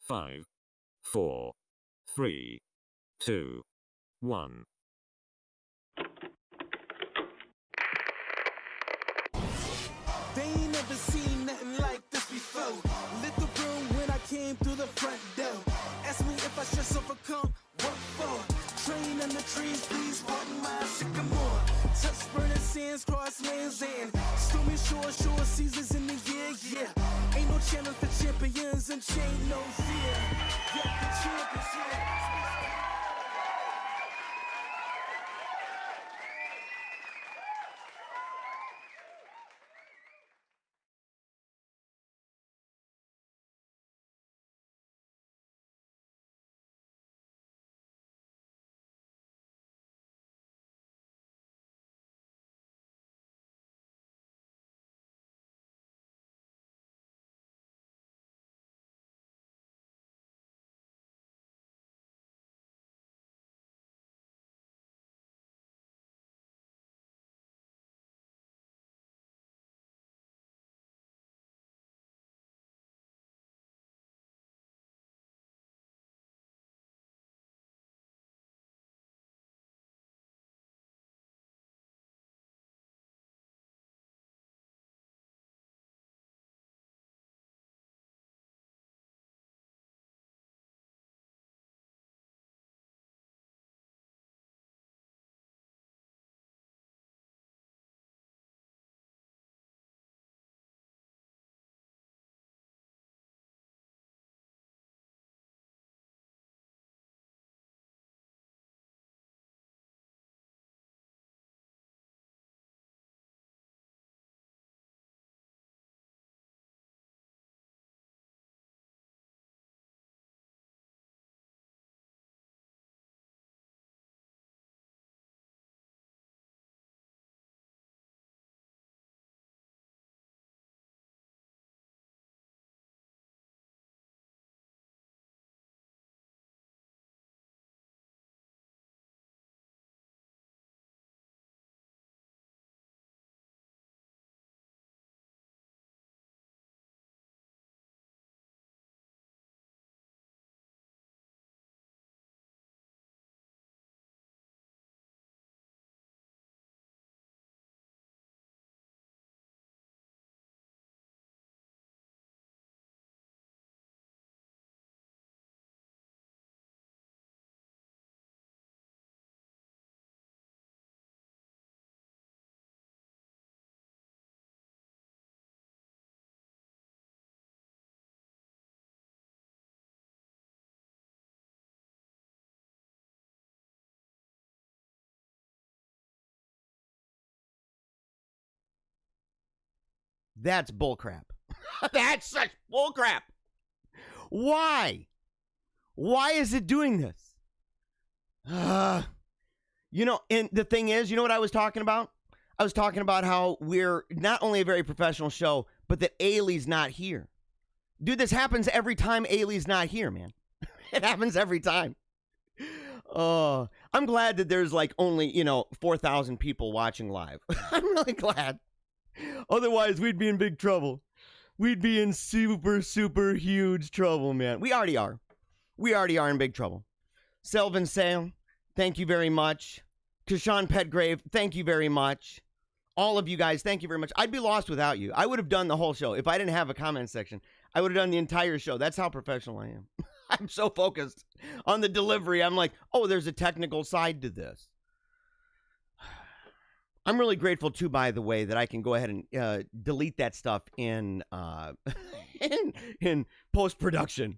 5, 4, 3, 2, 1. They ain't never seen nothing like this before. Lit the room when I came through the front door. Ask me if I should overcome, what for? Train in the trees, please pardon my sycamore. Touch burning sands, cross lands, and stormy shore seasons in the year, yeah. Ain't no challenge for champions and chain no fear. Yeah, the champions, yeah. That's bullcrap. That's such bullcrap. Why? Why is it doing this? You know, and the thing is, you know what I was talking about? I was talking about how we're not only a very professional show, but that Ailey's not here. Dude, this happens every time Ailey's not here, man. It happens every time. I'm glad that there's like only, 4,000 people watching live. I'm really glad. Otherwise, we'd be in big trouble. We'd be in super, super huge trouble, man. We already are. We already are in big trouble. Selvin Sale, thank you very much. Kashawn Petgrave, thank you very much. All of you guys, thank you very much. I'd be lost without you. I would have done the whole show. If I didn't have a comment section, I would have done the entire show. That's how professional I am. I'm so focused on the delivery. I'm like, oh, there's a technical side to this. I'm really grateful, too, by the way, that I can go ahead and delete that stuff in post-production.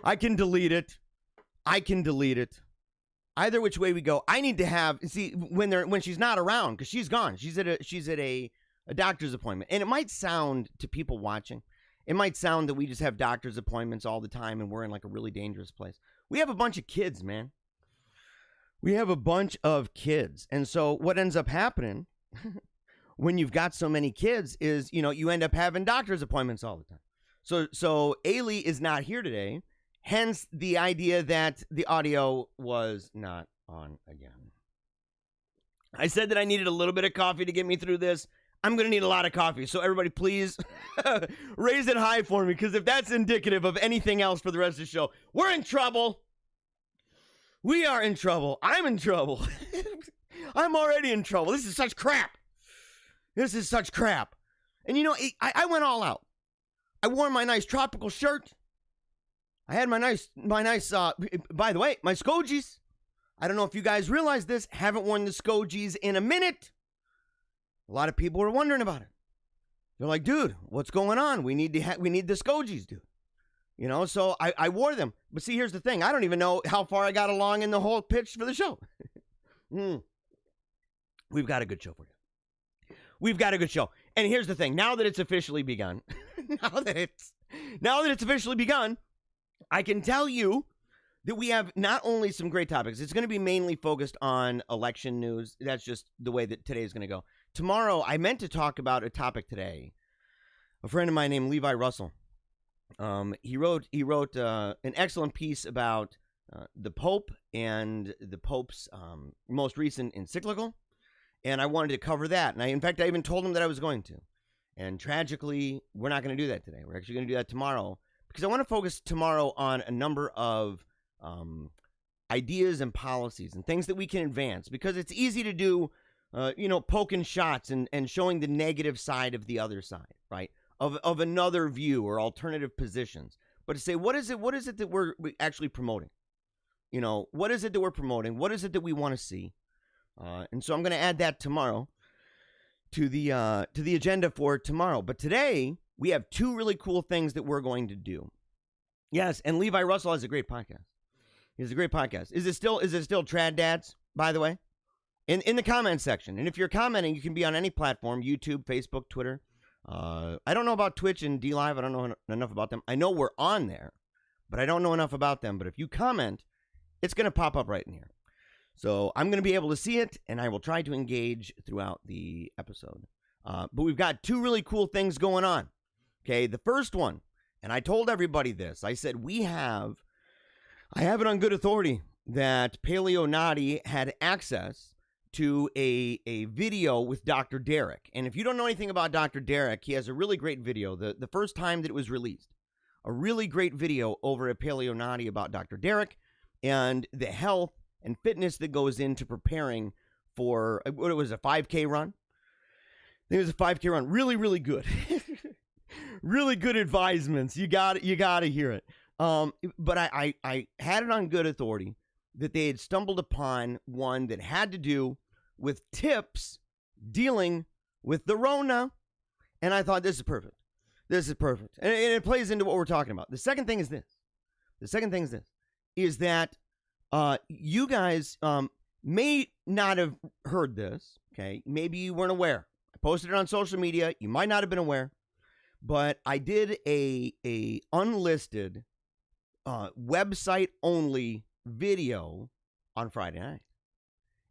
I can delete it. Either which way we go, I need to have, see, when she's not around, because she's gone. She's at a doctor's appointment. And it might sound to people watching, it might sound that we just have doctor's appointments all the time and we're in like a really dangerous place. We have a bunch of kids, man. We have a bunch of kids. And so what ends up happening when you've got so many kids is, you end up having doctor's appointments all the time. So Ailey is not here today. Hence the idea that the audio was not on again. I said that I needed a little bit of coffee to get me through this. I'm going to need a lot of coffee. So everybody, please raise it high for me, because if that's indicative of anything else for the rest of the show, we're in trouble. We are in trouble. I'm in trouble. I'm already in trouble. This is such crap. This is such crap. And you know, I went all out. I wore my nice tropical shirt. I had my nice, by the way, my Skojies. I don't know if you guys realize this. Haven't worn the Skojies in a minute. A lot of people were wondering about it. They're like, dude, what's going on? We need the Skojies, dude. You know, so I wore them. But see, here's the thing. I don't even know how far I got along in the whole pitch for the show. We've got a good show for you. We've got a good show. And here's the thing. Now that it's officially begun, now that it's officially begun, I can tell you that we have not only some great topics. It's going to be mainly focused on election news. That's just the way that today is going to go. Tomorrow, I meant to talk about a topic today. A friend of mine named Levi Russell. He wrote an excellent piece about the Pope and the Pope's most recent encyclical. And I wanted to cover that. And in fact, I even told him that I was going to. And tragically, we're not going to do that today. We're actually going to do that tomorrow, because I want to focus tomorrow on a number of ideas and policies and things that we can advance, because it's easy to do, poking shots and showing the negative side of the other side, right? Of another view or alternative positions. But to say, what is it that we're actually promoting? You know, what is it that we're promoting? What is it that we want to see? And so I'm going to add that tomorrow to the agenda for tomorrow. But today we have two really cool things that we're going to do. Yes, and Levi Russell has a great podcast. He has a great podcast. Is it still Trad Dads, by the way? In the comment section. And if you're commenting, you can be on any platform: YouTube, Facebook, Twitter. I don't know about Twitch and DLive. I don't know enough about them. I know we're on there, but I don't know enough about them. But if you comment, it's going to pop up right in here. So I'm going to be able to see it, and I will try to engage throughout the episode. But we've got two really cool things going on. Okay, the first one, and I told everybody this. I said I have it on good authority that Paleocrat had access to a video with Dr. Derek. And if you don't know anything about Dr. Derek, he has a really great video. The first time that it was released, a really great video over at Paleocrat about Dr. Derek and the health and fitness that goes into preparing for, what it was, a 5K run? I think it was a 5K run. Really, really good. Really good advisements. You got to hear it. But I had it on good authority that they had stumbled upon one that had to do with tips dealing with the Rona. And I thought, this is perfect. This is perfect. And it plays into what we're talking about. The second thing is this. Is that you guys may not have heard this, okay? Maybe you weren't aware. I posted it on social media. You might not have been aware. But I did a unlisted website-only video on Friday night.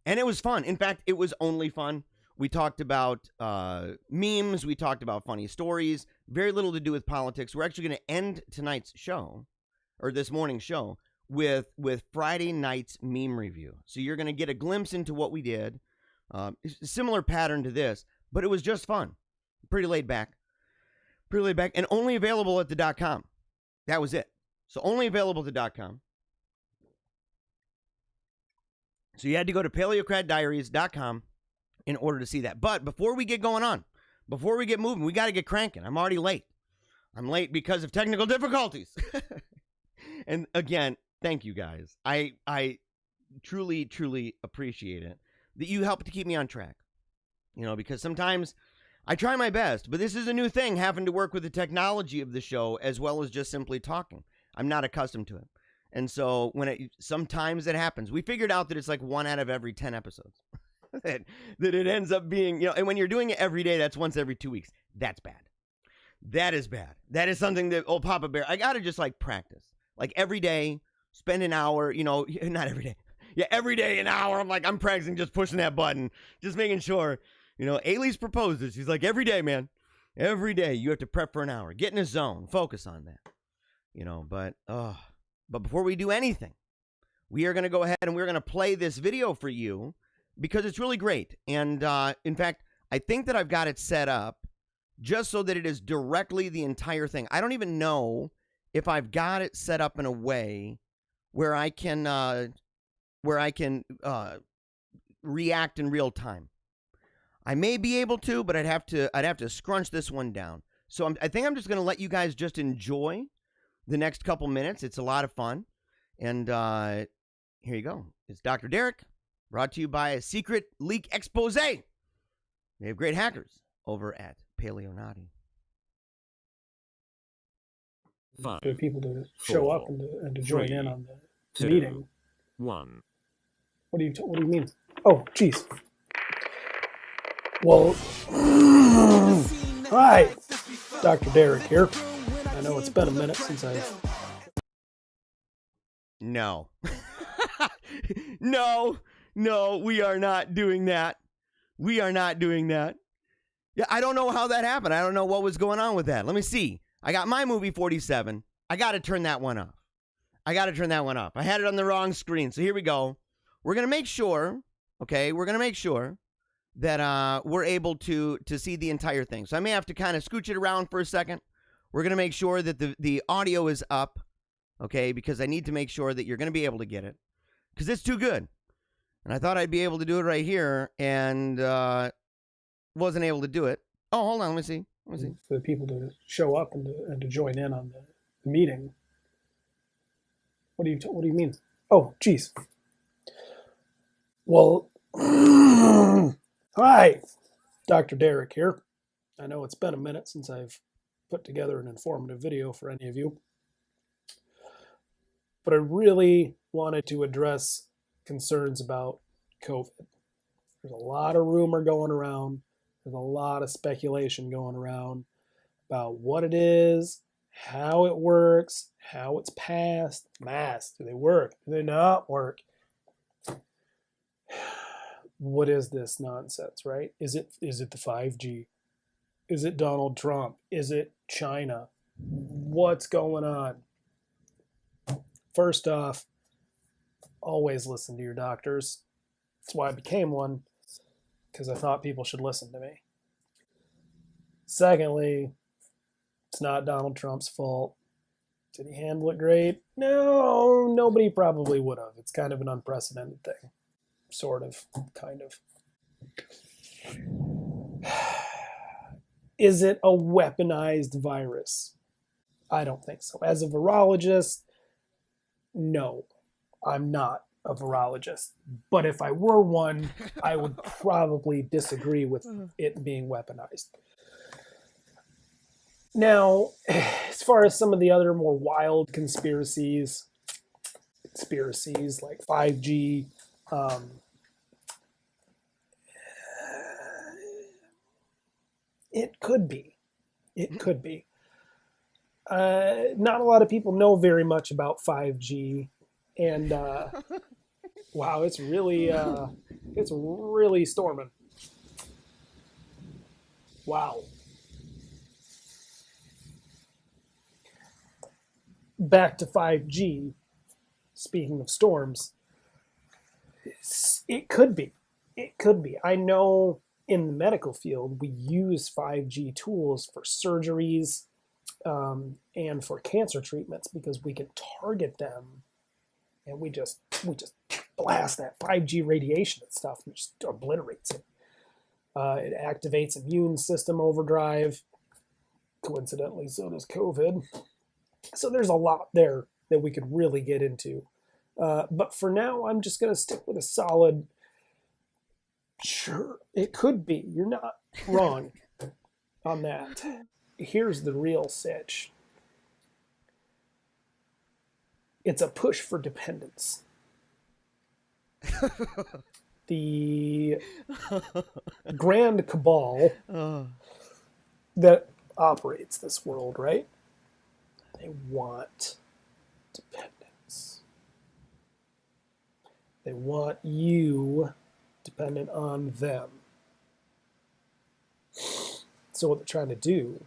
And it was fun. In fact, it was only fun. We talked about memes. We talked about funny stories. Very little to do with politics. We're actually going to end tonight's show, or this morning's show, with Friday night's meme review. So you're going to get a glimpse into what we did. Similar pattern to this, but it was just fun. Pretty laid back. And only available at the .com. That was it. So only available at the .com. So you had to go to paleocratdiaries.com in order to see that. But before we get going on, before we get moving, we got to get cranking. I'm already late. I'm late because of technical difficulties. And again, thank you guys. I truly, truly appreciate it that you help to keep me on track. You know, because sometimes I try my best, but this is a new thing, having to work with the technology of the show as well as just simply talking. I'm not accustomed to it. And so sometimes it happens. We figured out that it's like 1 out of every 10 episodes that it ends up being, and when you're doing it every day, that's once every 2 weeks. That's bad. That is bad. That is something that old Papa Bear, I got to just like practice. Like every day, spend an hour, not every day. Yeah, every day an hour. I'm practicing just pushing that button, just making sure, Ailey's proposed this. He's like, every day, man. Every day you have to prep for an hour. Get in a zone. Focus on that. But before we do anything, we are going to go ahead and we're going to play this video for you because it's really great. And in fact, I think that I've got it set up just so that it is directly the entire thing. I don't even know if I've got it set up in a way where I can react in real time. I may be able to, but I'd have to scrunch this one down. So I think I'm just going to let you guys just enjoy the next couple minutes. It's a lot of fun. And here you go. It's Dr. Derek, brought to you by a secret leak expose. They have great hackers over at Paleocrat. For people to show up and to join in on the meeting. 1. What do you mean? Oh, geez. Well, hi, Dr. Derek here. I know it's been a minute since I've... No. No, we are not doing that. We are not doing that. Yeah, I don't know how that happened. I don't know what was going on with that. Let me see. I got my movie 47. I got to turn that one off. I had it on the wrong screen. So here we go. We're going to make sure, okay, that we're able to see the entire thing. So I may have to kind of scooch it around for a second. We're going to make sure that the audio is up, okay, because I need to make sure that you're going to be able to get it because it's too good. And I thought I'd be able to do it right here and wasn't able to do it. Oh, hold on. Let me see. For the people to show up and to join in on the meeting. What do you mean? Oh, geez. Well, hi, Dr. Derek here. I know it's been a minute since I've put together an informative video for any of you, but I really wanted to address concerns about COVID. There's a lot of rumor going around. There's a lot of speculation going around about what it is, how it works, how it's passed. Masks, do they work? Do they not work? What is this nonsense, right? Is it the 5G? Is it Donald Trump? Is it China? What's going on? First off, always listen to your doctors. That's why I became one, because I thought people should listen to me. Secondly, it's not Donald Trump's fault. Did he handle it great? No, nobody probably would have. It's kind of an unprecedented thing. Sort of, kind of. Is it a weaponized virus? I don't think so. As a virologist, no, I'm not a virologist. But if I were one, I would probably disagree with it being weaponized. Now, as far as some of the other more wild conspiracies like 5G, it could be. Not a lot of people know very much about 5G, and wow, it's really storming. Wow. Back to 5G. Speaking of storms, it could be. I know in the medical field we use 5G tools for surgeries and for cancer treatments because we can target them, and we just blast that 5G radiation and stuff and just obliterates it. It activates immune system overdrive. Coincidentally, so does COVID. So there's a lot there that we could really get into. But for now, I'm just going to stick with a solid, sure, it could be. You're not wrong on that. Here's the real sitch. It's a push for dependence. The grand cabal that operates this world, right? They want dependence. They want you dependent on them. So what they're trying to do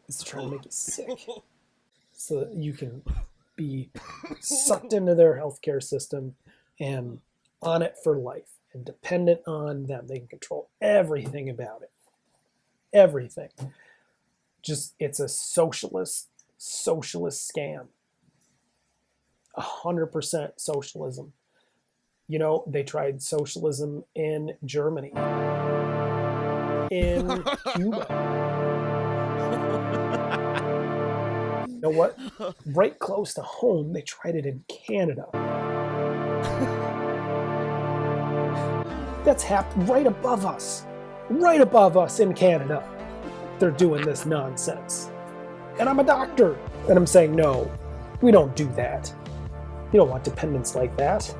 is to try to make you sick so that you can be sucked into their healthcare system and on it for life. and dependent on them. They can control everything about it. Everything. Just, it's a socialist scam. 100% socialism. You know, they tried socialism in Germany, in Cuba. You know what? Right close to home, they tried it in Canada. That's happened right above us. Right above us in Canada. They're doing this nonsense. And I'm a doctor. And I'm saying, no, we don't do that. You don't want dependents like that.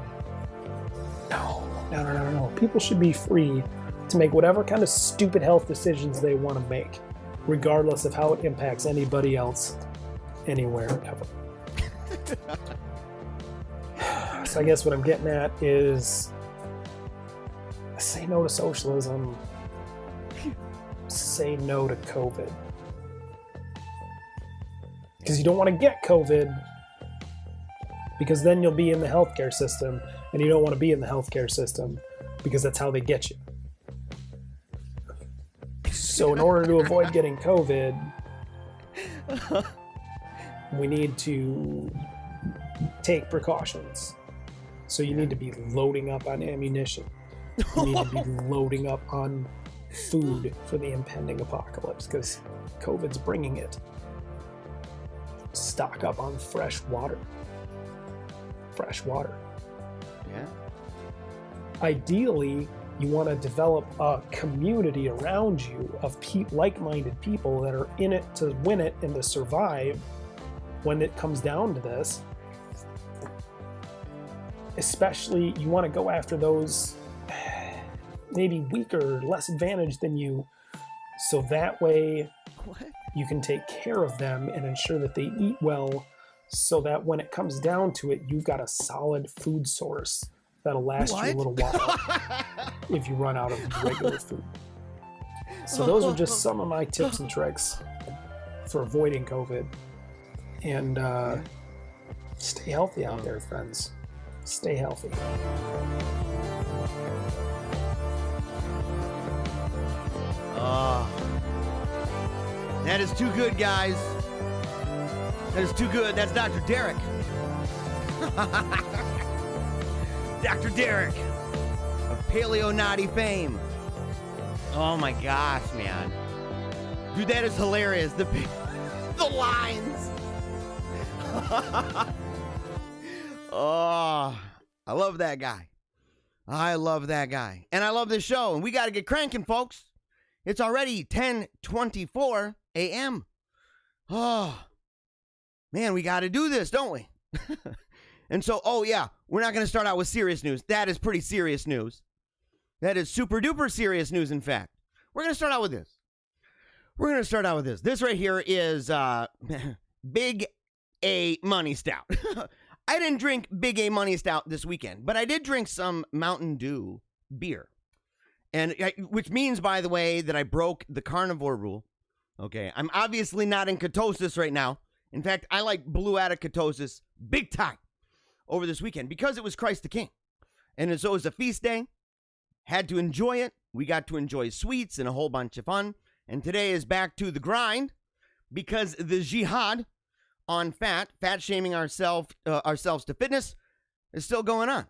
No. People should be free to make whatever kind of stupid health decisions they want to make, regardless of how it impacts anybody else, anywhere, ever. So I guess what I'm getting at is, say no to socialism. Say no to COVID. Because you don't want to get COVID, because then you'll be in the healthcare system, and you don't want to be in the healthcare system because that's how they get you. So in order to avoid getting COVID, we need to take precautions. So you need to be loading up on ammunition. You need to be loading up on food for the impending apocalypse, because COVID's bringing it. Stock up on fresh water. Yeah. Ideally, you want to develop a community around you of like-minded people that are in it to win it and to survive when it comes down to this. Especially, you want to go after those maybe weaker, less advantaged than you, so that way you can take care of them and ensure that they eat well, so that when it comes down to it, you've got a solid food source that'll last you a little while if you run out of regular food. So those are just some of my tips and tricks for avoiding COVID. And stay healthy out there, friends. Stay healthy. That is too good, guys. That is too good. That's Dr. Derek. Dr. Derek of Paleo Naughty fame. Oh my gosh, man. Dude, that is hilarious. The lines. Oh, I love that guy. I love that guy. And I love this show. And we got to get cranking, folks. It's already 10:24 a.m. Oh, man, we got to do this, don't we? And so, oh yeah, we're not going to start out with serious news. That is pretty serious news. That is super duper serious news, in fact. We're going to start out with this. This right here is Big A Money Stout. I didn't drink Big A Money Stout this weekend, but I did drink some Mountain Dew beer. And which means, by the way, that I broke the carnivore rule. Okay, I'm obviously not in ketosis right now. In fact, I blew out of ketosis big time over this weekend because it was Christ the King. And so it was a feast day. Had to enjoy it. We got to enjoy sweets and a whole bunch of fun. And today is back to the grind because the jihad on fat shaming ourselves to fitness is still going on.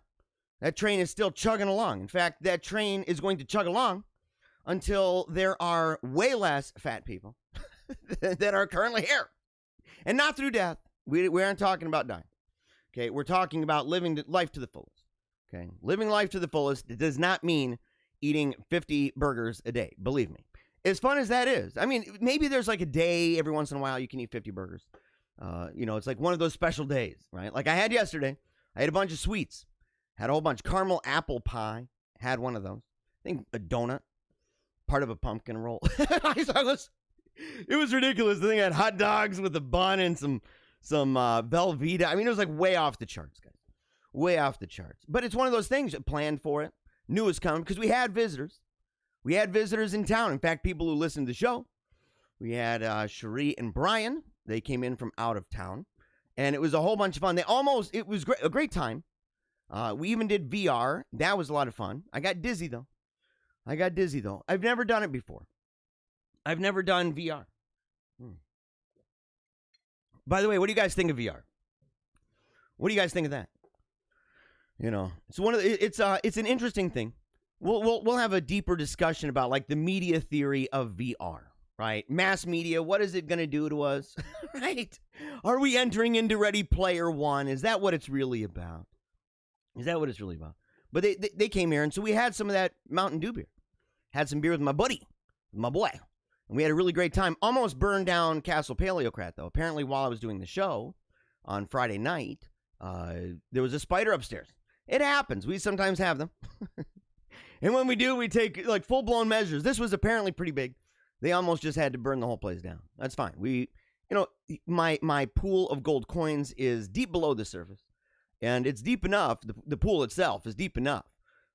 That train is still chugging along. In fact, that train is going to chug along until there are way less fat people that are currently here. And not through death. We aren't talking about dying. Okay, we're talking about living life to the fullest. Okay, living life to the fullest does not mean eating 50 burgers a day. Believe me. As fun as that is. I mean, maybe there's like a day every once in a while you can eat 50 burgers. It's like one of those special days, right? Like I had yesterday. I ate a bunch of sweets. Had a whole bunch. Caramel apple pie. Had one of those. I think a donut. Part of a pumpkin roll. It was ridiculous. The thing had hot dogs with a bun and some Velveeta. I mean, it was like way off the charts, guys. Way off the charts. But it's one of those things. Planned for it. Knew it was coming because we had visitors. We had visitors in town. In fact, people who listened to the show. We had Cherie and Brian. They came in from out of town. And it was a whole bunch of fun. It was a great time. We even did VR. That was a lot of fun. I got dizzy, though. I've never done it before. I've never done VR. By the way, what do you guys think of VR? What do you guys think of that? You know, it's an interesting thing. We'll have a deeper discussion about like the media theory of VR, right? Mass media, what is it going to do to us? Right? Are we entering into Ready Player One? Is that what it's really about? But they came here, and so we had some of that Mountain Dew beer. Had some beer with my buddy, my boy. And we had a really great time. Almost burned down Castle Paleocrat, though. Apparently, while I was doing the show on Friday night, there was a spider upstairs. It happens. We sometimes have them. And when we do, we take like full-blown measures. This was apparently pretty big. They almost just had to burn the whole place down. That's fine. My pool of gold coins is deep below the surface. And it's deep enough, the pool itself is deep enough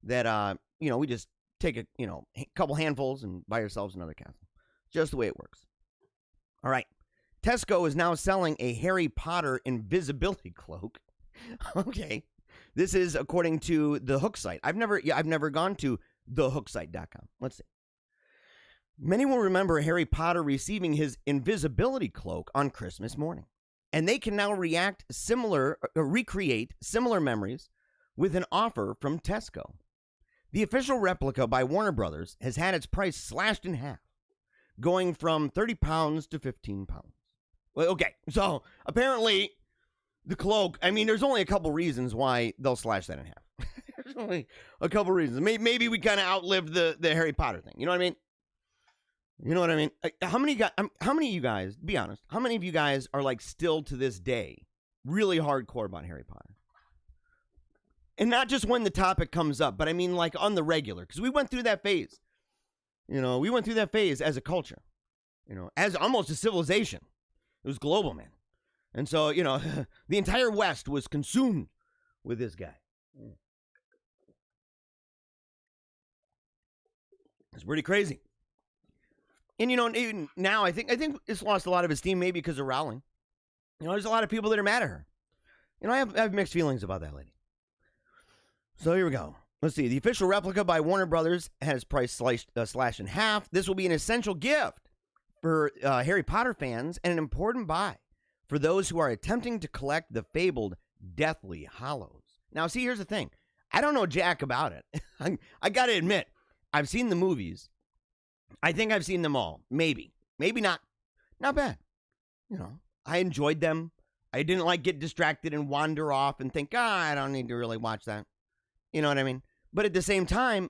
that, we just take a couple handfuls and buy ourselves another castle. Just the way it works. All right. Tesco is now selling a Harry Potter invisibility cloak. Okay. This is according to the Hook site. I've never gone to thehooksite.com. Let's see. Many will remember Harry Potter receiving his invisibility cloak on Christmas morning. And they can now recreate similar memories with an offer from Tesco. The official replica by Warner Brothers has had its price slashed in half, going from £30 to £15. Well, okay, so apparently the cloak, there's only a couple reasons why they'll slash that in half. There's only a couple reasons. Maybe we kind of outlived the Harry Potter thing. You know what I mean? How many of you guys, be honest, how many of you guys are like still to this day really hardcore about Harry Potter? And not just when the topic comes up, but I mean like on the regular, because we went through that phase. We went through that phase as a culture, as almost a civilization. It was global, man. And so, the entire West was consumed with this guy. It's pretty crazy. And, even now, I think it's lost a lot of esteem, maybe because of Rowling. There's a lot of people that are mad at her. I have mixed feelings about that lady. So here we go. Let's see. The official replica by Warner Brothers has price slashed in half. This will be an essential gift for Harry Potter fans and an important buy for those who are attempting to collect the fabled Deathly Hallows. Now, see, here's the thing. I don't know jack about it. I got to admit, I've seen the movies. I think I've seen them all. Maybe not. Not bad. I enjoyed them. I didn't get distracted and wander off and think, I don't need to really watch that. You know what I mean? But at the same time,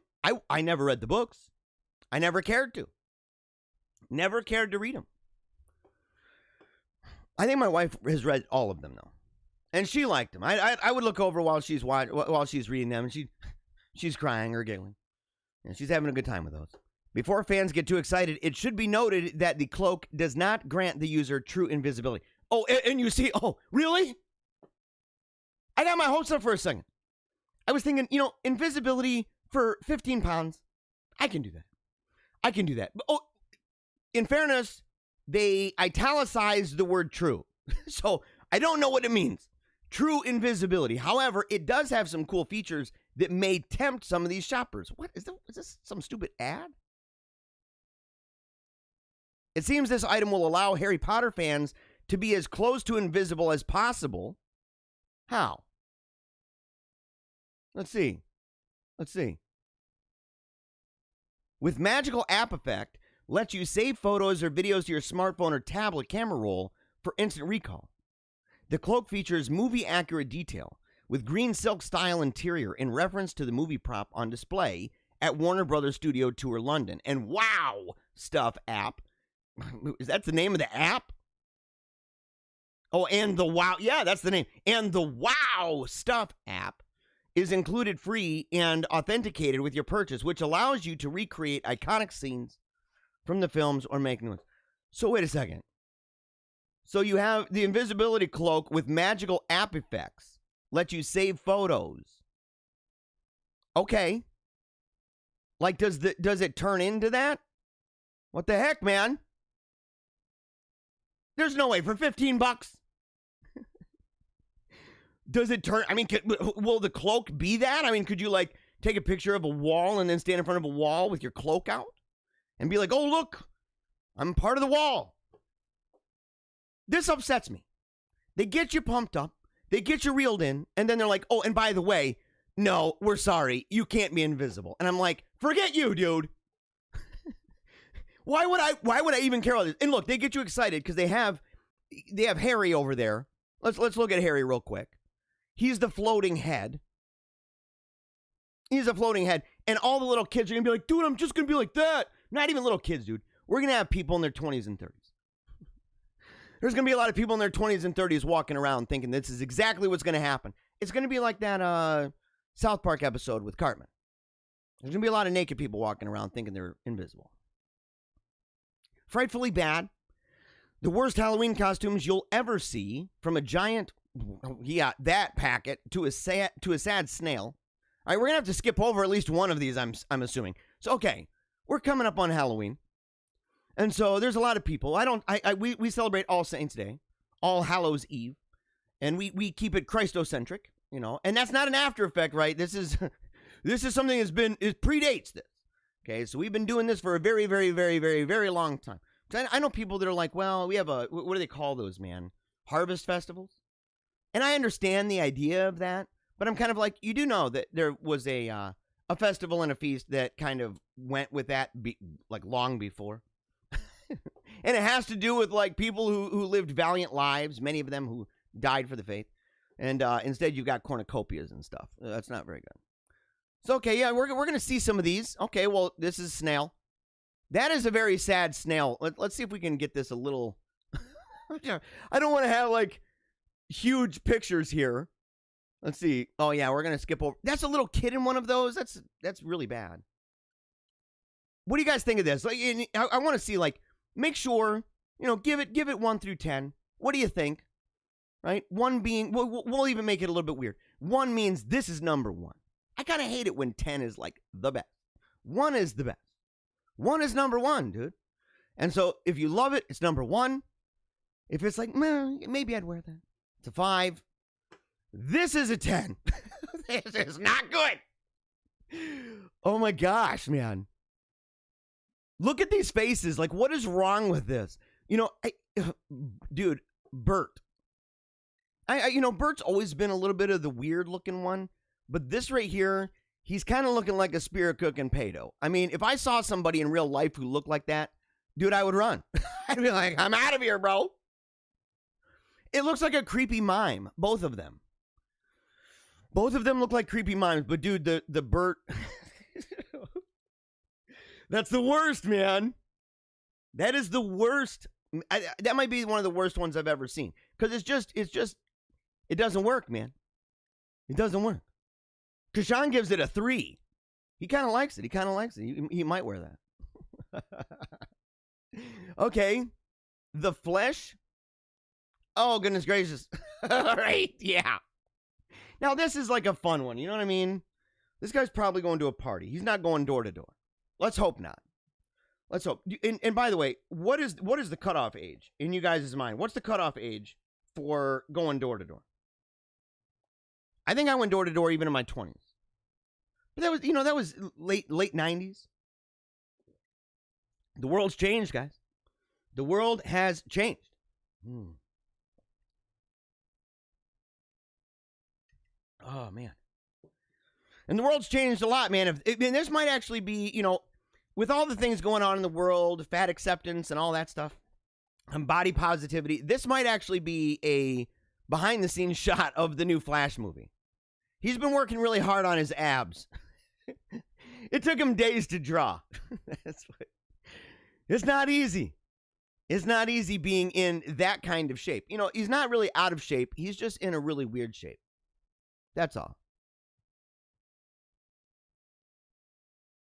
I never read the books. I never cared to. Never cared to read them. I think my wife has read all of them, though. And she liked them. I would look over while she's reading them, and she's crying or giggling. And she's having a good time with those. Before fans get too excited, it should be noted that the cloak does not grant the user true invisibility. Oh, and you see, really? I got my hopes up for a second. I was thinking, invisibility for £15. I can do that. But, in fairness, they italicized the word true. So I don't know what it means. True invisibility. However, it does have some cool features that may tempt some of these shoppers. What is this some stupid ad? It seems this item will allow Harry Potter fans to be as close to invisible as possible. How? Let's see. With magical app effect, lets you save photos or videos to your smartphone or tablet camera roll for instant recall. The cloak features movie-accurate detail with green silk style interior in reference to the movie prop on display at Warner Brothers Studio Tour London. And Wow Stuff app. Is that the name of the app? Oh, and the Wow. Yeah, that's the name. And the Wow Stuff app is included free and authenticated with your purchase, which allows you to recreate iconic scenes from the films or make new ones. So wait a second. So you have the invisibility cloak with magical app effects. Let you save photos. Okay. Does it turn into that? What the heck, man? There's no way for $15. Does it turn? I mean, will the cloak be that? I mean, could you like take a picture of a wall and then stand in front of a wall with your cloak out and be like, oh, look, I'm part of the wall? This upsets me. They get you pumped up. They get you reeled in. And then they're like, oh, and by the way, no, we're sorry. You can't be invisible. And I'm like, forget you, dude. Why would I even care about this? And look, they get you excited because they have Harry over there. Let's look at Harry real quick. He's the floating head. He's a floating head. And all the little kids are going to be like, dude, I'm just going to be like that. Not even little kids, dude. We're going to have people in their 20s and 30s. There's going to be a lot of people in their 20s and 30s walking around thinking this is exactly what's going to happen. It's going to be like that South Park episode with Cartman. There's going to be a lot of naked people walking around thinking they're invisible. Frightfully bad. The worst Halloween costumes you'll ever see, from a giant, that packet to a sad snail. All right, we're gonna have to skip over at least one of these. I'm assuming. So okay, we're coming up on Halloween, and so there's a lot of people. We celebrate All Saints Day, All Hallows Eve, and we keep it Christocentric, and that's not an after effect, right? This is something it predates this. Okay, so we've been doing this for a very, very, very, very, very long time. I know people that are like, well, we have what do they call those, man? Harvest festivals? And I understand the idea of that, but I'm kind of like, you do know that there was a festival and a feast that kind of went with that like long before. And it has to do with like people who lived valiant lives, many of them who died for the faith. And instead you've got cornucopias and stuff. That's not very good. So, okay, yeah, we're going to see some of these. Okay, well, this is snail. That is a very sad snail. Let's see if we can get this a little... I don't want to have, like, huge pictures here. Let's see. Oh, yeah, we're going to skip over... That's a little kid in one of those? That's really bad. What do you guys think of this? Like, I want to see, like, make sure, give it 1 through 10. What do you think? Right? 1 being... We'll even make it a little bit weird. 1 means this is number 1. I kind of hate it when 10 is, like, the best. 1 is the best. 1 is number 1, dude. And so if you love it, it's number 1. If it's like, maybe I'd wear that. It's a 5. This is a 10. This is not good. Oh my gosh, man. Look at these faces. Like, what is wrong with this? Dude, Bert. Bert's always been a little bit of the weird looking one. But this right here, he's kind of looking like a spirit cooking pedo. I mean, if I saw somebody in real life who looked like that, dude, I would run. I'd be like, I'm out of here, bro. It looks like a creepy mime, both of them. Both of them look like creepy mimes, but dude, the Bert, that's the worst, man. That is the worst. That might be one of the worst ones I've ever seen. Because it doesn't work, man. It doesn't work. Kashan gives it a 3. He kind of likes it. He might wear that. Okay. The flesh. Oh, goodness gracious. All right. Yeah. Now, this is like a fun one. You know what I mean? This guy's probably going to a party. He's not going door to door. Let's hope not. Let's hope. And by the way, what is the cutoff age in you guys' mind? What's the cutoff age for going door to door? I think I went door to door even in my 20s. But that was late 90s. The world's changed, guys. The world has changed. Oh, man. And the world's changed a lot, man. And this might actually be, with all the things going on in the world, fat acceptance and all that stuff, and body positivity, this might actually be a behind-the-scenes shot of the new Flash movie. He's been working really hard on his abs. It took him days to draw. It's not easy. It's not easy being in that kind of shape. He's not really out of shape. He's just in a really weird shape. That's all.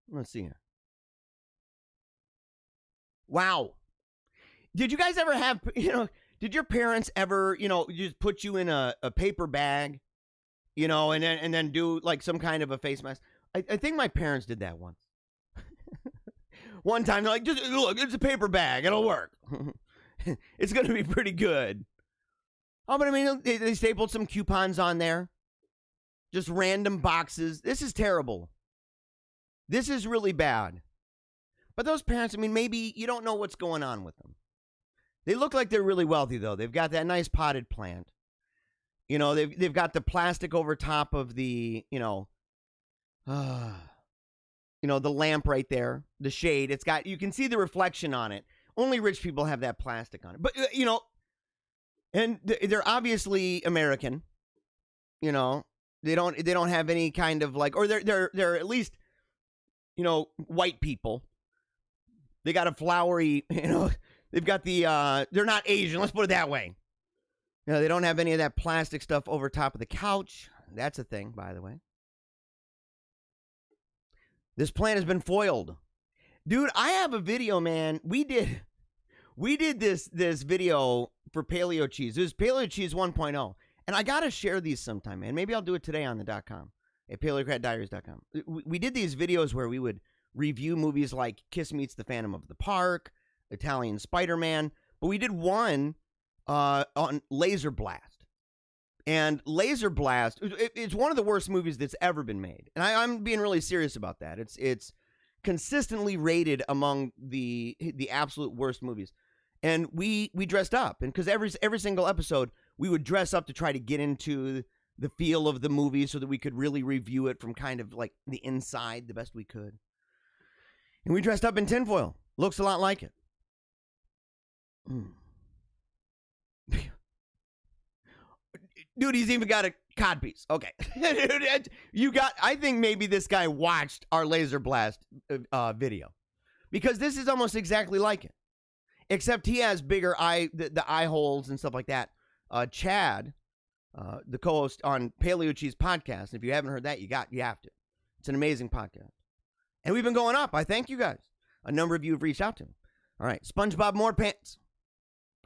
Let's see here. Wow. Did you guys ever have, did your parents ever, just put you in a paper bag? And then do like some kind of a face mask. I think my parents did that once. One time they're like, just look, it's a paper bag. It'll work. It's going to be pretty good. Oh, but I mean, they stapled some coupons on there. Just random boxes. This is terrible. This is really bad. But those parents, I mean, maybe you don't know what's going on with them. They look like they're really wealthy, though. They've got that nice potted plant. You know, they've got the plastic over top of the, the lamp right there, the shade. It's got, you can see the reflection on it. Only rich people have that plastic on it. But, and they're obviously American. They don't have any kind of like, or they're at least, white people. They got a flowery, they've got the, they're not Asian. Let's put it that way. They don't have any of that plastic stuff over top of the couch. That's a thing, by the way. This plant has been foiled. Dude, I have a video, man. We did this video for Paleo Cheese. It was Paleo Cheese 1.0. And I got to share these sometime, man. Maybe I'll do it today on the .com, at paleocratdiaries.com. We did these videos where we would review movies like Kiss Meets the Phantom of the Park, Italian Spider-Man. But we did one on Laser Blast. And Laser Blast, it's one of the worst movies that's ever been made. And I'm being really serious about that. It's consistently rated among the absolute worst movies. And we dressed up. And because every single episode, we would dress up to try to get into the feel of the movie so that we could really review it from kind of like the inside the best we could. And we dressed up in tinfoil. Looks a lot like it. Dude, he's even got a codpiece. Okay. I think maybe this guy watched our Laser Blast video. Because this is almost exactly like it. Except he has bigger the eye holes and stuff like that. Chad, the co-host on Paleo Cheese podcast. If you haven't heard that, you have to. It's an amazing podcast. And we've been going up. I thank you guys. A number of you have reached out to me. All right. SpongeBob More Pants.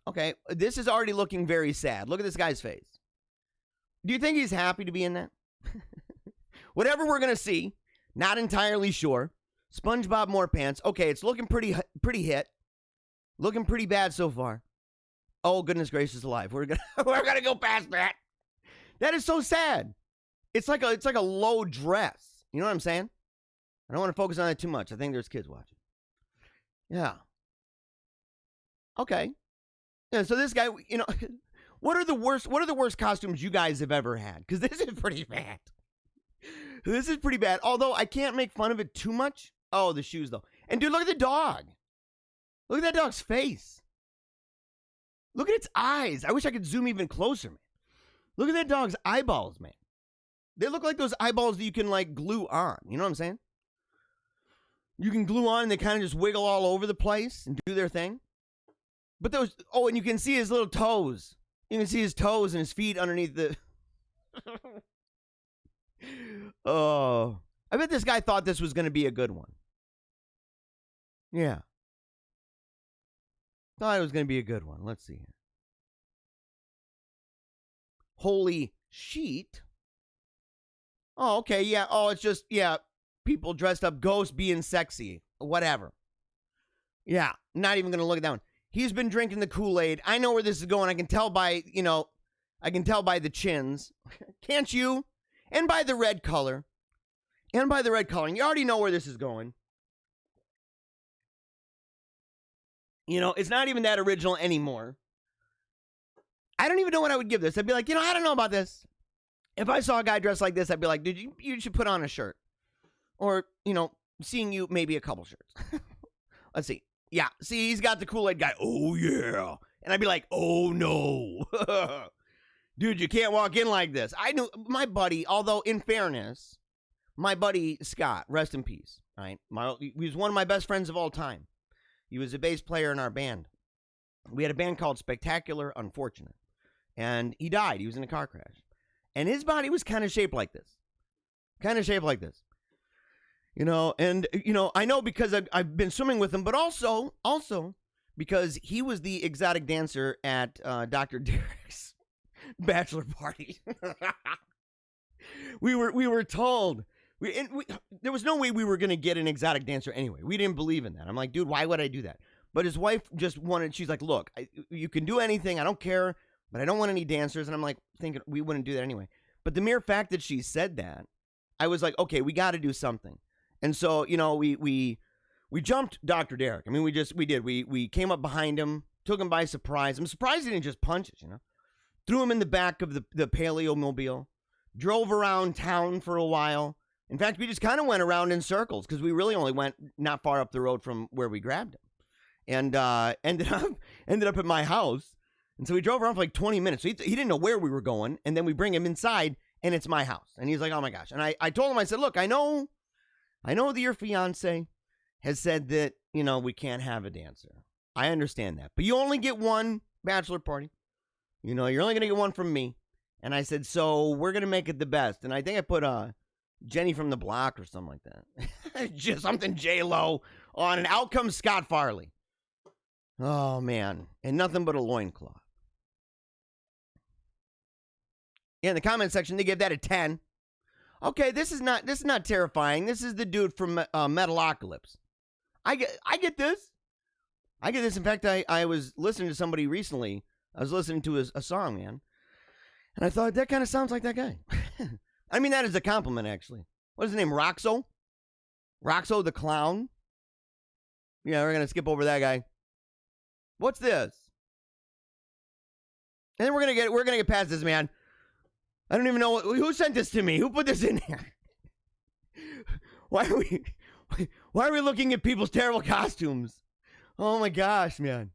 Okay. This is already looking very sad. Look at this guy's face. Do you think he's happy to be in that? Whatever we're going to see. Not entirely sure. SpongeBob More Pants. Okay. It's looking pretty hit. Looking pretty bad so far. Oh, goodness gracious alive. We're gonna go past that. That is so sad. It's like a low dress. You know what I'm saying? I don't want to focus on it too much. I think there's kids watching. Yeah. Okay. Yeah, so this guy, what are the worst costumes you guys have ever had? Because this is pretty bad. This is pretty bad. Although I can't make fun of it too much. Oh, the shoes though. And dude, look at the dog. Look at that dog's face. Look at its eyes. I wish I could zoom even closer, man. Look at that dog's eyeballs, man. They look like those eyeballs that you can, like, glue on. You know what I'm saying? You can glue on and they kind of just wiggle all over the place and do their thing. But those... Oh, and you can see his little toes. You can see his toes and his feet underneath the... Oh. I bet this guy thought this was going to be a good one. Yeah. Thought it was going to be a good one. Let's see here. Holy sheet. Oh, okay. Yeah. Oh, it's just, yeah. People dressed up, ghosts being sexy. Whatever. Yeah. Not even going to look at that one. He's been drinking the Kool-Aid. I know where this is going. I can tell by, I can tell by the chins. Can't you? And by the red color. And by the red coloring. You already know where this is going. It's not even that original anymore. I don't even know what I would give this. I'd be like, I don't know about this. If I saw a guy dressed like this, I'd be like, dude, you should put on a shirt. Or, seeing you, maybe a couple shirts. Let's see. Yeah, see, he's got the Kool-Aid guy. Oh, yeah. And I'd be like, oh, no. Dude, you can't walk in like this. I knew my buddy, although in fairness, my buddy Scott, rest in peace, right? He was one of my best friends of all time. He was a bass player in our band. We had a band called Spectacular Unfortunate. And he died. He was in a car crash. And his body was kind of shaped like this. And, I know because I've been swimming with him, but also because he was the exotic dancer at Dr. Derek's bachelor party. We were told... there was no way we were going to get an exotic dancer anyway. We didn't believe in that. I'm like, dude, why would I do that? But his wife just wanted, she's like, look, you can do anything. I don't care. but I don't want any dancers. And I'm like thinking we wouldn't do that anyway. But the mere fact that she said that, I was like, okay, we got to do something. And so, you know, we jumped Dr. Derek. I mean, we came up behind him, took him by surprise. I'm surprised he didn't just punch us, you know. Threw him in the back of the Paleomobile, drove around town for a while. In fact, we just kind of went around in circles because we really only went not far up the road from where we grabbed him. And ended up at my house. And so we drove around for like 20 minutes. So he didn't know where we were going. And then we bring him inside, and it's my house. And he's like, oh, my gosh. And I told him, I said, look, I know that your fiance has said that, you know, we can't have a dancer. I understand that. But you only get one bachelor party. You know, you're only going to get one from me. And I said, so we're going to make it the best. And I think I put Jenny from the Block or something like that. Just something J-Lo on, and out comes Scott Farley. Oh, man. And nothing but a loincloth. Yeah, in the comment section, they gave that a 10. Okay, this is not terrifying. This is the dude from Metalocalypse. I get this. I get this. In fact, I was listening to somebody recently. I was listening to a song, man. And I thought, that kind of sounds like that guy. I mean, that is a compliment, actually. What is his name? Roxo? Roxo the Clown? Yeah, we're going to skip over that guy. What's this? And then we're gonna get past this, man. I don't even know who sent this to me. Who put this in there? Why are we looking at people's terrible costumes? Oh my gosh, man.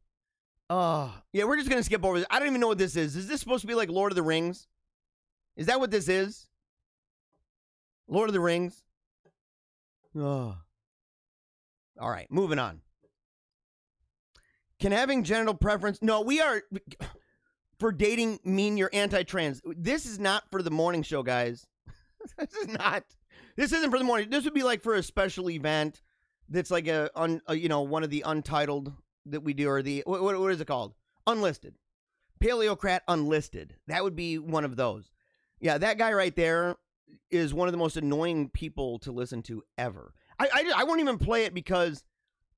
Oh, yeah, we're just gonna skip over this. I don't even know what this is. Is this supposed to be like Lord of the Rings? Is that what this is? Lord of the Rings? Oh. All right, moving on. Can having genital preference... No, we are... For dating mean you're anti-trans. This is not for the morning show, guys. This isn't for the morning. This would be like for a special event that's like one of the untitled that we do, or the... What is it called? Unlisted. Paleocrat Unlisted. That would be one of those. Yeah, that guy right there is one of the most annoying people to listen to ever. I won't even play it because...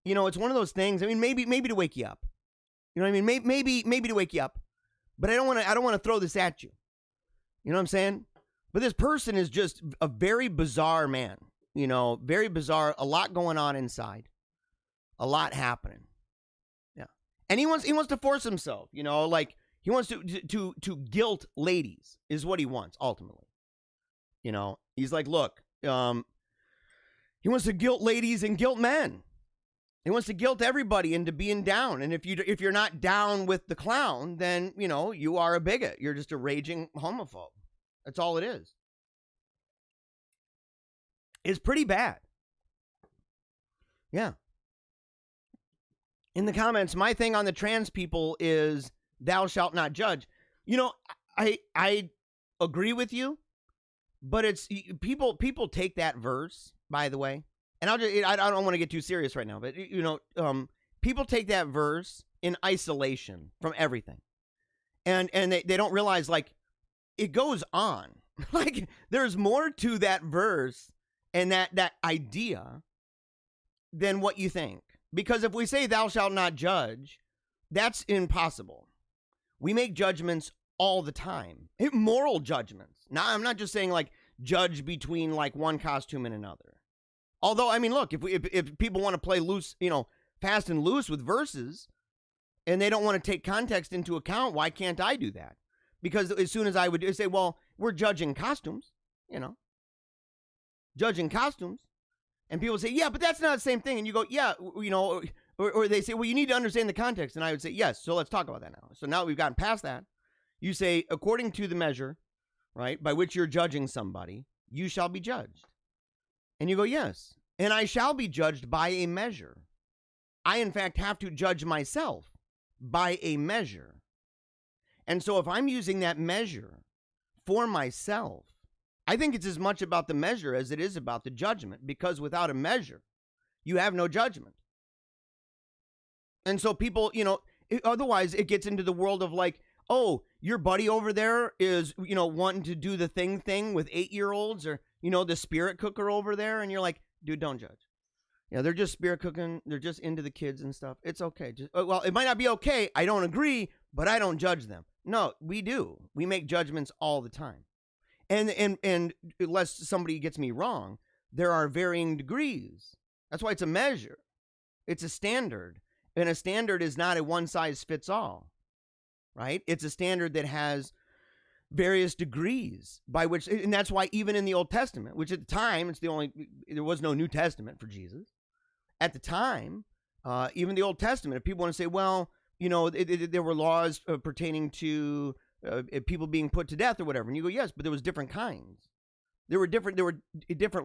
You know, it's one of those things. I mean, maybe to wake you up. You know what I mean? Maybe to wake you up. But I don't want to throw this at you. You know what I'm saying? But this person is just a very bizarre man. You know, very bizarre. A lot going on inside. A lot happening. Yeah. And he wants to force himself. You know, like he wants to guilt ladies is what he wants ultimately. You know, he's like, look, he wants to guilt ladies and guilt men. He wants to guilt everybody into being down. And if you're not down with the clown, then, you know, you are a bigot. You're just a raging homophobe. That's all it is. It's pretty bad. Yeah. In the comments, my thing on the trans people is thou shalt not judge. You know, I agree with you, but it's people take that verse, by the way. And I don't want to get too serious right now, but, you know, people take that verse in isolation from everything. And they don't realize, like, it goes on. Like, there's more to that verse and that idea than what you think. Because if we say thou shalt not judge, that's impossible. We make judgments all the time. Moral judgments. Now, I'm not just saying, like, judge between, like, one costume and another. Although, I mean, look, if people want to play loose, you know, fast and loose with verses, and they don't want to take context into account, why can't I do that? Because as soon as I would say, well, we're judging costumes, you know, judging costumes, and people say, yeah, but that's not the same thing. And you go, yeah, you know, or they say, well, you need to understand the context. And I would say, yes, so let's talk about that now. So now we've gotten past that. You say, according to the measure, right, by which you're judging somebody, you shall be judged. And you go, yes, and I shall be judged by a measure. I, in fact, have to judge myself by a measure. And so if I'm using that measure for myself, I think it's as much about the measure as it is about the judgment, because without a measure, you have no judgment. And so people, you know, otherwise it gets into the world of like, oh, your buddy over there is, you know, wanting to do the thing with 8-year-olds, or, you know, the spirit cooker over there. And you're like, dude, don't judge. You know, they're just spirit cooking. They're just into the kids and stuff. It's okay. Well, it might not be okay. I don't agree, but I don't judge them. No, we do. We make judgments all the time. And unless somebody gets me wrong, there are varying degrees. That's why it's a measure. It's a standard. And a standard is not a one size fits all, right? It's a standard that has various degrees by which, and that's why even in the Old Testament, which at the time, there was no New Testament for Jesus. At the time, even the Old Testament, if people want to say, well, you know, there were laws pertaining to people being put to death or whatever, and you go, yes, but there was different kinds. There were different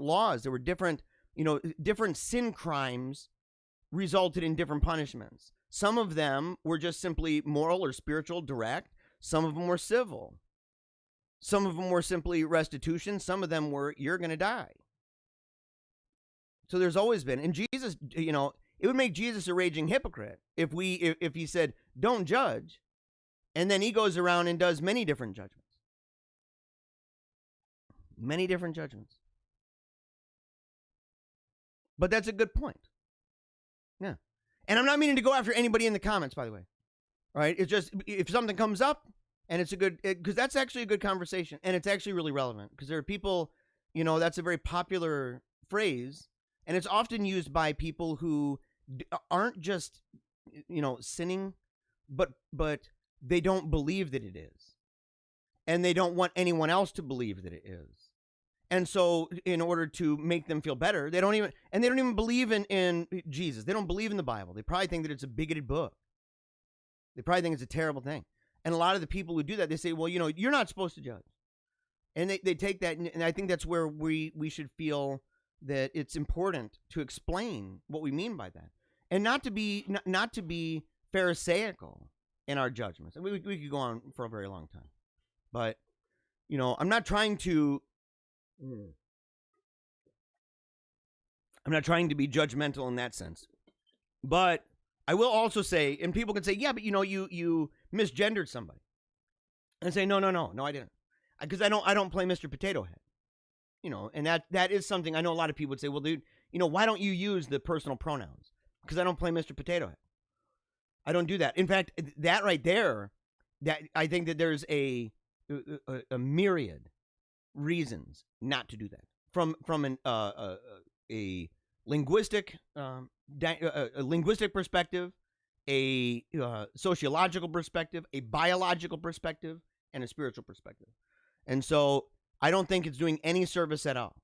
laws. There were different sin crimes resulted in different punishments. Some of them were just simply moral or spiritual, direct. Some of them were civil. Some of them were simply restitution. Some of them were, you're going to die. So there's always been, and Jesus, you know, it would make Jesus a raging hypocrite if he said, don't judge, and then he goes around and does many different judgments. Many different judgments. But that's a good point. Yeah. And I'm not meaning to go after anybody in the comments, by the way. All right? It's just, if something comes up, and it's a good, because that's actually a good conversation, and it's actually really relevant, because there are people, you know, that's a very popular phrase, and it's often used by people who aren't just, you know, sinning, but they don't believe that it is. And they don't want anyone else to believe that it is. And so in order to make them feel better, they don't even believe in Jesus. They don't believe in the Bible. They probably think that it's a bigoted book. They probably think it's a terrible thing. And a lot of the people who do that, they say, well, you know, you're not supposed to judge. And they take that, and I think that's where we should feel that it's important to explain what we mean by that, and not to be pharisaical in our judgments. And we could go on for a very long time, but you know, I'm not trying to be judgmental in that sense. But I will also say, and people can say, yeah, but you know, you misgendered somebody, and I say, no, I didn't, because I don't play Mr. Potato Head. You know, and that is something I know a lot of people would say, well, dude, you know, why don't you use the personal pronouns? Because I don't play Mr. Potato Head. I don't do that. In fact, that right there, that I think that there's a myriad reasons not to do that. From a linguistic perspective, a sociological perspective, a biological perspective, and a spiritual perspective. And so I don't think it's doing any service at all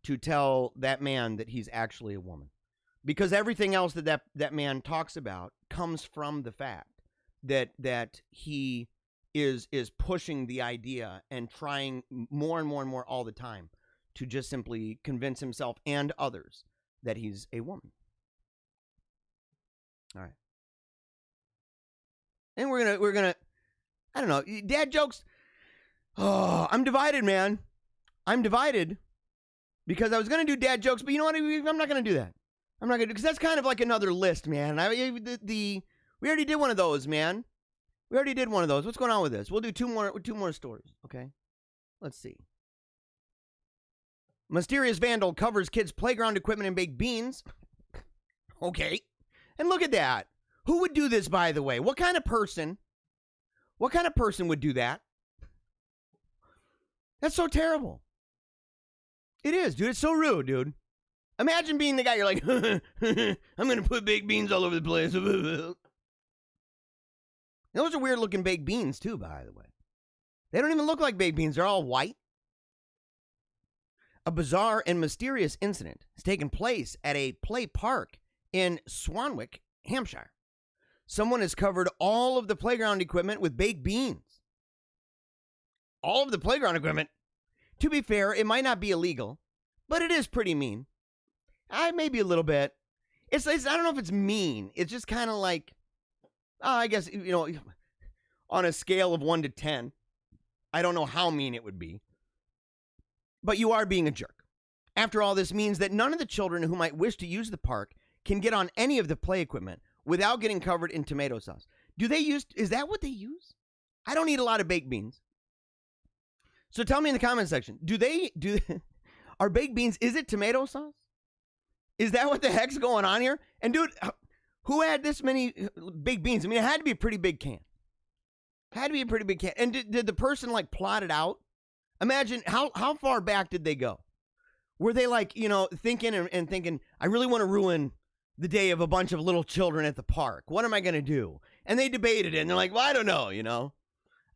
to tell that man that he's actually a woman, because everything else that man talks about comes from the fact that he is pushing the idea and trying more and more and more all the time to just simply convince himself and others that he's a woman. All right. And we're gonna I don't know, dad jokes. Oh, I'm divided, man. I'm divided because I was going to do dad jokes, but you know what? I'm not going to do that. I'm not going to, because that's kind of like another list, man. We already did one of those, man. We already did one of those. What's going on with this? We'll do two more stories, okay? Let's see. Mysterious vandal covers kids' playground equipment in baked beans. Okay. And look at that. Who would do this, by the way? What kind of person would do that? That's so terrible. It is, dude. It's so rude, dude. Imagine being the guy, you're like, I'm going to put baked beans all over the place. Those are weird looking baked beans, too, by the way. They don't even look like baked beans. They're all white. A bizarre and mysterious incident has taken place at a play park in Swanwick, Hampshire. Someone has covered all of the playground equipment with baked beans. All of the playground equipment. To be fair, it might not be illegal, but it is pretty mean. Maybe a little bit. It's I don't know if it's mean. It's just kind of like, I guess, you know, on a scale of 1 to 10, I don't know how mean it would be. But you are being a jerk. After all, this means that none of the children who might wish to use the park can get on any of the play equipment without getting covered in tomato sauce. Is that what they use? I don't eat a lot of baked beans. So tell me in the comment section, are baked beans, is it tomato sauce? Is that what the heck's going on here? And dude, who had this many baked beans? I mean, it had to be a pretty big can. Had to be a pretty big can. And did the person like plot it out? Imagine how far back did they go? Were they like, thinking and thinking, I really want to ruin the day of a bunch of little children at the park. What am I going to do? And they debated it and they're like, well, I don't know,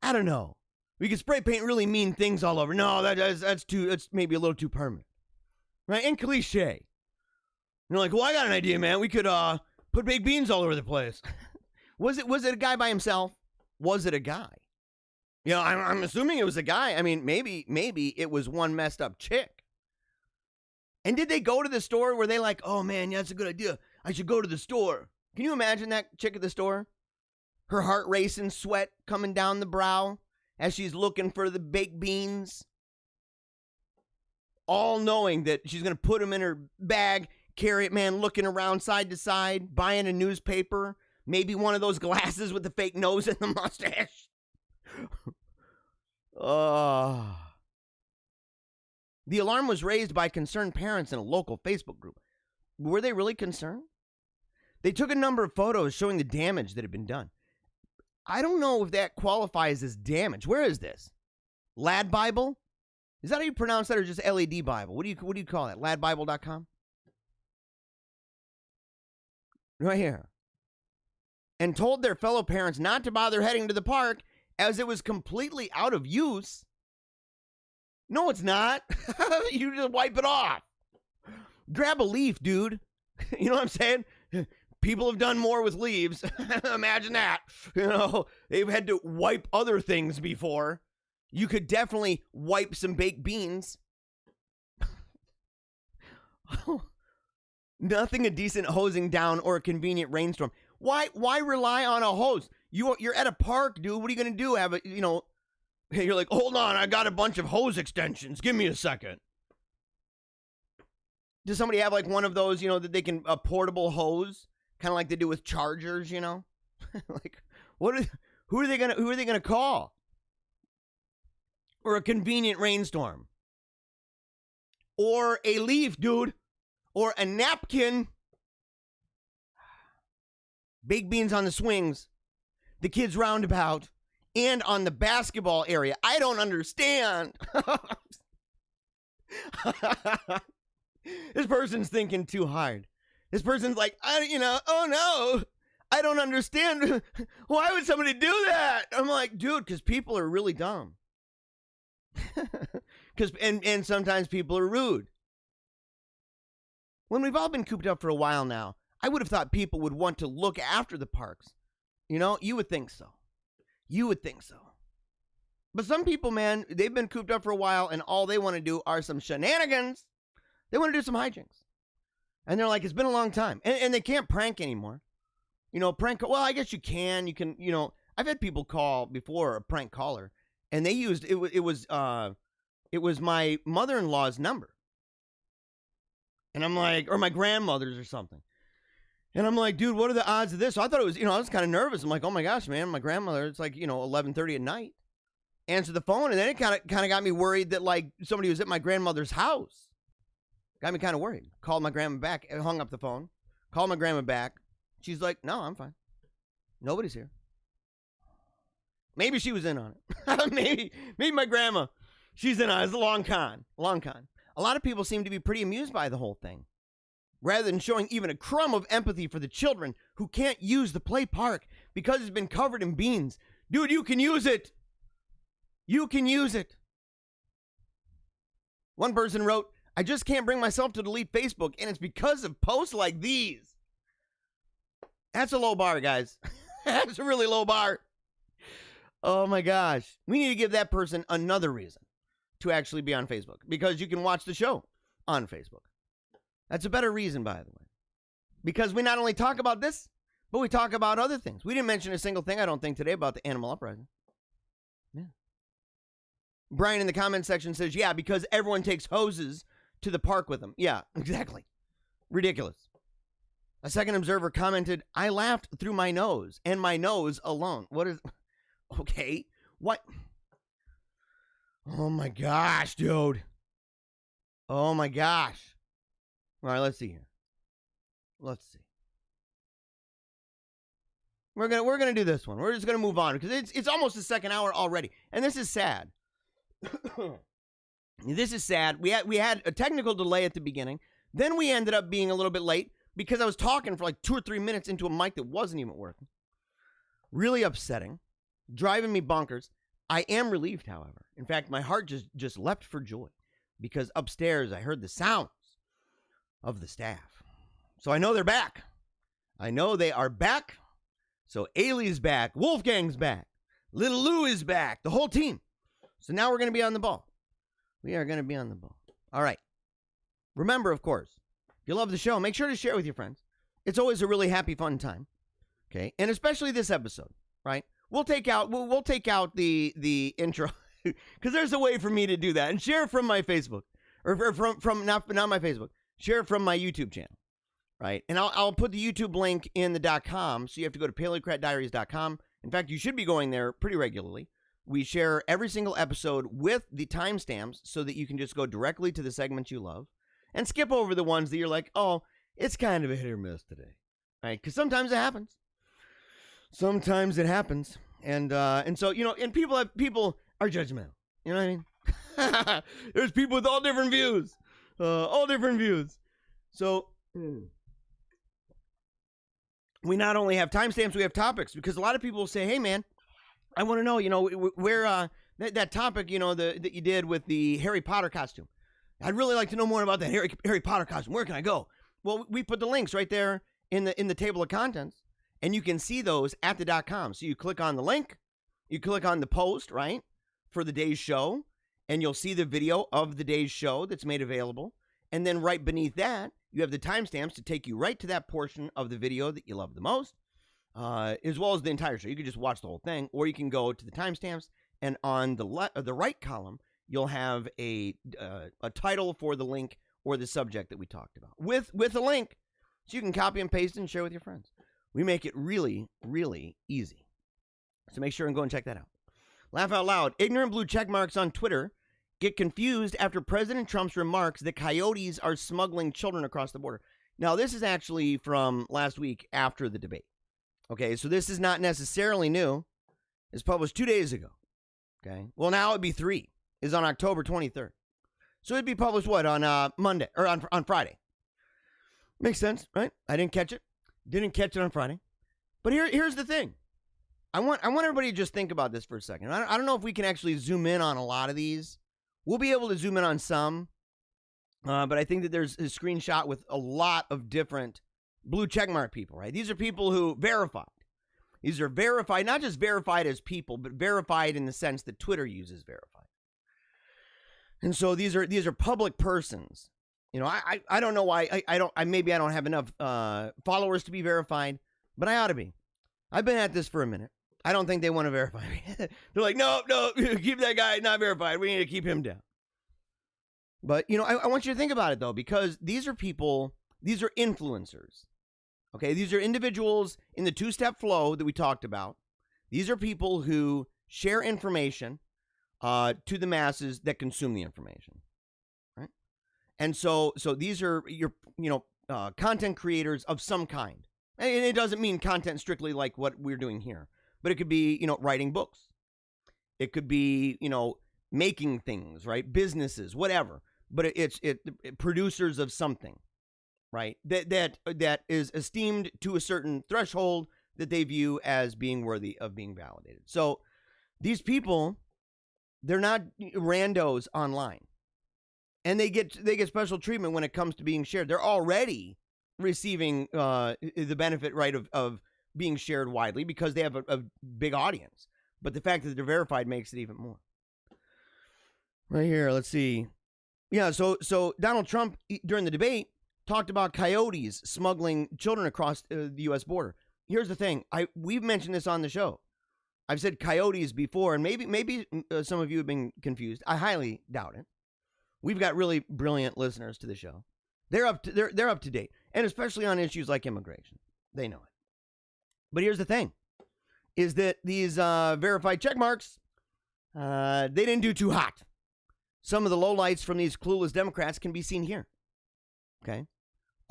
I don't know. We could spray paint really mean things all over. No, that's maybe a little too permanent. Right? And cliche. And they're like, well, I got an idea, man. We could put baked beans all over the place. Was it a guy by himself? Was it a guy? I'm assuming it was a guy. I mean, maybe it was one messed up chick. And did they go to the store? Were they like, oh man, yeah, that's a good idea. I should go to the store. Can you imagine that chick at the store? Her heart racing, sweat coming down the brow as she's looking for the baked beans. All knowing that she's going to put them in her bag, carry it, man, looking around side to side, buying a newspaper, maybe one of those glasses with the fake nose and the mustache. The alarm was raised by concerned parents in a local Facebook group. Were they really concerned? They took a number of photos showing the damage that had been done. I don't know if that qualifies as damage. Where is this? Lad Bible? Is that how you pronounce that, or just LED Bible? What do you call that? Ladbible.com? Right here. And told their fellow parents not to bother heading to the park as it was completely out of use. No, it's not. You just wipe it off. Grab a leaf, dude. You know what I'm saying? People have done more with leaves. Imagine that. They've had to wipe other things before. You could definitely wipe some baked beans. Nothing a decent hosing down or a convenient rainstorm. Why rely on a hose? You're at a park, dude. What are you going to do? You're like, hold on, I got a bunch of hose extensions. Give me a second. Does somebody have like one of those, that they can, a portable hose? Kind of like they do with chargers, Like, who are they gonna call? Or a convenient rainstorm. Or a leaf, dude. Or a napkin. Baked beans on the swings. The kids' roundabout. And on the basketball area. I don't understand. This person's thinking too hard. This person's like, oh no, I don't understand. Why would somebody do that? I'm like, dude, because people are really dumb. And sometimes people are rude. When we've all been cooped up for a while now, I would have thought people would want to look after the parks. You would think so. You would think so. But some people, man, they've been cooped up for a while and all they want to do are some shenanigans. They want to do some hijinks. And they're like, it's been a long time. And they can't prank anymore. Prank, well, I guess you can. You can, I've had people call before, a prank caller, and they used, it was my mother-in-law's number. And I'm like, or my grandmother's or something. And I'm like, dude, what are the odds of this? So I thought it was, I was kind of nervous. I'm like, oh my gosh, man, my grandmother, it's like, 11:30 at night. Answered the phone, and then it kind of got me worried that like somebody was at my grandmother's house. Got me kind of worried. Called my grandma back, hung up the phone. Called my grandma back. She's like, no, I'm fine. Nobody's here. Maybe she was in on it. maybe my grandma, she's in on it. It's a long con. A lot of people seem to be pretty amused by the whole thing. Rather than showing even a crumb of empathy for the children who can't use the play park because it's been covered in beans. Dude, you can use it. You can use it. One person wrote, I just can't bring myself to delete Facebook, and it's because of posts like these. That's a low bar, guys. That's a really low bar. Oh my gosh. We need to give that person another reason to actually be on Facebook, because you can watch the show on Facebook. That's a better reason, by the way. Because we not only talk about this, but we talk about other things. We didn't mention a single thing, I don't think, today about the animal uprising. Yeah. Brian in the comment section says, yeah, because everyone takes hoses to the park with them. Yeah, exactly. Ridiculous. A second observer commented, I laughed through my nose, and my nose alone. What is... Okay. What? Oh my gosh, dude. Oh my gosh. All right, let's see here. Let's see. We're gonna do this one. We're just gonna move on because it's almost the second hour already, and this is sad. This is sad. We had a technical delay at the beginning. Then we ended up being a little bit late because I was talking for like 2 or 3 minutes into a mic that wasn't even working. Really upsetting, driving me bonkers. I am relieved, however. In fact, my heart just leapt for joy because upstairs I heard the sounds of the staff. So I know they're back. I know they are back. So Ailey's back, Wolfgang's back, Little Lou is back, the whole team. So now we're going to be on the ball. We are going to be on the ball. All right. Remember, of course, if you love the show, make sure to share with your friends. It's always a really happy, fun time. Okay, and especially this episode, right? We'll take out the intro because there's a way for me to do that and share from my Facebook or from not my Facebook. Share from my YouTube channel. Right, and I'll put the YouTube link in the .com, so you have to go to paleocratdiaries.com. In fact, you should be going there pretty regularly. We share every single episode with the timestamps so that you can just go directly to the segments you love and skip over the ones that you're like, oh, it's kind of a hit or miss today, right? Because sometimes it happens. Sometimes it happens, and so and people are judgmental. You know what I mean? There's people with all different views, So. We not only have timestamps, we have topics, because a lot of people will say, hey, man, I want to know, where that topic, that you did with the Harry Potter costume. I'd really like to know more about that Harry Potter costume. Where can I go? Well, we put the links right there in the table of contents, and you can see those at the .com. So you click on the link, you click on the post, right, for the day's show, and you'll see the video of the day's show that's made available. And then right beneath that, you have the timestamps to take you right to that portion of the video that you love the most, as well as the entire show. You can just watch the whole thing, or you can go to the timestamps, and on the right column, you'll have a title for the link or the subject that we talked about with a link, so you can copy and paste and share with your friends. We make it really, really easy. So make sure and go and check that out. Laugh out loud. Ignorant blue check marks on Twitter get confused after President Trump's remarks that coyotes are smuggling children across the border. Now, this is actually from last week after the debate. Okay, so this is not necessarily new. It's published 2 days ago. Okay, well, now it'd be 3. It's on October 23rd. So it'd be published, what, on Monday, or on Friday. Makes sense, right? I didn't catch it. Didn't catch it on Friday. But here's the thing. I want everybody to just think about this for a second. I don't know if we can actually zoom in on a lot of these. We'll be able to zoom in on some, but I think that there's a screenshot with a lot of different blue checkmark people, right? These are people who verified. These are verified, not just verified as people, but verified in the sense that Twitter uses verified. And so these are public persons. I don't know why maybe I don't have enough followers to be verified, but I ought to be. I've been at this for a minute. I don't think they want to verify me. They're like, no, keep that guy not verified. We need to keep him down. But, I want you to think about it, though, because these are people, these are influencers. Okay, these are individuals in the two-step flow that we talked about. These are people who share information to the masses that consume the information. Right? And so these are your, content creators of some kind. And it doesn't mean content strictly like what we're doing here. But it could be, writing books. It could be, making things, right? Businesses, whatever. But it's producers of something, right? That is esteemed to a certain threshold that they view as being worthy of being validated. So these people, they're not randos online, and they get special treatment when it comes to being shared. They're already receiving the benefit, right, of being shared widely because they have a big audience. But the fact that they're verified makes it even more. Right here, let's see. Yeah, so Donald Trump, during the debate, talked about coyotes smuggling children across the U.S. border. Here's the thing. We've mentioned this on the show. I've said coyotes before, and maybe some of you have been confused. I highly doubt it. We've got really brilliant listeners to the show. They're up to date, and especially on issues like immigration. They know it. But here's the thing, is that these verified check marks, they didn't do too hot. Some of the lowlights from these clueless Democrats can be seen here. Okay?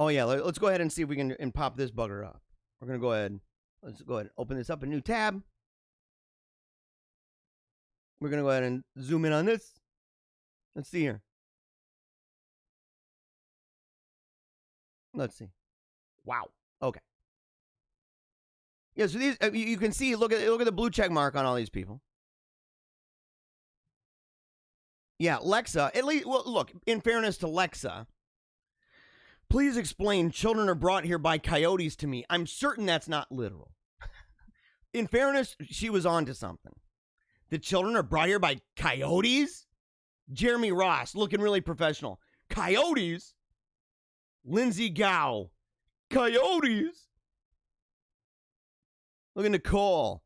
Oh, yeah, let's go ahead and see if we can and pop this bugger up. We're going to go ahead. Let's go ahead and open this up, a new tab. We're going to go ahead and zoom in on this. Let's see here. Let's see. Wow. Okay. Yeah, so these you can see. Look at the blue check mark on all these people. Yeah, Lexa. At least, well, look. In fairness to Lexa, please explain. Children are brought here by coyotes to me. I'm certain that's not literal. In fairness, she was on to something. The children are brought here by coyotes. Jeremy Ross looking really professional. Coyotes. Lindsay Gow. Coyotes. Look at Nicole.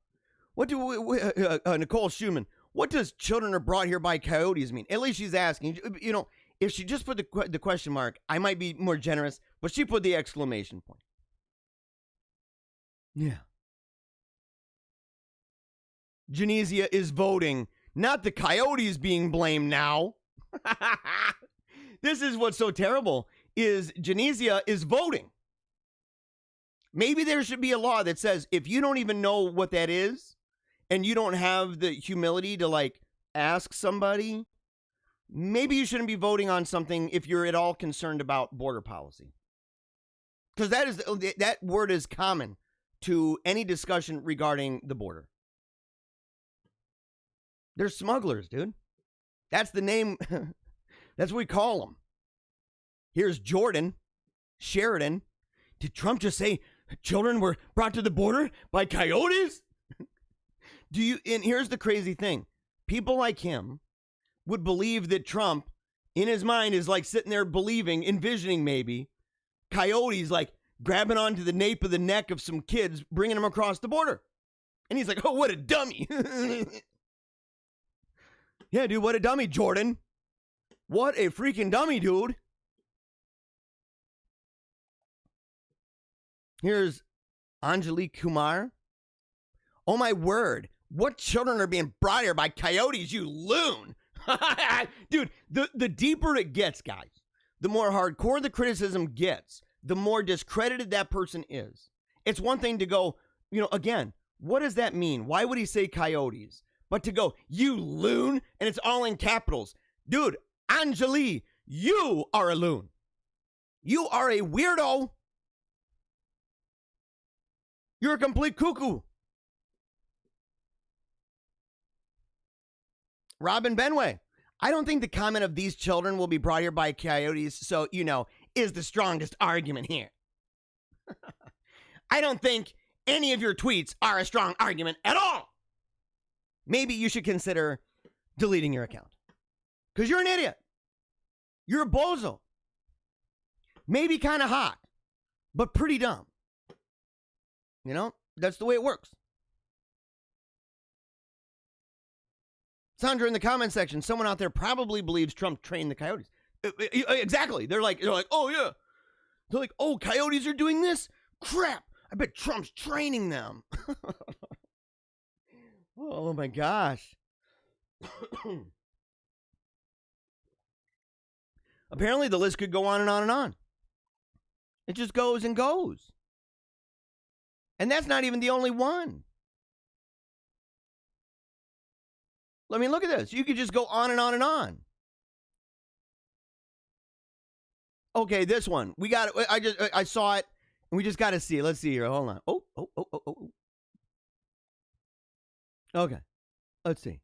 What do Nicole Schumann? What does children are brought here by coyotes mean? At least she's asking. You know, if she just put the question mark, I might be more generous. But she put the exclamation point. Yeah. Genesia is voting. Not the coyotes being blamed now. This is what's so terrible. Is Genesia is voting. Maybe there should be a law that says if you don't even know what that is and you don't have the humility to like ask somebody, maybe you shouldn't be voting on something if you're at all concerned about border policy. Because that word is common to any discussion regarding the border. They're smugglers, dude. That's the name. That's what we call them. Here's Jordan Sheridan. Did Trump just say children were brought to the border by coyotes? And here's the crazy thing. People like him would believe that Trump, in his mind, is like sitting there believing, envisioning maybe, coyotes like grabbing onto the nape of the neck of some kids, bringing them across the border. And he's like, oh, what a dummy. Yeah, dude, what a dummy, Jordan. What a freaking dummy, dude. Here's Angelique Kumar. Oh, my word. What children are being brought here by coyotes, you loon? Dude, the deeper it gets, guys, the more hardcore the criticism gets, the more discredited that person is. It's one thing to go, again, what does that mean? Why would he say coyotes? But to go, you loon, and it's all in capitals. Dude, Angelique, you are a loon. You are a weirdo. You're a complete cuckoo. Robin Benway. I don't think the comment of these children will be brought here by coyotes, so, is the strongest argument here. I don't think any of your tweets are a strong argument at all. Maybe you should consider deleting your account. Because you're an idiot. You're a bozo. Maybe kind of hot, but pretty dumb. That's the way it works. Sandra in the comment section, someone out there probably believes Trump trained the coyotes. Exactly. They're like, oh yeah. They're like, oh, coyotes are doing this? Crap. I bet Trump's training them. Oh my gosh. Apparently the list could go on and on and on. It just goes and goes. And that's not even the only one. I mean, look at this. You could just go on and on and on. Okay, this one. I saw it, and we just got to see it. Let's see here. Hold on. Oh. Okay, let's see.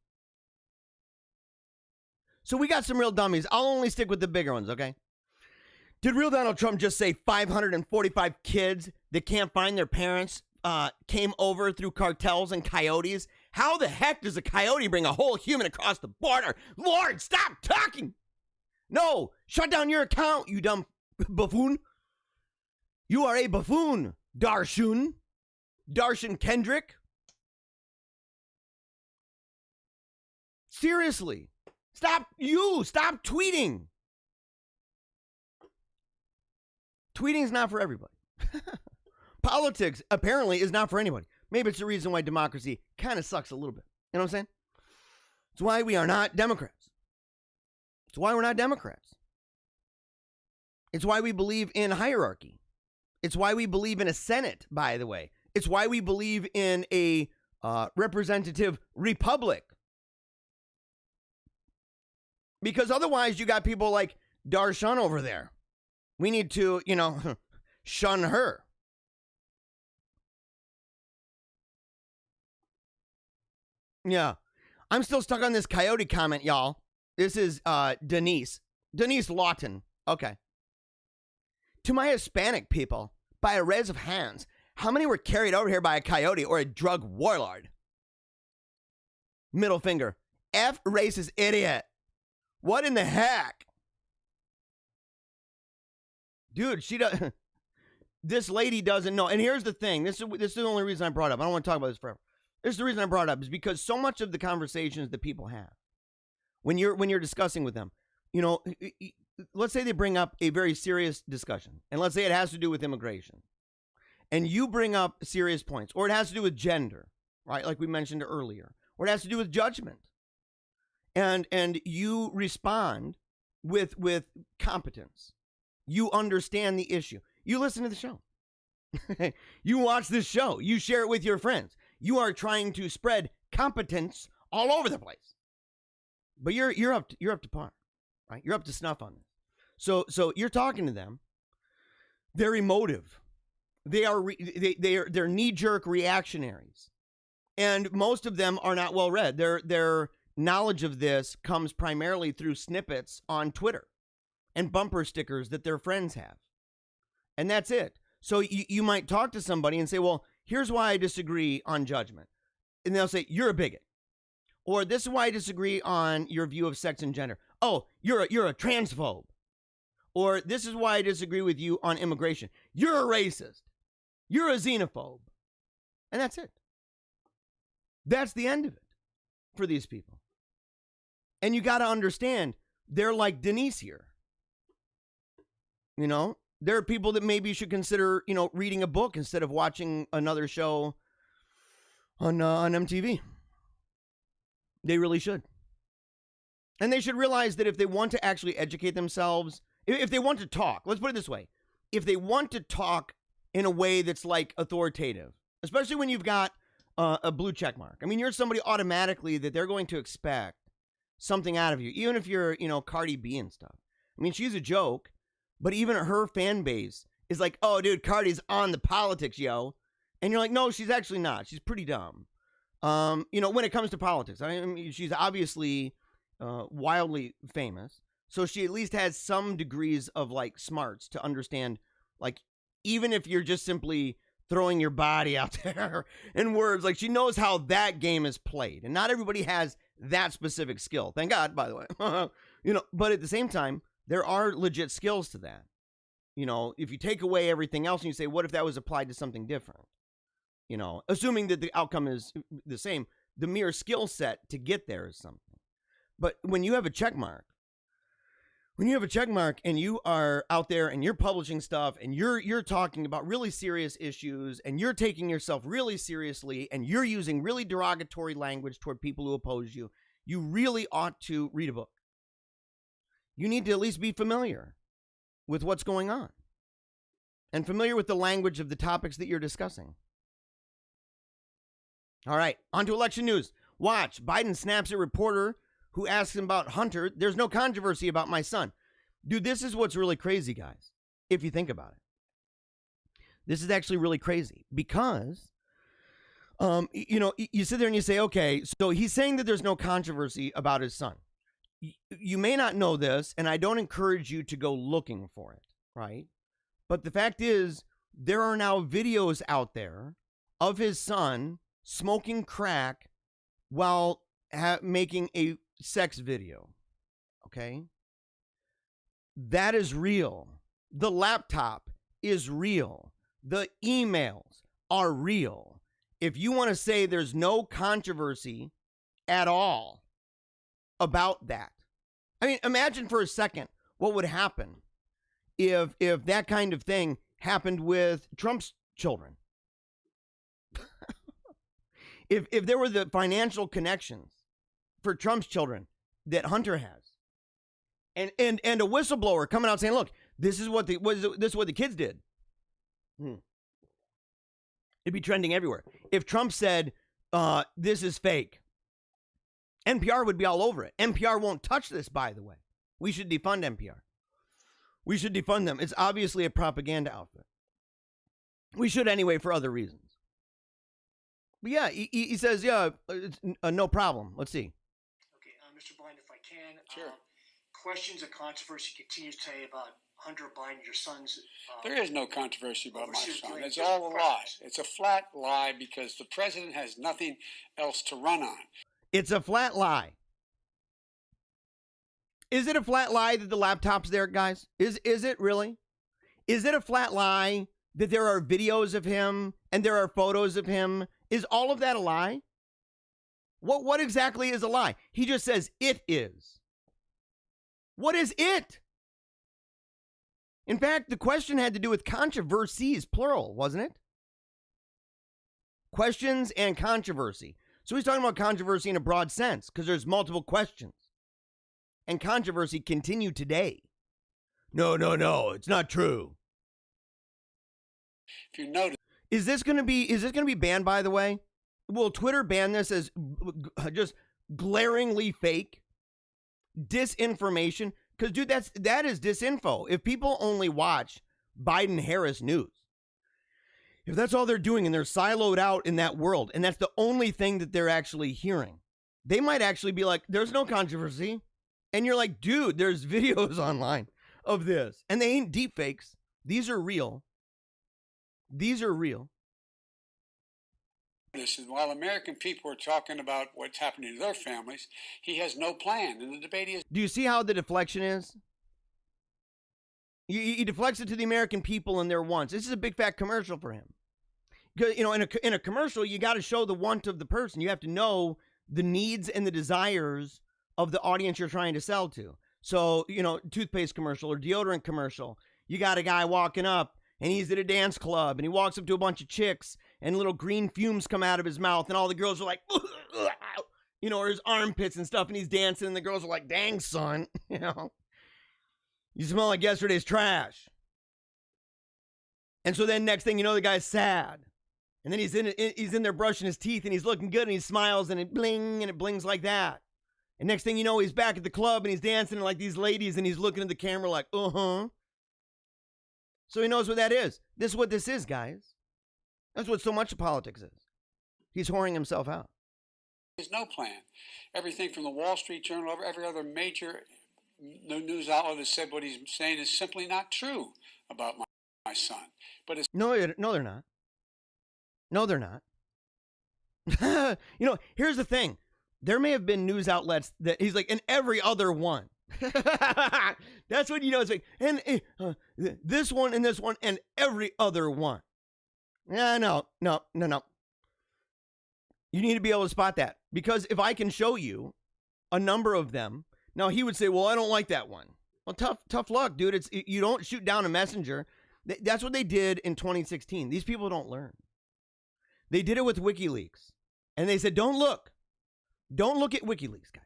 So we got some real dummies. I'll only stick with the bigger ones, okay? Did real Donald Trump just say 545 kids that can't find their parents came over through cartels and coyotes? How the heck does a coyote bring a whole human across the border? Lord, stop talking! No, shut down your account, you dumb buffoon. You are a buffoon, Darshan Kendrick. Seriously. Stop tweeting. Tweeting is not for everybody. Politics, apparently, is not for anybody. Maybe it's the reason why democracy kind of sucks a little bit. You know what I'm saying? It's why we are not Democrats. It's why we're not Democrats. It's why we believe in hierarchy. It's why we believe in a Senate, by the way. It's why we believe in a representative republic. Because otherwise you got people like Darshan over there. We need to, shun her. Yeah. I'm still stuck on this coyote comment, y'all. This is Denise Lawton. Okay. To my Hispanic people, by a raise of hands, how many were carried over here by a coyote or a drug warlord? Middle finger. F racist idiot. What in the heck? Dude, she does. This lady doesn't know. And here's the thing. This is the only reason I brought it up. I don't want to talk about this forever. This is the reason I brought it up, is because so much of the conversations that people have when you're discussing with them, let's say they bring up a very serious discussion, and let's say it has to do with immigration, and you bring up serious points, or it has to do with gender, right? Like we mentioned earlier, or it has to do with judgment, and you respond with competence. You understand the issue. You listen to the show. You watch this show. You share it with your friends. You are trying to spread competence all over the place. But you're up to par, right? You're up to snuff on this. So you're talking to them. They're emotive. They're knee-jerk reactionaries. And most of them are not well read. Their knowledge of this comes primarily through snippets on Twitter and bumper stickers that their friends have. And that's it. So you might talk to somebody and say, well, here's why I disagree on judgment. And they'll say, you're a bigot. Or this is why I disagree on your view of sex and gender. Oh, you're a transphobe. Or this is why I disagree with you on immigration. You're a racist. You're a xenophobe. And that's it. That's the end of it for these people. And you got to understand, they're like Denise here. There are people that maybe you should consider, reading a book instead of watching another show on MTV. They really should. And they should realize that if they want to actually educate themselves, if they want to talk, let's put it this way. If they want to talk in a way that's like authoritative, especially when you've got a blue check mark. I mean, you're somebody automatically that they're going to expect something out of you, even if you're, Cardi B and stuff. I mean, she's a joke. But even her fan base is like, oh, dude, Cardi's on the politics, yo. And you're like, no, she's actually not. She's pretty dumb. When it comes to politics. I mean, she's obviously wildly famous. So she at least has some degrees of, like, smarts to understand, like, even if you're just simply throwing your body out there in words, like, she knows how that game is played. And not everybody has that specific skill. Thank God, by the way. But at the same time, there are legit skills to that. If you take away everything else and you say, what if that was applied to something different? Assuming that the outcome is the same, the mere skill set to get there is something. But when you have a check mark, and you are out there and you're publishing stuff and you're talking about really serious issues and you're taking yourself really seriously and you're using really derogatory language toward people who oppose you, you really ought to read a book. You need to at least be familiar with what's going on and familiar with the language of the topics that you're discussing. All right, on to election news. Watch, Biden snaps a reporter who asks him about Hunter. There's no controversy about my son. Dude, this is what's really crazy, guys, if you think about it. This is actually really crazy because, you sit there and you say, okay, so he's saying that there's no controversy about his son. You may not know this, and I don't encourage you to go looking for it, right? But the fact is, there are now videos out there of his son smoking crack while making a sex video, okay? That is real. The laptop is real. The emails are real. If you want to say there's no controversy at all about that. I mean, imagine for a second what would happen if that kind of thing happened with Trump's children. if there were the financial connections for Trump's children that Hunter has, and a whistleblower coming out saying, look, This is what the kids did. It'd be trending everywhere. If Trump said, this is fake, NPR would be all over it. NPR won't touch this, by the way. We should defund NPR. We should defund them. It's obviously a propaganda outfit. We should anyway for other reasons. But yeah, he says, yeah, it's, no problem. Let's see. Okay, Mr. Biden, if I can. Sure. Questions of controversy continues today about Hunter Biden, your son's. There is no controversy about my overseas son. doing It's different all a lie. questions. It's a flat lie because the president has nothing else to run on. It's a flat lie. Is it a flat lie that the laptop's there, guys? Is it really? Is it a flat lie that there are videos of him and there are photos of him? Is all of that a lie? What exactly is a lie? He just says it is. What is it? In fact, the question had to do with controversies, plural, wasn't it? Questions and controversy. So he's talking about controversy in a broad sense because there's multiple questions. And controversy continue today. No, it's not true. If you notice, Is this going to be banned, by the way? Will Twitter ban this as just glaringly fake disinformation? Because, dude, that is disinfo. If people only watch Biden-Harris news, if that's all they're doing and they're siloed out in that world, and that's the only thing that they're actually hearing, they might actually be like, there's no controversy. And you're like, dude, there's videos online of this. And they ain't deep fakes. These are real. These are real. this is while American people are talking about what's happening to their families, he has no plan. And the debate is. Do you see how the deflection is? He deflects it to the American people and their wants. This is a big fat commercial for him. Because, you know, in a commercial, you got to show the want of the person. You have to know the needs and the desires of the audience you're trying to sell to. So, you know, toothpaste commercial or deodorant commercial, you got a guy walking up and he's at a dance club and he walks up to a bunch of chicks and little green fumes come out of his mouth and all the girls are like, you know, or his armpits and stuff, and he's dancing and the girls are like, dang, son, you know, you smell like yesterday's trash. And so then next thing you know, the guy's sad. And then he's in there brushing his teeth and he's looking good and he smiles and it blings like that. And next thing you know, he's back at the club and he's dancing like these ladies and he's looking at the camera like, uh-huh. So he knows what that is. This is what this is, guys. That's what so much of politics is. He's whoring himself out. There's no plan. Everything from the Wall Street Journal, every other major news outlet has said what he's saying is simply not true about my son. But it's No, they're not. No, they're not. You know, here's the thing. There may have been news outlets that he's like, and every other one. That's what you know. It's like, and this one and this one and every other one. Yeah, no. You need to be able to spot that. Because if I can show you a number of them, now he would say, well, I don't like that one. Well, tough luck, dude. You don't shoot down a messenger. That's what they did in 2016. These people don't learn. They did it with WikiLeaks. And they said, don't look. Don't look at WikiLeaks, guys.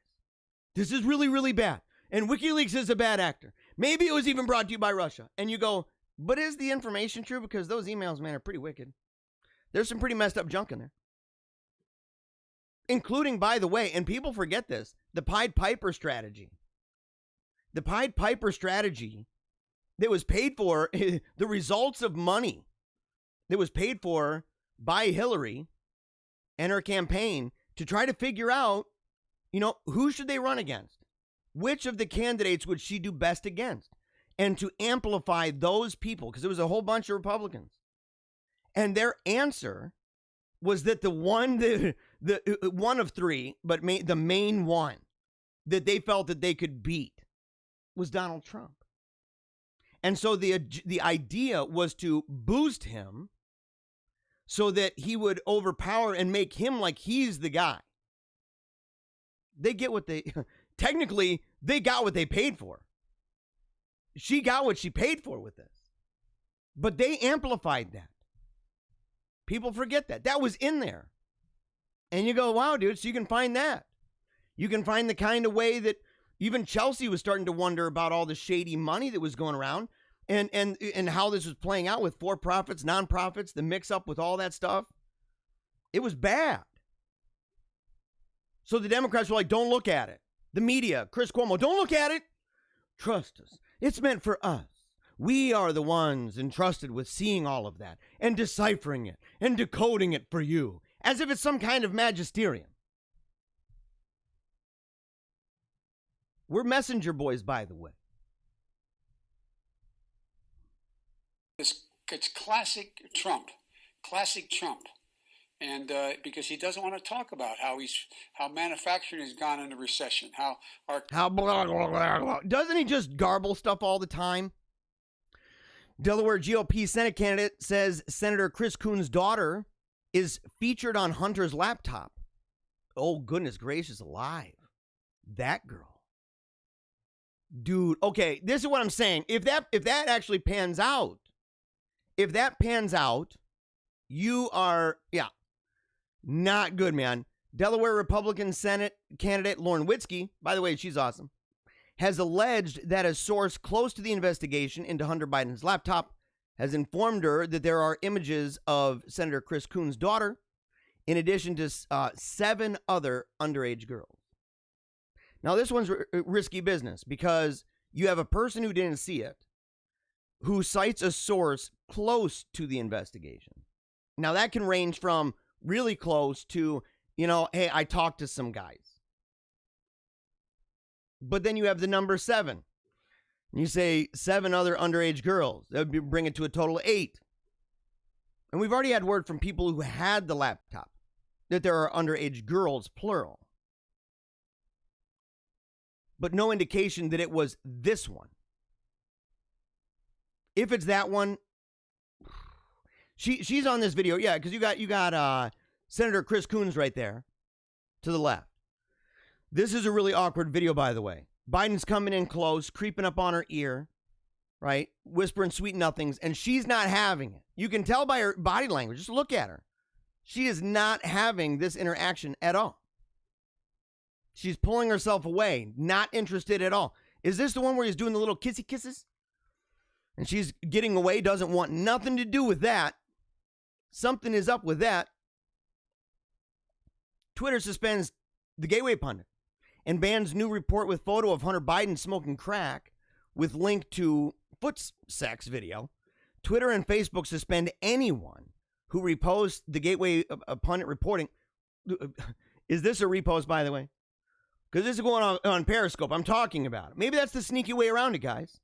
This is really, really bad. And WikiLeaks is a bad actor. Maybe it was even brought to you by Russia. And you go, but is the information true? Because those emails, man, are pretty wicked. There's some pretty messed up junk in there. Including, by the way, and people forget this, the Pied Piper strategy. The Pied Piper strategy that was paid for, the results of money that was paid for by Hillary and her campaign to try to figure out, you know, who should they run against? Which of the candidates would she do best against? And to amplify those people, because there was a whole bunch of Republicans. And their answer was that the one of three, but the main one that they felt that they could beat was Donald Trump. And so the idea was to boost him so that he would overpower and make him like he's the guy. They get what technically, they got what they paid for. She got what she paid for with this. But they amplified that. People forget that. That was in there. And you go, wow, dude, so you can find that. You can find the kind of way that even Chelsea was starting to wonder about all the shady money that was going around. and how this was playing out with for-profits, nonprofits, the mix-up with all that stuff. It was bad. So the Democrats were like, don't look at it. The media, Chris Cuomo, don't look at it. Trust us. It's meant for us. We are the ones entrusted with seeing all of that and deciphering it and decoding it for you, as if it's some kind of magisterium. We're messenger boys, by the way. It's classic Trump. And because he doesn't want to talk about how manufacturing has gone into recession, how blah, blah, blah, blah. Doesn't he just garble stuff all the time? Delaware GOP Senate candidate says Senator Chris Coons' daughter is featured on Hunter's laptop. Oh, goodness gracious alive. That girl. Dude, okay, this is what I'm saying. If that actually pans out, you are, not good, man. Delaware Republican Senate candidate Lauren Witzke, by the way, she's awesome, has alleged that a source close to the investigation into Hunter Biden's laptop has informed her that there are images of Senator Chris Coons' daughter, in addition to 7 other underage girls. Now, this one's risky business because you have a person who didn't see it, who cites a source close to the investigation. Now, that can range from really close to, hey, I talked to some guys. But then you have the number 7. And you say 7 other underage girls. That would bring it to a total of 8. And we've already had word from people who had the laptop that there are underage girls, plural. But no indication that it was this one. If it's that one, she's on this video, yeah, because you got Senator Chris Coons right there to the left. This is a really awkward video, by the way. Biden's coming in close, creeping up on her ear, right, whispering sweet nothings, and she's not having it. You can tell by her body language. Just look at her. She is not having this interaction at all. She's pulling herself away, not interested at all. Is this the one where he's doing the little kissy kisses? And she's getting away, doesn't want nothing to do with that. Something is up with that. Twitter suspends the Gateway Pundit and bans new report with photo of Hunter Biden smoking crack with link to foot sex video. Twitter and Facebook suspend anyone who reposts the Gateway Pundit reporting. Is this a repost, by the way? Because this is going on Periscope. I'm talking about it. Maybe that's the sneaky way around it, guys.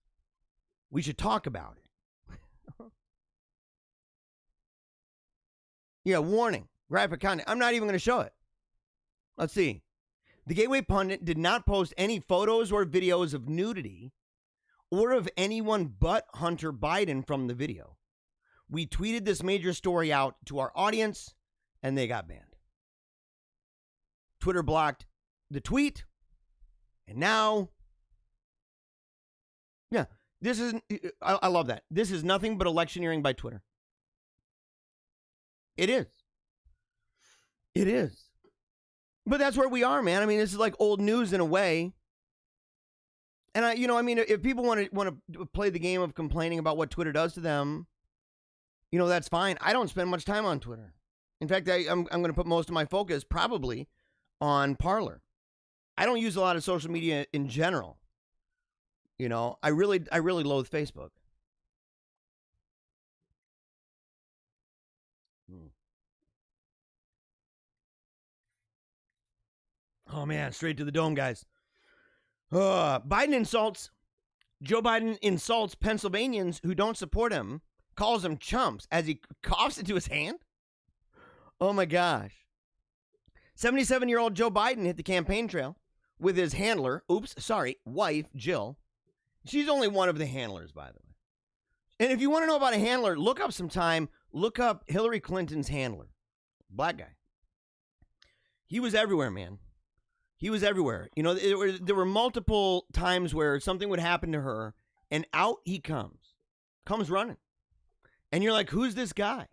We should talk about it. Yeah, warning. Graphic content. I'm not even going to show it. Let's see. The Gateway Pundit did not post any photos or videos of nudity or of anyone but Hunter Biden from the video. We tweeted this major story out to our audience, and they got banned. Twitter blocked the tweet, and now, yeah, this is, I love that. This is nothing but electioneering by Twitter. It is. It is. But that's where we are, man. I mean, this is like old news in a way. And if people want to play the game of complaining about what Twitter does to them, that's fine. I don't spend much time on Twitter. In fact, I'm going to put most of my focus probably on Parler. I don't use a lot of social media in general. I really loathe Facebook. Oh man, straight to the dome, guys. Joe Biden insults Pennsylvanians who don't support him, calls them chumps as he coughs into his hand. Oh my gosh. 77-year-old Joe Biden hit the campaign trail with his handler, wife, Jill. She's only one of the handlers, by the way. And if you want to know about a handler, look up Hillary Clinton's handler. Black guy. He was everywhere, man. He was everywhere. There were multiple times where something would happen to her, and out he comes running. And you're like, who's this guy?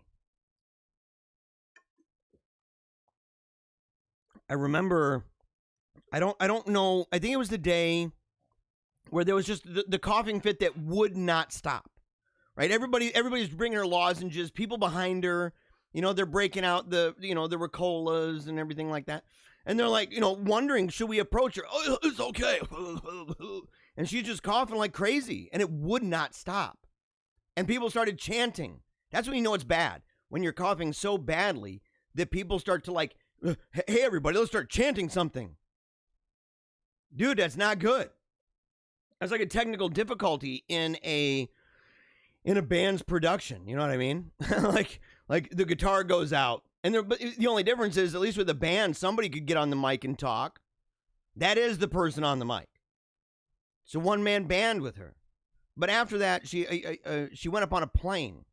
I remember, I don't know, I think it was the day where there was just the coughing fit that would not stop. right? Everybody's bringing her lozenges. People behind her, they're breaking out the Ricolas and everything like that. And they're like, wondering, should we approach her? Oh, it's okay. And she's just coughing like crazy, and it would not stop. And people started chanting. That's when you know it's bad, when you're coughing so badly that people start to like, hey, everybody, let's start chanting something. Dude, that's not good. That's like a technical difficulty in a band's production. You know what I mean? like the guitar goes out, but the only difference is, at least with a band, somebody could get on the mic and talk. That is the person on the mic. It's a one-man band with her. But after that, she went up on a plane,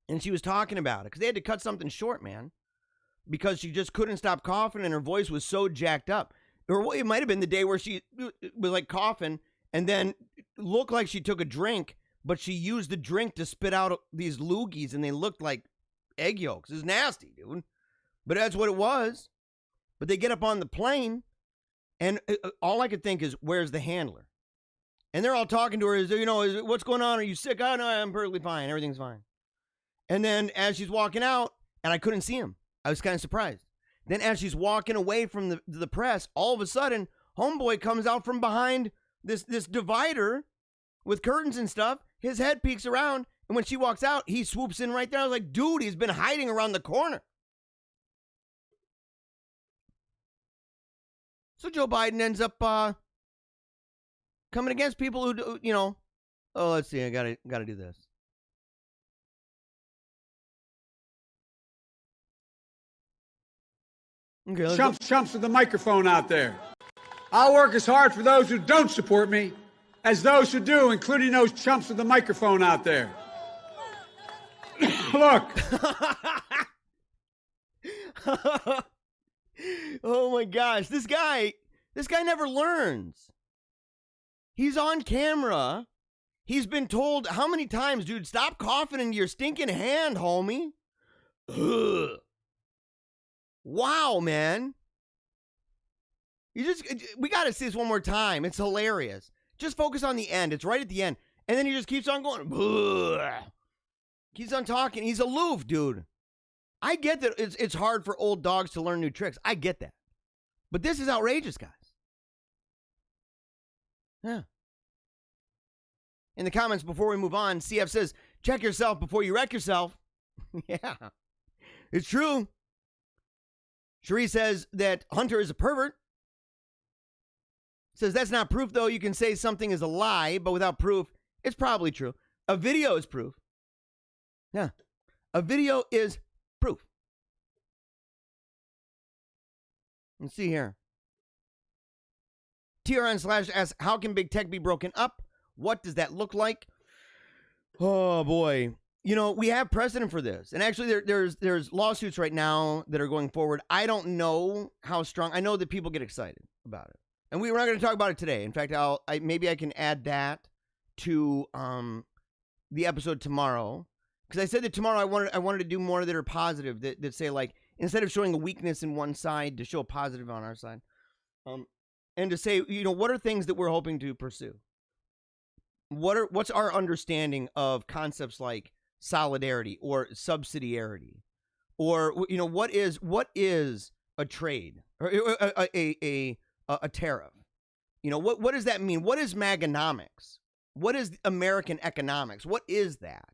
and she was talking about it because they had to cut something short, man, because she just couldn't stop coughing, and her voice was so jacked up. Or it might have been the day where she was like coughing and then looked like she took a drink, but she used the drink to spit out these loogies, and they looked like egg yolks. It's nasty, dude. But that's what it was. But they get up on the plane, and all I could think is, where's the handler? And they're all talking to her, what's going on? Are you sick? Oh, no, I'm perfectly fine. Everything's fine. And then as she's walking out, and I couldn't see him, I was kind of surprised. Then as she's walking away from the press, all of a sudden, homeboy comes out from behind this divider with curtains and stuff. His head peeks around, and when she walks out, he swoops in right there. I was like, dude, he's been hiding around the corner. So Joe Biden ends up coming against people who, oh, let's see, I gotta do this. Okay, Chumps with the microphone out there. I'll work as hard for those who don't support me as those who do, including those chumps with the microphone out there. Look. Oh my gosh, this guy never learns. He's on camera. He's been told how many times, dude, stop coughing into your stinking hand, homie. Ugh. Wow, man. We got to see this one more time. It's hilarious. Just focus on the end. It's right at the end. And then he just keeps on going. Ugh. Keeps on talking. He's aloof, dude. I get that it's hard for old dogs to learn new tricks. I get that. But this is outrageous, guys. Yeah. In the comments before we move on, CF says, check yourself before you wreck yourself. Yeah. It's true. Cherie says that Hunter is a pervert. Says that's not proof, though. You can say something is a lie, but without proof, it's probably true. A video is proof. Yeah. A video is proof. Let's see here. TRN/ asks, how can big tech be broken up? What does that look like? Oh, boy. We have precedent for this. And actually, there's lawsuits right now that are going forward. I don't know how strong. I know that people get excited about it. And we're not going to talk about it today. In fact, maybe I can add that to the episode tomorrow. Because I said that tomorrow I wanted to do more that are positive, that say, like, instead of showing a weakness in one side, to show a positive on our side. And to say, what are things that we're hoping to pursue? What's our understanding of concepts like solidarity or subsidiarity, or what is a trade or a tariff? What does that mean? What is Maganomics? What is American economics? What is that?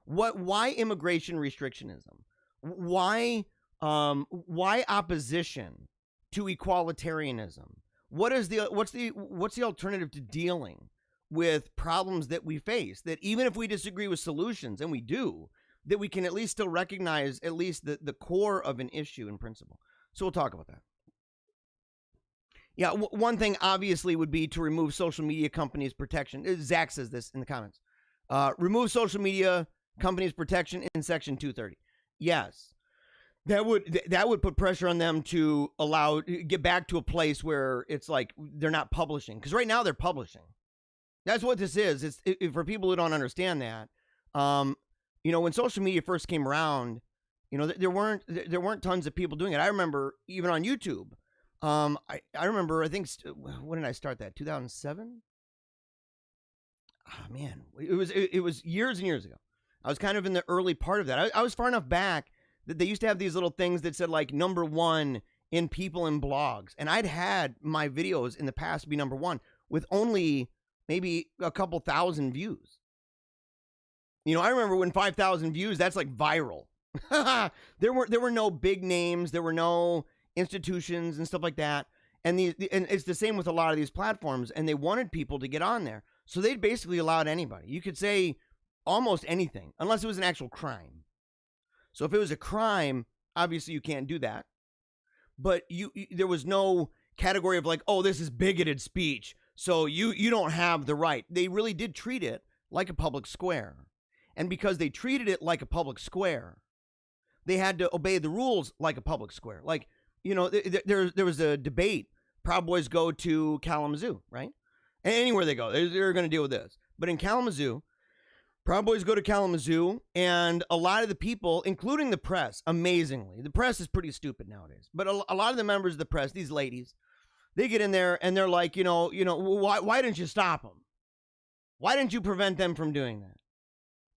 Why immigration restrictionism? Why opposition to equalitarianism? What's the alternative to dealing with problems that we face, that even if we disagree with solutions, and we do, that we can at least still recognize at least the core of an issue in principle. So we'll talk about that. Yeah, one thing obviously would be to remove social media companies' protection. Zach says this in the comments. Remove social media companies' protection in Section 230. Yes. That would put pressure on them to get back to a place where it's like they're not publishing. Because right now they're publishing. That's what this is. It's for people who don't understand that. When social media first came around, there weren't tons of people doing it. I remember even on YouTube. I remember, I think, when did I start that? 2007? oh man, it was years and years ago. I was kind of in the early part of that. I was far enough back that they used to have these little things that said like #1 in people and blogs. And I'd had my videos in the past be #1 with only maybe a couple thousand views. You know, I remember when 5,000 views, that's like viral. There were no big names, there were no institutions and stuff like that. And and it's the same with a lot of these platforms, and they wanted people to get on there. So they basically allowed anybody. You could say almost anything, unless it was an actual crime. So if it was a crime, obviously you can't do that. But there was no category of like, oh, this is bigoted speech, so you don't have the right. They really did treat it like a public square. And because they treated it like a public square, they had to obey the rules like a public square. Like, you know, there was a debate. Proud Boys go to Kalamazoo, right? And anywhere they go, they're going to deal with this. But in Kalamazoo, Proud Boys go to Kalamazoo, and a lot of the people, including the press, amazingly, the press is pretty stupid nowadays, but a lot of the members of the press, these ladies, they get in there and they're like, why didn't you stop them? Why didn't you prevent them from doing that?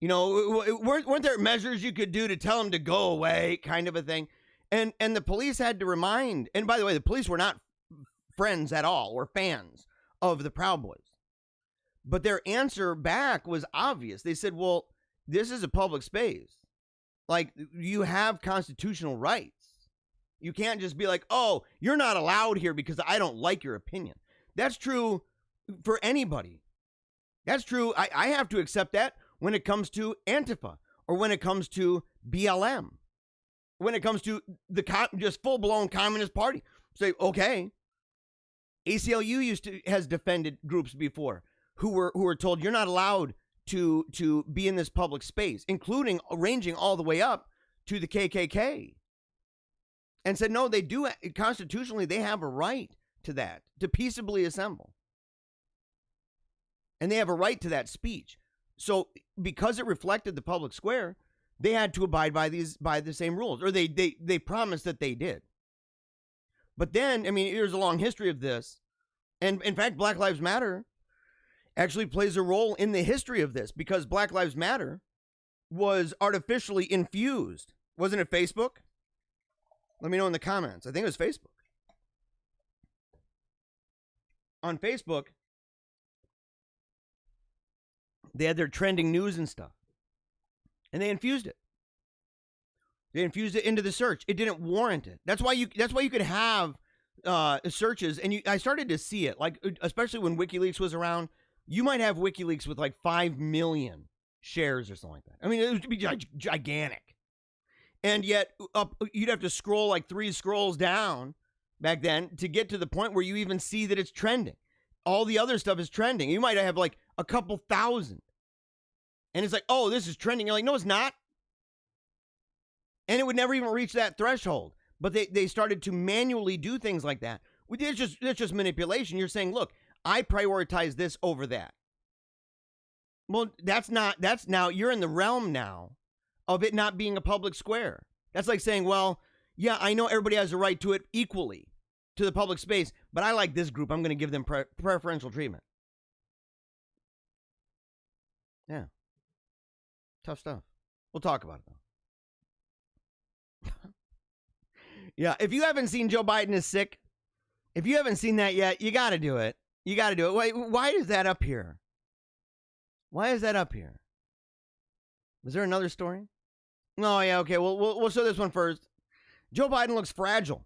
You know, weren't there measures you could do to tell them to go away, kind of a thing? And the police had to remind, and by the way, the police were not friends at all or fans of the Proud Boys. But their answer back was obvious. They said, well, this is a public space. Like, you have constitutional rights. You can't just be like, oh, you're not allowed here because I don't like your opinion. That's true for anybody. That's true. I have to accept that when it comes to Antifa or when it comes to BLM, when it comes to the just full-blown Communist Party. Say, okay, ACLU has defended groups before who were told you're not allowed to be in this public space, including ranging all the way up to the KKK, and said no, they do constitutionally, they have a right to that, to peaceably assemble, and they have a right to that speech. So because it reflected the public square, they had to abide by the same rules, or they promised that they did. But then, I mean, there's a long history of this, and in fact, Black Lives Matter actually plays a role in the history of this, because Black Lives Matter was artificially infused. Wasn't it Facebook? Let me know in the comments. I think it was Facebook. On Facebook, they had their trending news and stuff, and they infused it. They infused it into the search. It didn't warrant it. That's why you could have searches, and I started to see it, like especially when WikiLeaks was around. You might have WikiLeaks with like 5 million shares or something like that. I mean, it would be gigantic. And yet, you'd have to scroll like 3 scrolls down back then to get to the point where you even see that it's trending. All the other stuff is trending. You might have like a couple thousand. And it's like, oh, this is trending. You're like, no, it's not. And it would never even reach that threshold. But they started to manually do things like that. It's just manipulation. You're saying, look, I prioritize this over that. Well, that's now, you're in the realm now of it not being a public square. That's like saying, well, yeah, I know everybody has a right to it equally, to the public space, but I like this group. I'm going to give them preferential treatment. Yeah. Tough stuff. We'll talk about it, though. Yeah, if you haven't seen Joe Biden is sick, if you haven't seen that yet, you got to do it. You got to do it. Wait, why is that up here? Why is that up here? Was there another story? Oh, yeah, okay. Well, we'll show this one first. Joe Biden looks fragile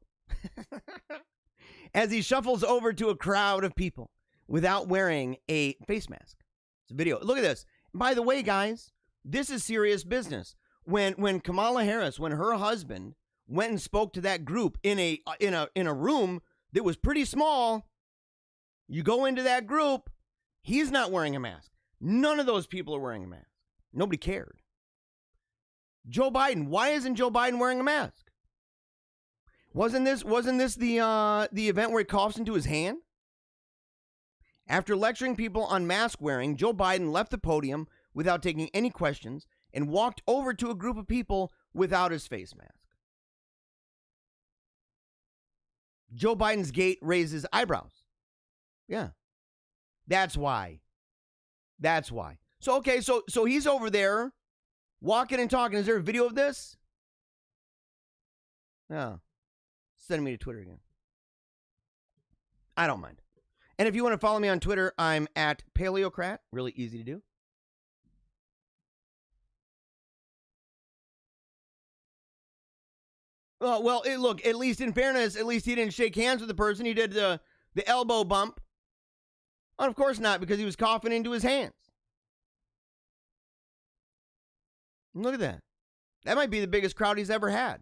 as he shuffles over to a crowd of people without wearing a face mask. It's a video. Look at this. By the way, guys, this is serious business. When Kamala Harris, when her husband went and spoke to that group in a room that was pretty small, you go into that group, he's not wearing a mask. None of those people are wearing a mask. Nobody cared. Joe Biden, why isn't Joe Biden wearing a mask? Wasn't this the event where he coughs into his hand? After lecturing people on mask wearing, Joe Biden left the podium without taking any questions and walked over to a group of people without his face mask. Joe Biden's gait raises eyebrows. Yeah. That's why. That's why. So, okay, so he's over there walking and talking. Is there a video of this? No. Sending me to Twitter again. I don't mind. And if you want to follow me on Twitter, I'm at Paleocrat. Really easy to do. Well, look, at least in fairness, at least he didn't shake hands with the person. He did the elbow bump. And of course not, because he was coughing into his hands. Look at that. That might be the biggest crowd he's ever had.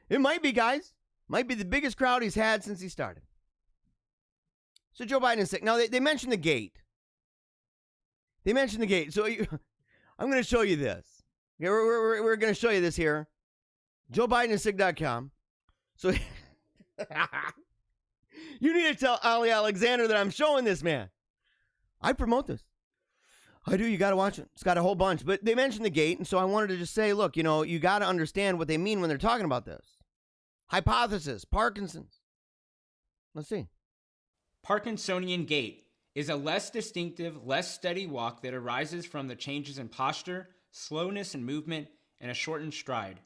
It might be, guys. Might be the biggest crowd he's had since he started. So Joe Biden is sick. Now, they mentioned the gate. They mentioned the gate. So I'm going to show you this. Okay, we're going to show you this here. JoeBidenIsSick.com. So you need to tell Ali Alexander that I'm showing this, man. I promote this. I do. You got to watch it. It's got a whole bunch. But they mentioned the gate, and so I wanted to just say, look, you got to understand what they mean when they're talking about this. Hypothesis, Parkinson's. Let's see. Parkinsonian gait is a less distinctive, less steady walk that arises from the changes in posture, slowness in movement, and a shortened stride.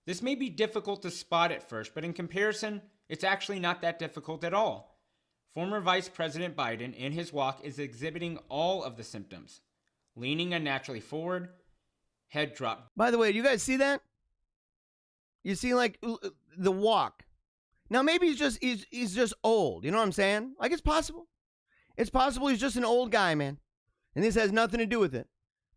This may be difficult to spot at first, but in comparison, it's actually not that difficult at all. Former Vice President Biden, in his walk, is exhibiting all of the symptoms. Leaning unnaturally forward, head dropped. By the way, do you guys see that? You see, like, the walk. Now, maybe he's just old. You know what I'm saying? Like, it's possible. It's possible he's just an old guy, man. And this has nothing to do with it.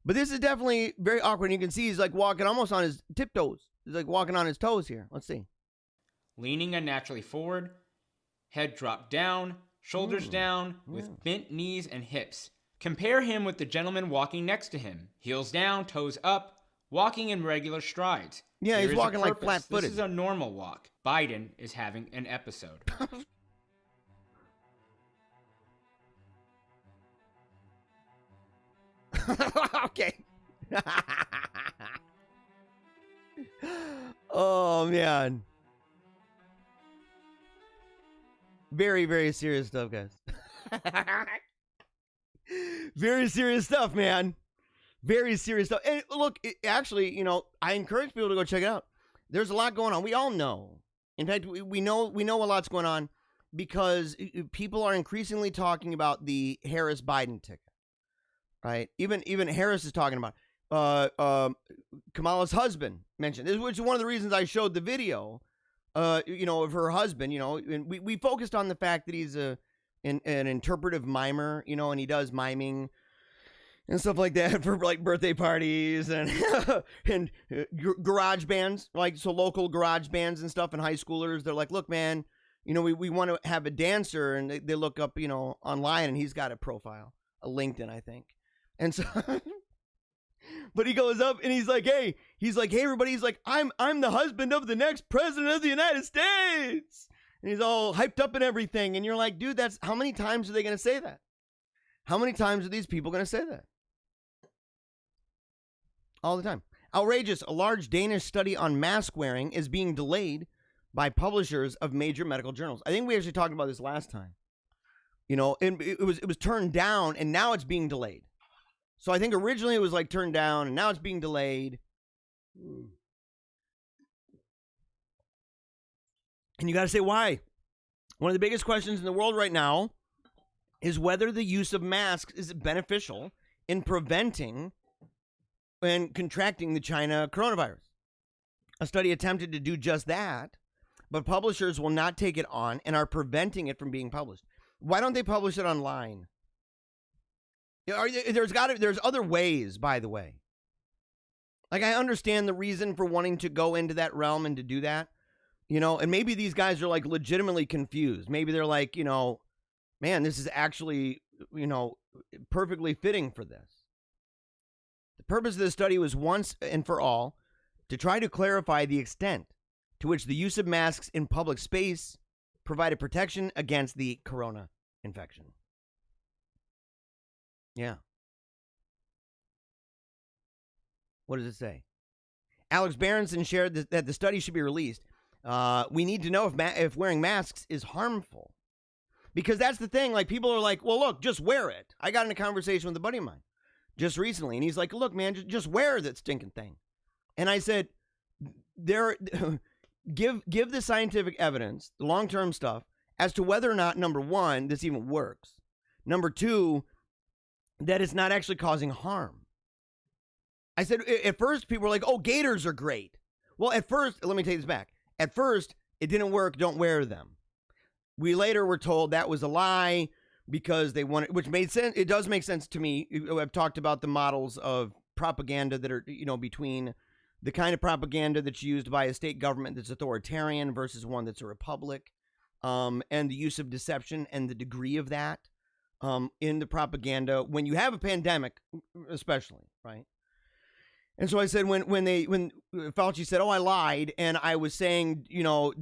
But this is definitely very awkward. You can see he's, like, walking almost on his tiptoes. He's, like, walking on his toes here. Let's see. Leaning unnaturally forward, head dropped down, shoulders down, with bent knees and hips. Compare him with the gentleman walking next to him. Heels down, toes up, walking in regular strides. Yeah, There he's is a walking like purpose. flat-footed. This is a normal walk. Biden is having an episode. Okay. Oh, man. Very, very serious stuff, guys. Very serious stuff, man. Very serious stuff. And look, actually, I encourage people to go check it out. There's a lot going on. We all know. In fact, we know a lot's going on because people are increasingly talking about the Harris-Biden ticket, right? Even Harris is talking about Kamala's husband mentioned this, which is one of the reasons I showed the video, of her husband. And we focused on the fact that he's an interpretive mimer, and he does miming and stuff like that for like birthday parties and and garage bands, like so local garage bands and stuff. And high schoolers, they're like, look, man, we want to have a dancer, and they look up, online, and he's got a profile, a LinkedIn, I think. And so, but he goes up and he's like, hey, everybody, he's like, I'm the husband of the next president of the United States. And he's all hyped up and everything. And you're like, dude, that's how many times are they going to say that? How many times are these people going to say that? All the time. Outrageous. A large Danish study on mask wearing is being delayed by publishers of major medical journals. I think we actually talked about this last time. And it was turned down, and now it's being delayed. So I think originally it was like turned down, and now it's being delayed. And you got to say why. One of the biggest questions in the world right now is whether the use of masks is beneficial in preventing and contracting the China coronavirus. A study attempted to do just that, but publishers will not take it on and are preventing it from being published. Why don't they publish it online? There's other ways, by the way. Like, I understand the reason for wanting to go into that realm and to do that, and maybe these guys are like legitimately confused. Maybe they're like, man, this is actually, perfectly fitting for this. The purpose of this study was once and for all to try to clarify the extent to which the use of masks in public space provided protection against the corona infection. Yeah. What does it say? Alex Berenson shared that the study should be released. We need to know if wearing masks is harmful. Because that's the thing. Like, people are like, well, look, just wear it. I got in a conversation with a buddy of mine just recently, and he's like, look, man, just wear that stinking thing. And I said, give the scientific evidence, the long-term stuff, as to whether or not, number one, this even works. Number two, that it's not actually causing harm. I said, at first, people were like, oh, gators are great. Well, at first, let me take this back. At first, it didn't work. Don't wear them. We later were told that was a lie because they wanted, which made sense. It does make sense to me. I've talked about the models of propaganda that are, between the kind of propaganda that's used by a state government that's authoritarian versus one that's a republic, and the use of deception and the degree of that in the propaganda when you have a pandemic, especially, right? And so I said, when Fauci said, oh, I lied, and I was saying,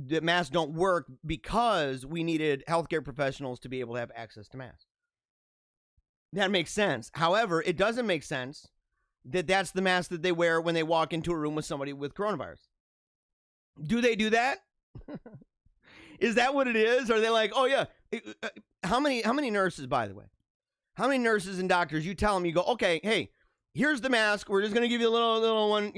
that masks don't work because we needed healthcare professionals to be able to have access to masks. That makes sense. However, it doesn't make sense that that's the mask that they wear when they walk into a room with somebody with coronavirus. Do they do that? Is that what it is? Are they like, oh, yeah. How many nurses, by the way? How many nurses and doctors, you tell them, you go, okay, hey, here's the mask. We're just going to give you a little one,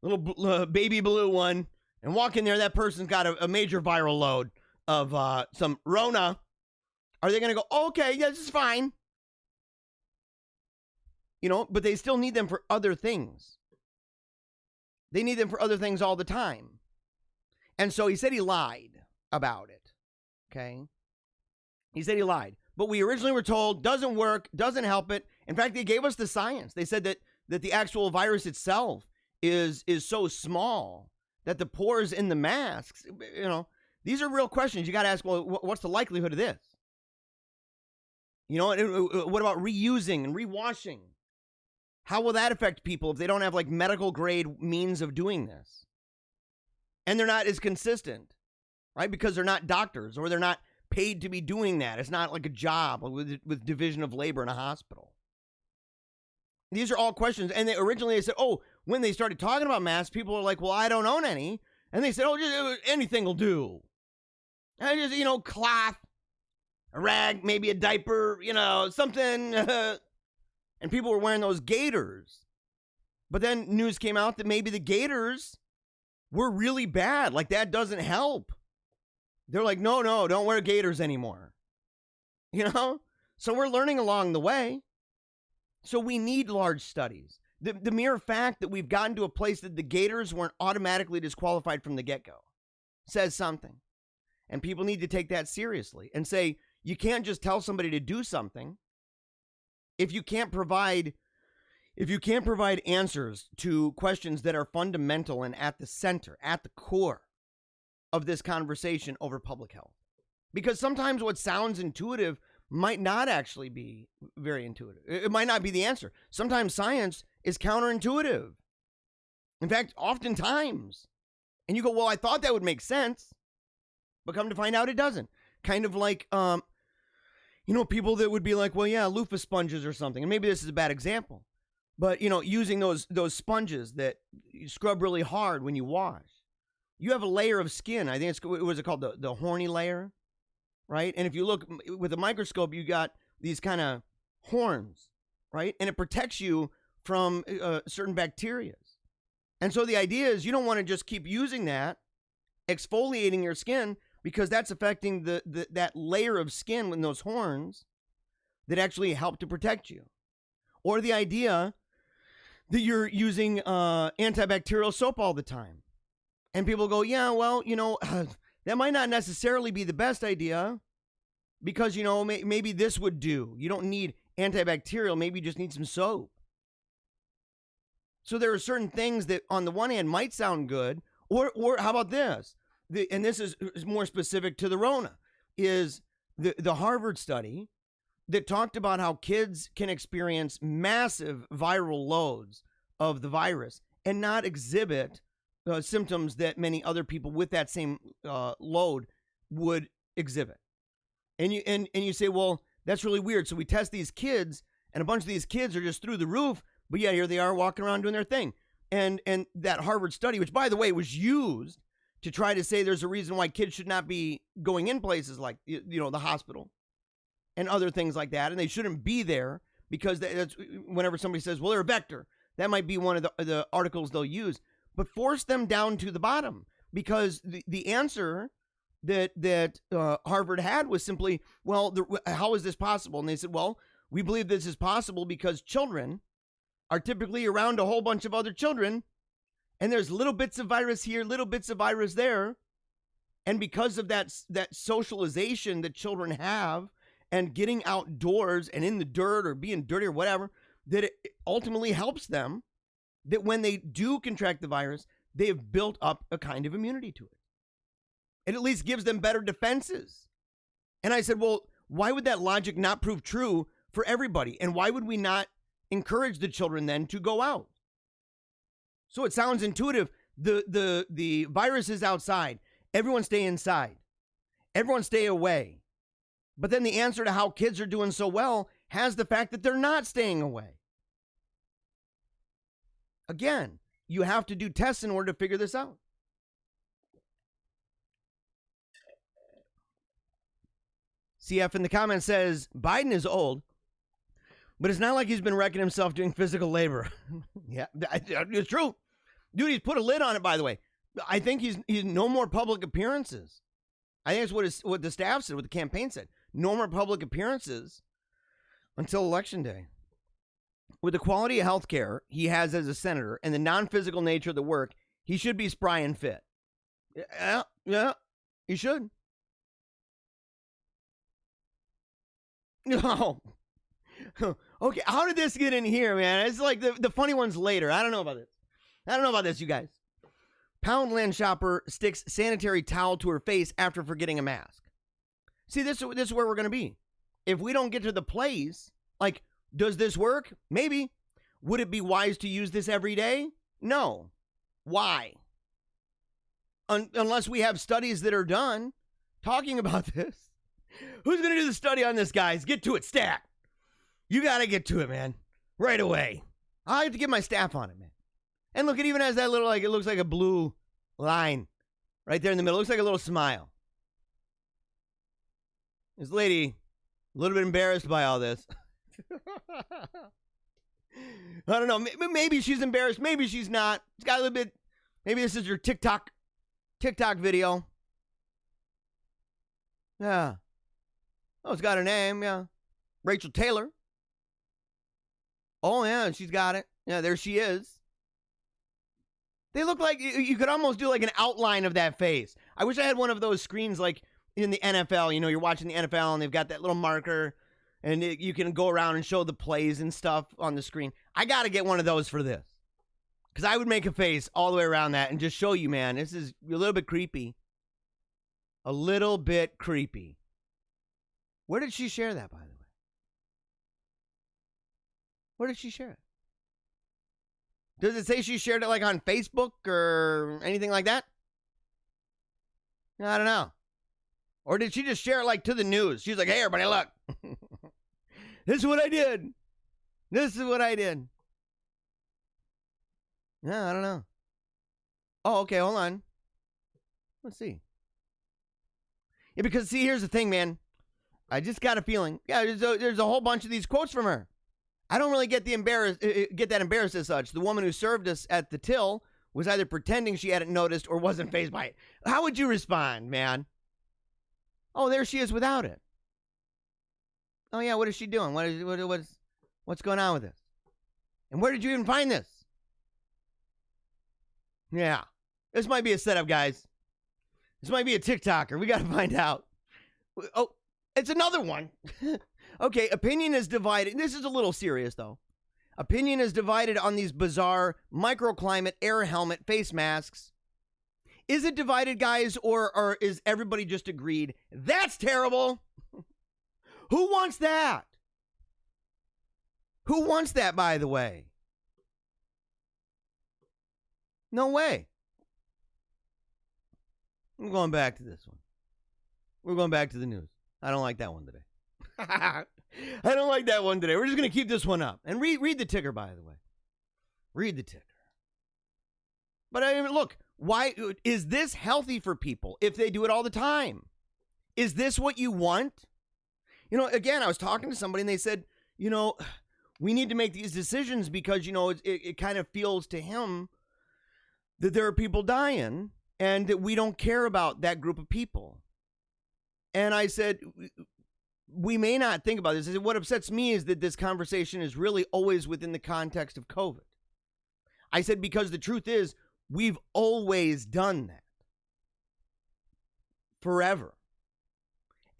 little baby blue one, and walk in there. That person's got a major viral load of some Rona. Are they going to go, okay, yeah, this is fine? But they still need them for other things. They need them for other things all the time. And so he said he lied about it. Okay? He said he lied. But we originally were told doesn't work, doesn't help it. In fact, they gave us the science. They said that the actual virus itself is so small that the pores in the masks, these are real questions. You got to ask, well, what's the likelihood of this? What about reusing and rewashing? How will that affect people if they don't have like medical grade means of doing this? And they're not as consistent, right? Because they're not doctors or they're not paid to be doing that. It's not like a job with division of labor in a hospital. These are all questions. And originally they said, oh, when they started talking about masks, people are like, well, I don't own any. And they said, oh, just anything will do. And just, cloth, a rag, maybe a diaper, something. And people were wearing those gaiters. But then news came out that maybe the gaiters were really bad. Like, that doesn't help. They're like, no, don't wear gaiters anymore. So we're learning along the way. So we need large studies. The mere fact that we've gotten to a place that the gaiters weren't automatically disqualified from the get-go says something. And people need to take that seriously and say, you can't just tell somebody to do something if you can't provide answers to questions that are fundamental and at the center, at the core of this conversation over public health. Because sometimes what sounds intuitive might not actually be very intuitive. It might not be the answer. Sometimes science is counterintuitive. In fact, oftentimes. And you go, well, I thought that would make sense. But come to find out it doesn't. Kind of like, people that would be like, well, yeah, loofah sponges or something. And maybe this is a bad example. But, using those sponges that you scrub really hard when you wash. You have a layer of skin. I think what is it called? The horny layer, right? And if you look with a microscope, you got these kind of horns, right? And it protects you from certain bacteria. And so the idea is you don't want to just keep using that, exfoliating your skin, because that's affecting that layer of skin with those horns that actually help to protect you. Or the idea that you're using antibacterial soap all the time. And people go, yeah, well, that might not necessarily be the best idea because, maybe this would do. You don't need antibacterial. Maybe you just need some soap. So there are certain things that on the one hand might sound good. Or how about this? And this is more specific to the Rona, is the Harvard study that talked about how kids can experience massive viral loads of the virus and not exhibit symptoms that many other people with that same load would exhibit. And you say, well, that's really weird. So we test these kids, and a bunch of these kids are just through the roof. But yeah, here they are walking around doing their thing. And that Harvard study, which by the way was used to try to say there's a reason why kids should not be going in places like, the hospital and other things like that. And they shouldn't be there because that's whenever somebody says, well, they're a vector, that might be one of the articles they'll use. But force them down to the bottom, because the answer that Harvard had was simply, well, how is this possible? And they said, well, we believe this is possible because children are typically around a whole bunch of other children, and there's little bits of virus here, little bits of virus there. And because of that socialization that children have and getting outdoors and in the dirt or being dirty or whatever, that it ultimately helps them, that when they do contract the virus, they have built up a kind of immunity to it. It at least gives them better defenses. And I said, well, why would that logic not prove true for everybody? And why would we not encourage the children then to go out? So it sounds intuitive. The virus is outside. Everyone stay inside. Everyone stay away. But then the answer to how kids are doing so well has the fact that they're not staying away. Again, you have to do tests in order to figure this out. CF in the comments says, Biden is old, but it's not like he's been wrecking himself doing physical labor. Yeah, it's true. Dude, he's put a lid on it, by the way. I think he's no more public appearances. I think that's what the staff said, what the campaign said. No more public appearances until Election Day. With the quality of health care he has as a senator and the non-physical nature of the work, he should be spry and fit. Yeah, he should. No. Okay, how did this get in here, man? It's like the funny ones later. I don't know about this, you guys. Poundland shopper sticks sanitary towel to her face after forgetting a mask. See, this is where we're going to be. If we don't get to the place, like, does this work? Maybe. Would it be wise to use this every day? No. Why? Unless we have studies that are done talking about this. Who's going to do the study on this, guys? Get to it, stat. You got to get to it, man. Right away. I have to get my staff on it, man. And look, it even has that little, it looks like a blue line right there in the middle. It looks like a little smile. This lady, a little bit embarrassed by all this. I don't know. Maybe she's embarrassed. Maybe she's not. It's got a little bit. Maybe this is her TikTok video. Yeah. Oh, it's got her name. Yeah. Rachel Taylor. Oh, yeah. She's got it. Yeah, there she is. They look like you could almost do like an outline of that face. I wish I had one of those screens like in the NFL. You're watching the NFL and they've got that little marker. And you can go around and show the plays and stuff on the screen. I got to get one of those for this. Because I would make a face all the way around that and just show you, man, this is a little bit creepy. A little bit creepy. Where did she share that, by the way? Where did she share it? Does it say she shared it like on Facebook or anything like that? I don't know. Or did she just share it like to the news? She's like, hey, everybody, look. This is what I did. This is what I did. Yeah, I don't know. Oh, okay, hold on. Let's see. Yeah, because see, here's the thing, man. I just got a feeling. Yeah, there's a whole bunch of these quotes from her. I don't really get that embarrassed as such. The woman who served us at the till was either pretending she hadn't noticed or wasn't fazed by it. How would you respond, man? Oh, there she is without it. Oh, yeah, what is she doing? What's going on with this? And where did you even find this? Yeah, this might be a setup, guys. This might be a TikToker. We got to find out. Oh, it's another one. Okay, opinion is divided. This is a little serious, though. Opinion is divided on these bizarre microclimate air helmet face masks. Is it divided, guys, or is everybody just agreed? That's terrible. Who wants that? Who wants that, by the way? No way. I'm going back to this one. We're going back to the news. I don't like that one today. I don't like that one today. We're just going to keep this one up. And read the ticker, by the way. Read the ticker. But I mean, look, Why is this healthy for people if they do it all the time? Is this what you want? You know, again, I was talking to somebody and they said, you know, we need to make these decisions because, you know, it kind of feels to him that there are people dying and that we don't care about that group of people. And I said, we may not think about this. I said, what upsets me is that this conversation is really always within the context of COVID. I said, because the truth is, we've always done that. Forever.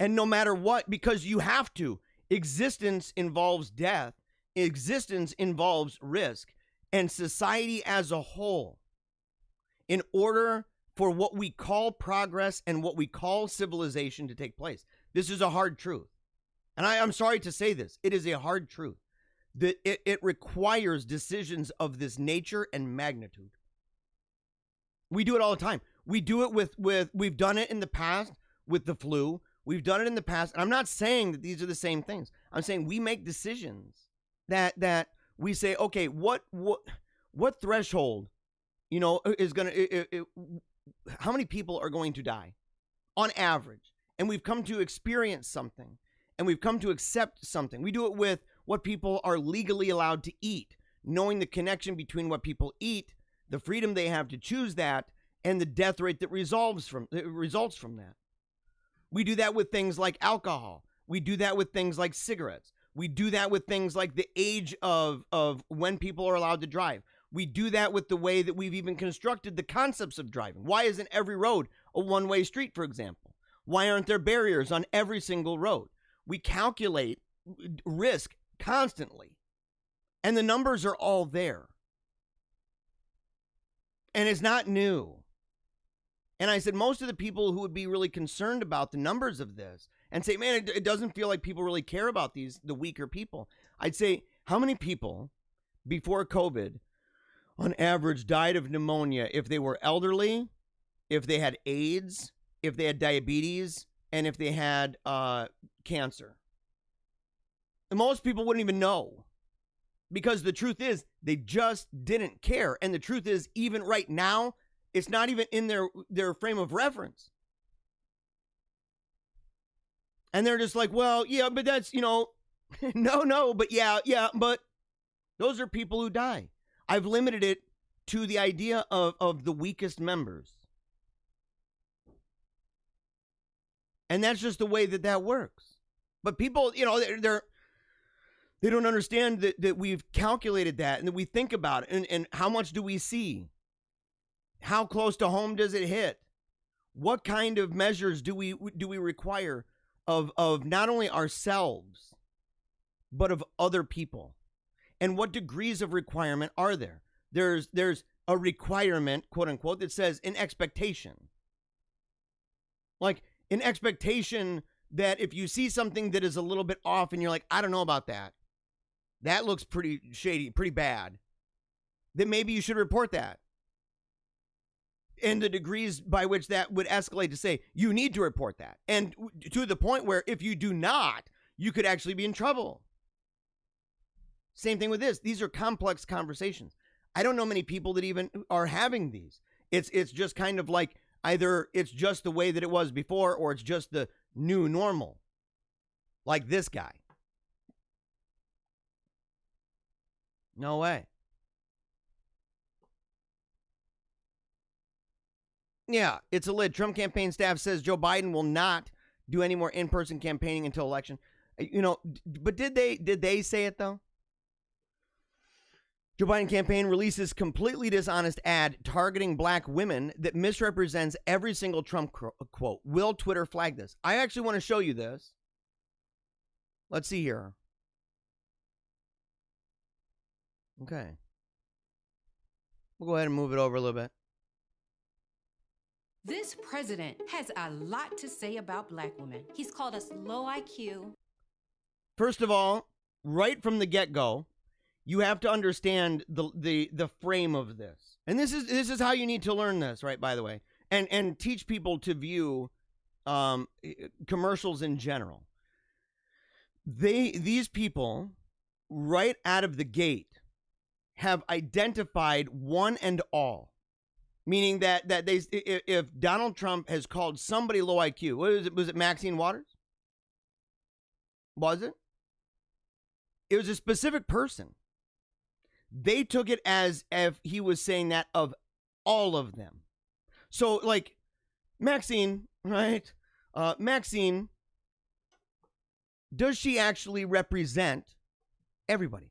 And no matter what, because you have to. Existence involves death. Existence involves risk. And society as a whole, in order for what we call progress and what we call civilization to take place, this is a hard truth. And I'm sorry to say this. It is a hard truth. That it requires decisions of this nature and magnitude. We do it all the time. We do it we've done it in the past with the flu. We've done it in the past. And I'm not saying that these are the same things. I'm saying we make decisions that we say, okay, what threshold, you know, is going to, how many people are going to die on average? And we've come to experience something and we've come to accept something. We do it with what people are legally allowed to eat, knowing the connection between what people eat, the freedom they have to choose that, and the death rate that results from that. We do that with things like alcohol. We do that with things like cigarettes. We do that with things like the age of when people are allowed to drive. We do that with the way that we've even constructed the concepts of driving. Why isn't every road a one-way street, for example? Why aren't there barriers on every single road? We calculate risk constantly, and the numbers are all there. And it's not new. And I said, most of the people who would be really concerned about the numbers of this and say, man, it doesn't feel like people really care about the weaker people. I'd say, how many people before COVID on average died of pneumonia if they were elderly, if they had AIDS, if they had diabetes, and if they had cancer? And most people wouldn't even know, because the truth is they just didn't care. And the truth is, even right now, it's not even in their frame of reference. And they're just like, well, yeah, but that's, you know, no, but yeah, but those are people who die. I've limited it to the idea of the weakest members. And that's just the way that works. But people, you know, they don't understand that we've calculated that and that we think about it. And how much do we see? How close to home does it hit? What kind of measures do we require of not only ourselves, but of other people? And what degrees of requirement are there? There's a requirement, quote unquote, that says an expectation. Like an expectation that if you see something that is a little bit off and you're like, I don't know about that. That looks pretty shady, pretty bad. Then maybe you should report that. And the degrees by which that would escalate to say, you need to report that. And to the point where if you do not, you could actually be in trouble. Same thing with this. These are complex conversations. I don't know many people that even are having these. It's just kind of like either it's just the way that it was before or it's just the new normal. Like this guy. No way. Yeah, it's a lid. Trump campaign staff says Joe Biden will not do any more in-person campaigning until election. You know, but did they say it though? Joe Biden campaign releases completely dishonest ad targeting black women that misrepresents every single Trump quote. Will Twitter flag this? I actually want to show you this. Let's see here. Okay. We'll go ahead and move it over a little bit. This president has a lot to say about black women. He's called us low IQ. First of all, right from the get-go, you have to understand the frame of this. And this is how you need to learn this, right, by the way. And teach people to view commercials in general. These people, right out of the gate, have identified one and all Meaning that if Donald Trump has called somebody low IQ, what is it? Was it Maxine Waters? Was it? It was a specific person. They took it as if he was saying that of all of them. So, like, Maxine, right? Maxine, does she actually represent everybody?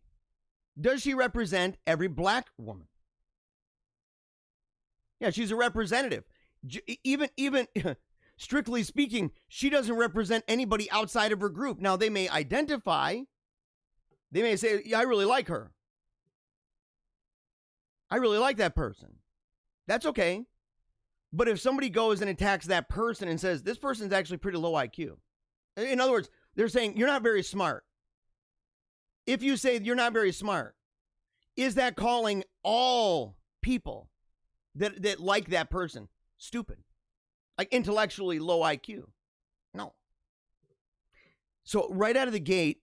Does she represent every black woman? Yeah, she's a representative. Even strictly speaking, she doesn't represent anybody outside of her group. Now, they may identify, they may say, yeah, I really like her. I really like that person. That's okay. But if somebody goes and attacks that person and says, this person's actually pretty low IQ. In other words, they're saying, you're not very smart. If you say you're not very smart, is that calling all people that like that person stupid? Like intellectually low IQ? No. So right out of the gate,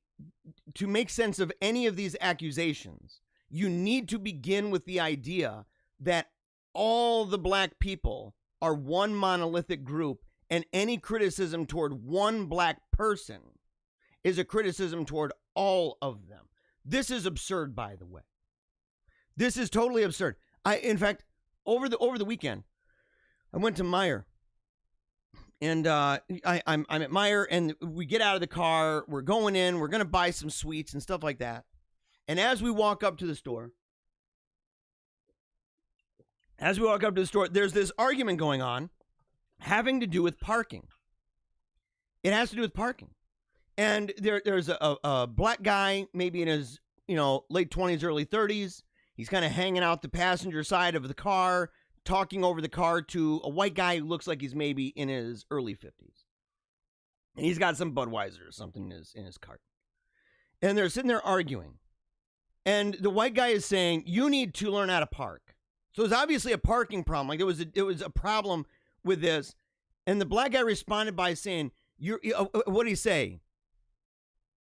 to make sense of any of these accusations, you need to begin with the idea that all the black people are one monolithic group, and any criticism toward one black person is a criticism toward all of them. This is absurd, by the way. This is totally absurd. In fact, over the weekend, I went to Meijer, and I'm at Meijer, and we get out of the car. We're going in. We're going to buy some sweets and stuff like that. And as we walk up to the store, there's this argument going on having to do with parking. It has to do with parking. And there's a black guy, maybe in his late 20s, early 30s. He's kind of hanging out the passenger side of the car, talking over the car to a white guy who looks like he's maybe in his early 50s. And he's got some Budweiser or something in his cart. And they're sitting there arguing. And the white guy is saying, you need to learn how to park. So it's obviously a parking problem. Like it was a problem with this. And the black guy responded by saying, what did he say?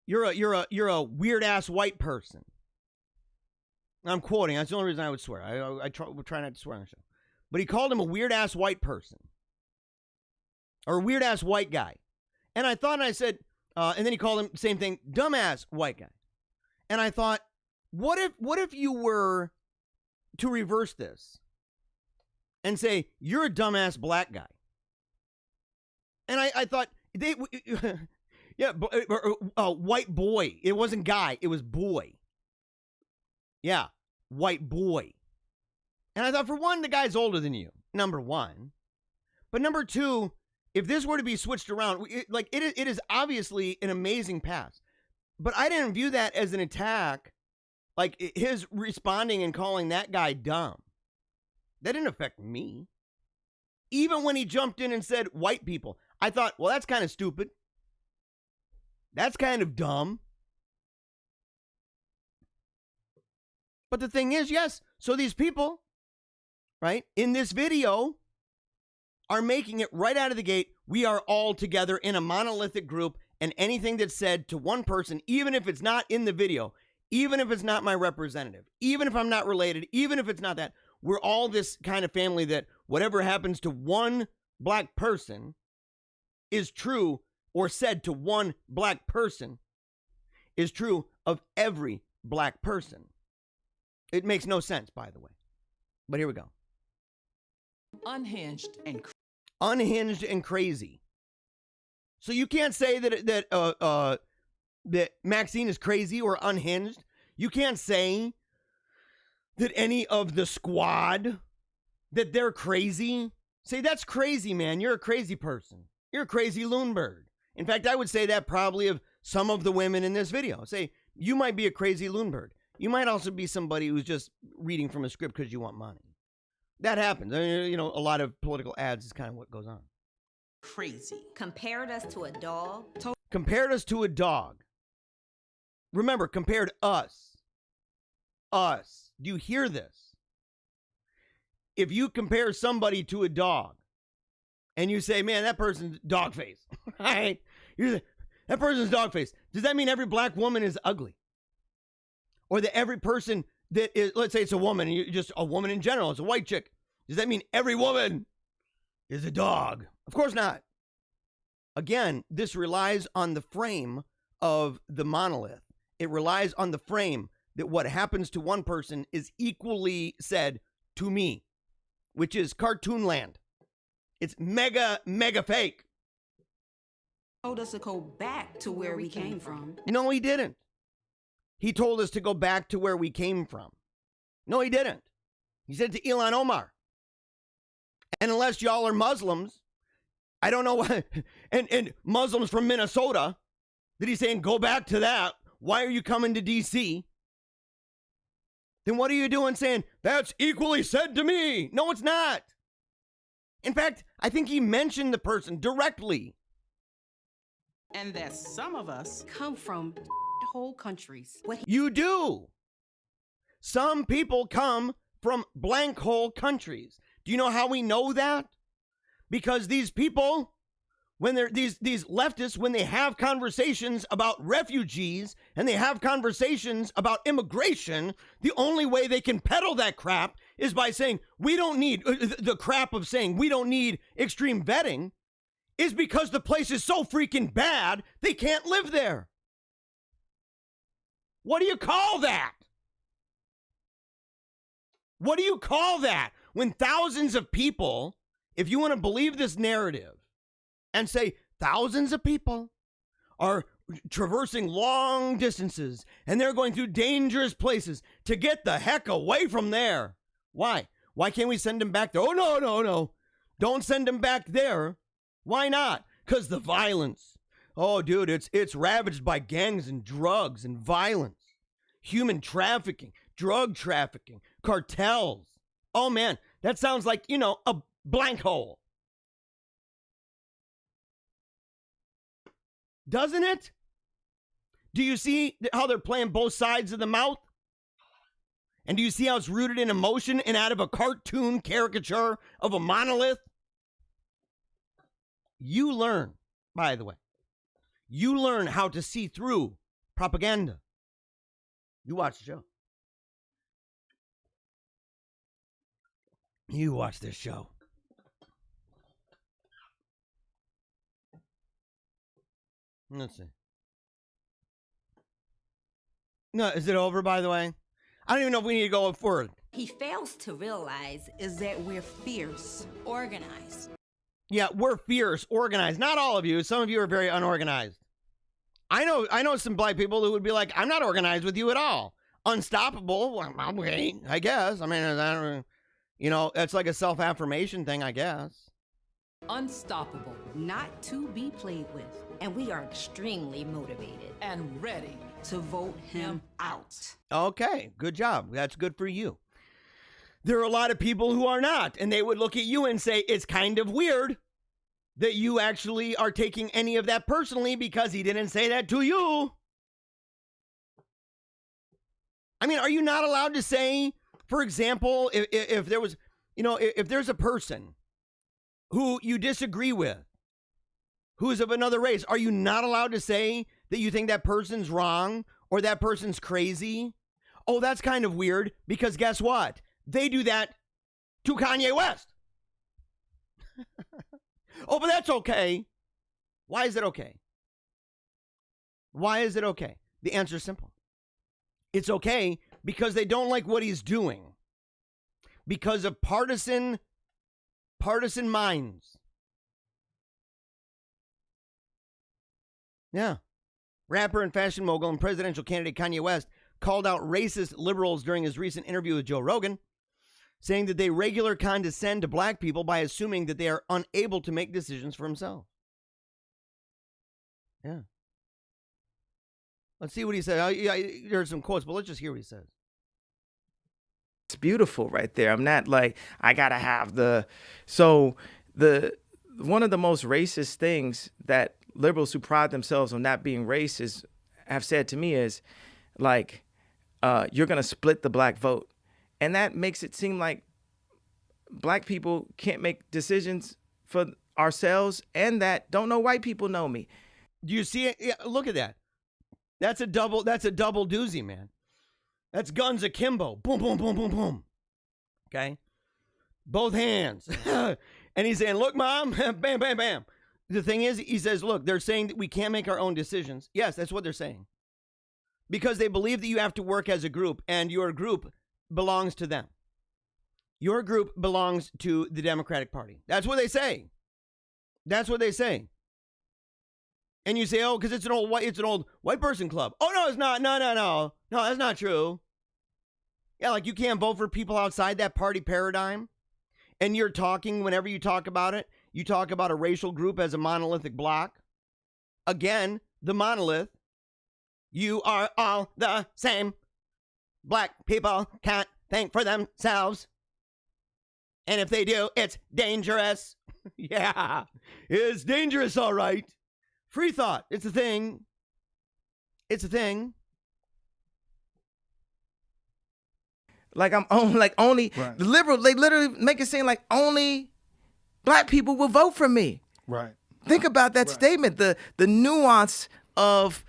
You're a weird ass white person. I'm quoting. That's the only reason I would swear. I try not to swear on the show. But he called him a weird ass white person. Or a weird ass white guy. And I thought, and I said, and then he called him, same thing, dumbass white guy. And I thought, what if you were to reverse this and say, you're a dumbass black guy? And I thought, yeah, white boy. It wasn't guy, it was boy. Yeah, white boy. And I thought, for one, the guy's older than you, number one. But number two, if this were to be switched around, it is obviously an amazing pass. But I didn't view that as an attack, like his responding and calling that guy dumb. That didn't affect me. Even when he jumped in and said white people, I thought, well, that's kind of stupid. That's kind of dumb. But the thing is, yes, so these people, right, in this video are making it right out of the gate. We are all together in a monolithic group, and anything that's said to one person, even if it's not in the video, even if it's not my representative, even if I'm not related, even if it's not that, we're all this kind of family that whatever happens to one black person is true, or said to one black person is true of every black person. It makes no sense, by the way. But here we go. Unhinged and crazy. So you can't say that Maxine is crazy or unhinged. You can't say that any of the squad that they're crazy. Say, that's crazy, man. You're a crazy person. You're a crazy loon bird. In fact, I would say that probably of some of the women in this video. Say, you might be a crazy loon bird. You might also be somebody who's just reading from a script because you want money. That happens. I mean, a lot of political ads is kind of what goes on. crazy. Compared us to a dog. Compared us to a dog. Remember, compared us. Us. Do you hear this? If you compare somebody to a dog and you say, man, that person's dog face, right? You say, that person's dog face. Does that mean every black woman is ugly? Or that every person that is, let's say it's a woman, and you're just a woman in general, it's a white chick, Does that mean every woman is a dog? Of course not. Again, this relies on the frame of the monolith. It relies on the frame that what happens to one person is equally said to me, which is cartoon land. It's mega, mega fake. Told us to go back to where we came from. No, he didn't. He told us to go back to where we came from. No, he didn't. He said to Ilhan Omar. And unless y'all are Muslims, I don't know why, and Muslims from Minnesota, that he's saying, go back to that. Why are you coming to D.C.? Then what are you doing saying, that's equally said to me? No, it's not. In fact, I think he mentioned the person directly. And that some of us Come from whole countries. You do. Some people come from blank hole countries. Do you know how we know that? Because these people, when they're these leftists, when they have conversations about refugees and they have conversations about immigration, the only way they can peddle that crap is by saying we don't need the crap of saying we don't need extreme vetting is because the place is so freaking bad they can't live there. What do you call that? What do you call that? When thousands of people, if you want to believe this narrative and say thousands of people are traversing long distances and they're going through dangerous places to get the heck away from there. Why? Why can't we send them back there? Oh, no. Don't send them back there. Why not? Because the violence. Oh, dude, it's ravaged by gangs and drugs and violence, human trafficking, drug trafficking, cartels. Oh, man, that sounds like, a blank hole. Doesn't it? Do you see how they're playing both sides of the mouth? And do you see how it's rooted in emotion and out of a cartoon caricature of a monolith? You learn, by the way. You learn how to see through propaganda. You watch the show. You watch this show. Let's see. No, is it over, by the way? I don't even know if we need to go forward. He fails to realize is that we're fierce, organized. Yeah, we're fierce, organized. Not all of you. Some of you are very unorganized. I know some black people who would be like, I'm not organized with you at all. Unstoppable. Well, okay, I guess. I mean, it's like a self-affirmation thing, I guess. Unstoppable, not to be played with. And we are extremely motivated and ready to vote him out. Okay, good job. That's good for you. There are a lot of people who are not, and they would look at you and say, it's kind of weird that you actually are taking any of that personally because he didn't say that to you. I mean, are you not allowed to say, for example, if there was, if there's a person who you disagree with, who's of another race, are you not allowed to say that you think that person's wrong or that person's crazy? Oh, that's kind of weird because guess what? They do that to Kanye West. Oh, but that's okay. Why is it okay? Why is it okay? The answer is simple. It's okay because they don't like what he's doing. Because of partisan minds. Yeah. Rapper and fashion mogul and presidential candidate Kanye West called out racist liberals during his recent interview with Joe Rogan, saying that they regularly condescend to black people by assuming that they are unable to make decisions for themselves. Yeah. Let's see what he said. There's some quotes, but let's just hear what he says. It's beautiful right there. I'm not like, I gotta have one of the most racist things that liberals who pride themselves on not being racist have said to me is like, you're gonna split the black vote. And that makes it seem like black people can't make decisions for ourselves and that don't know white people know me. Do you see it? Yeah, look at that. That's a double doozy, man. That's guns akimbo. Boom, boom, boom, boom, boom. Okay? Both hands. And he's saying, look, Mom, bam, bam, bam. The thing is, he says, look, they're saying that we can't make our own decisions. Yes, that's what they're saying. Because they believe that you have to work as a group, and your group belongs to them. Your group belongs to the Democratic Party. That's what they say. That's what they say. And you say, oh, because it's an old white person club. Oh, no, it's not. No. No, that's not true. Yeah, like you can't vote for people outside that party paradigm. And you're talking, whenever you talk about it, you talk about a racial group as a monolithic block. Again, the monolith. You are all the same. Black people can't think for themselves. And if they do, it's dangerous. Yeah, it's dangerous, all right. Free thought, it's a thing. It's a thing. Like only Right. the liberal, they literally make it seem like only black people will vote for me. Right. Think about that statement, the nuance of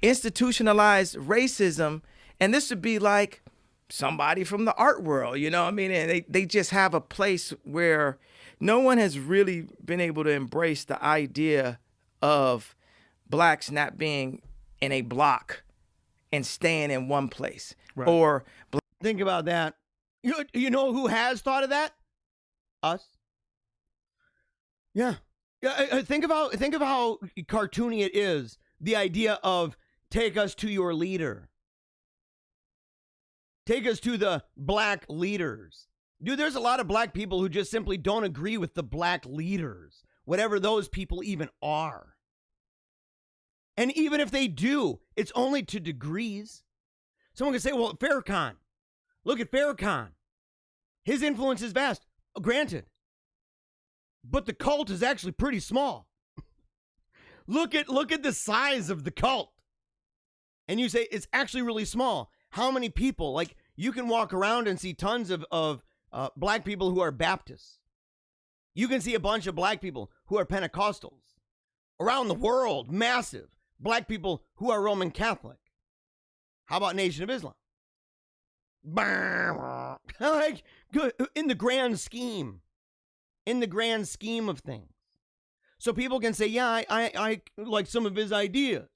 institutionalized racism. And this would be like somebody from the art world, you know what I mean? And they just have a place where no one has really been able to embrace the idea of blacks not being in a block and staying in one place. Right. Or Think about that. You know who has thought of that? Us. Yeah. Think of how cartoony it is. The idea of take us to your leader. Take us to the black leaders. Dude, there's a lot of black people who just simply don't agree with the black leaders, whatever those people even are. And even if they do, it's only to degrees. Someone can say, well, Farrakhan. Look at Farrakhan. His influence is vast, granted. But the cult is actually pretty small. Look at the size of the cult. And you say it's actually really small. How many people? Like, you can walk around and see tons of black people who are Baptists. You can see a bunch of black people who are Pentecostals. Around the world, massive. Black people who are Roman Catholic. How about Nation of Islam? Like, good in the grand scheme. In the grand scheme of things. So people can say, yeah, I like some of his ideas.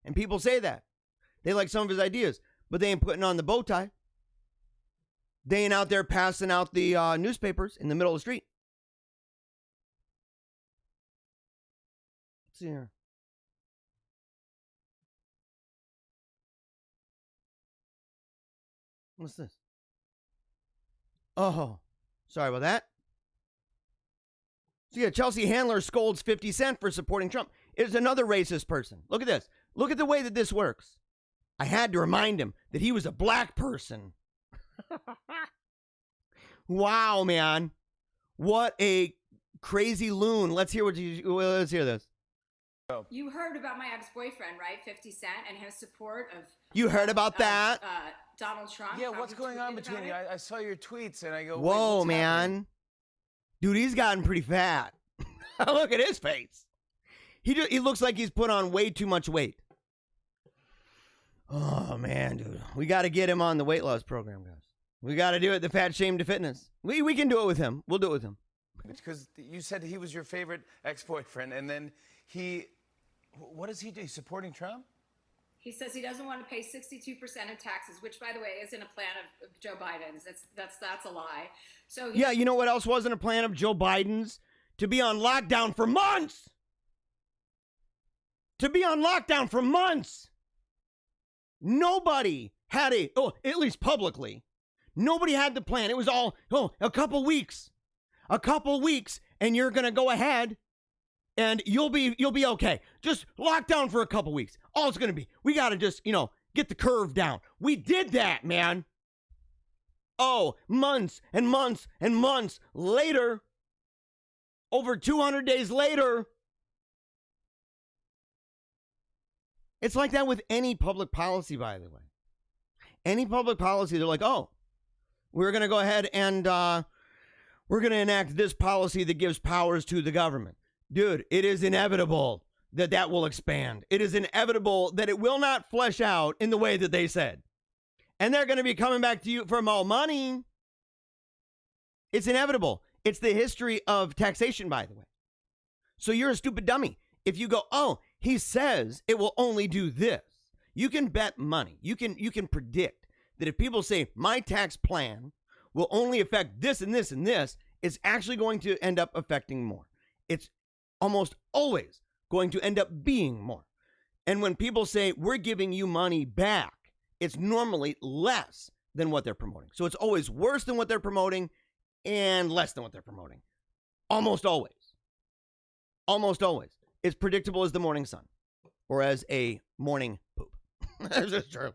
And people say that. They like some of his ideas. But they ain't putting on the bow tie. They ain't out there passing out the newspapers in the middle of the street. Let's see here. What's this? Oh, sorry about that. So yeah, Chelsea Handler scolds 50 Cent for supporting Trump. It's another racist person. Look at this. Look at the way that this works. I had to remind him that he was a black person. Wow, man. What a crazy loon. Let's hear let's hear this. You heard about my ex-boyfriend, right? 50 Cent and his support of... You heard about that? Donald Trump. Yeah, what's going on between you? I saw your tweets and I go, whoa, what's man. happening? Dude, he's gotten pretty fat. Look at his face. He looks like he's put on way too much weight. Oh, man, dude. We got to get him on the weight loss program, guys. We got to do it, the Fat Shame to Fitness. We can do it with him. We'll do it with him. Because you said he was your favorite ex-boyfriend, and then what does he do? He's supporting Trump? He says he doesn't want to pay 62% of taxes, which, by the way, isn't a plan of Joe Biden's. That's a lie. So yeah, you know what else wasn't a plan of Joe Biden's? To be on lockdown for months. To be on lockdown for months. Nobody had at least publicly, nobody had the plan. It was all, a couple weeks. A couple weeks, and you're going to go ahead and you'll be okay. Just lock down for a couple weeks. All it's going to be, we got to just, get the curve down. We did that, man. Oh, months and months and months later, over 200 days later, it's like that with any public policy, by the way. Any public policy, they're like, oh, we're going to go ahead and we're going to enact this policy that gives powers to the government. Dude, it is inevitable that will expand. It is inevitable that it will not flesh out in the way that they said. And they're going to be coming back to you for more money. It's inevitable. It's the history of taxation, by the way. So you're a stupid dummy. If you go, oh, he says it will only do this. You can bet money. You can predict that if people say my tax plan will only affect this and this and this, it's actually going to end up affecting more. It's almost always going to end up being more. And when people say we're giving you money back, it's normally less than what they're promoting. So it's always worse than what they're promoting and less than what they're promoting. Almost always. Almost always. It's predictable as the morning sun or as a morning poop. That's just true.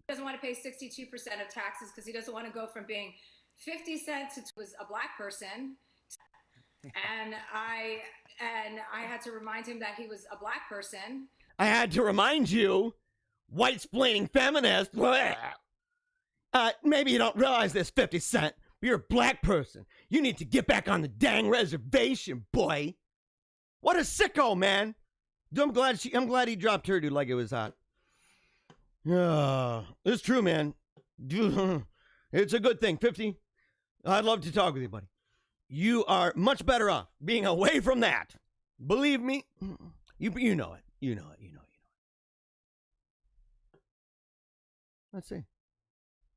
He doesn't want to pay 62% of taxes because he doesn't want to go from being 50 cents to was a black person. And I had to remind him that he was a black person. I had to remind you, white-splaining feminist. Maybe you don't realize this, 50 Cent. But you're a black person. You need to get back on the dang reservation, boy. What a sicko, man. I'm glad he dropped her, dude, like it was hot. It's true, man. It's a good thing. 50, I'd love to talk with you, buddy. You are much better off being away from that. Believe me. You know it. You know it. Let's see.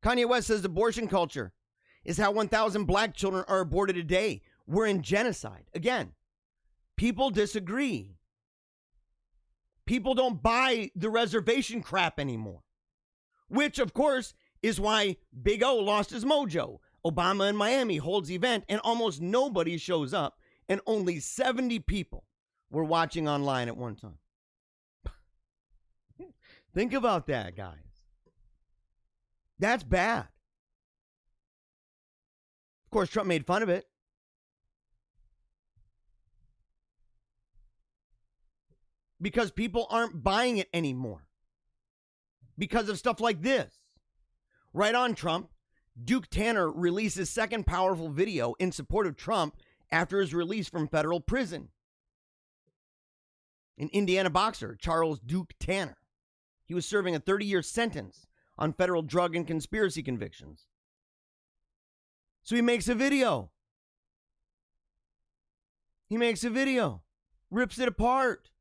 Kanye West says abortion culture is how 1,000 black children are aborted a day. We're in genocide. Again, people disagree. People don't buy the reservation crap anymore. Which, of course, is why Big O lost his mojo. Obama in Miami holds event and almost nobody shows up. And only 70 people were watching online at one time. Think about that, guys. That's bad. Of course, Trump made fun of it. Because people aren't buying it anymore. Because of stuff like this. Right on, Trump. Duke Tanner releases second powerful video in support of Trump after his release from federal prison. An Indiana boxer, Charles Duke Tanner. He was serving a 30-year sentence on federal drug and conspiracy convictions. So he makes a video. Rips it apart.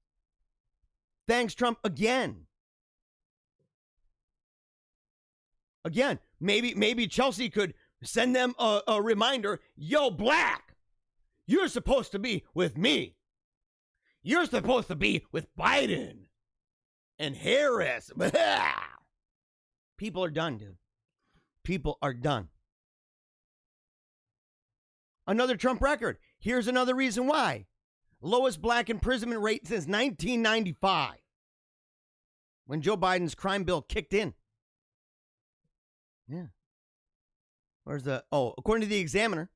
Thanks, Trump, again. Maybe Chelsea could send them a reminder. Yo, black, you're supposed to be with me. You're supposed to be with Biden and Harris. People are done, dude. People are done. Another Trump record. Here's another reason why. Lowest black imprisonment rate since 1995. When Joe Biden's crime bill kicked in. Yeah. According to the Examiner,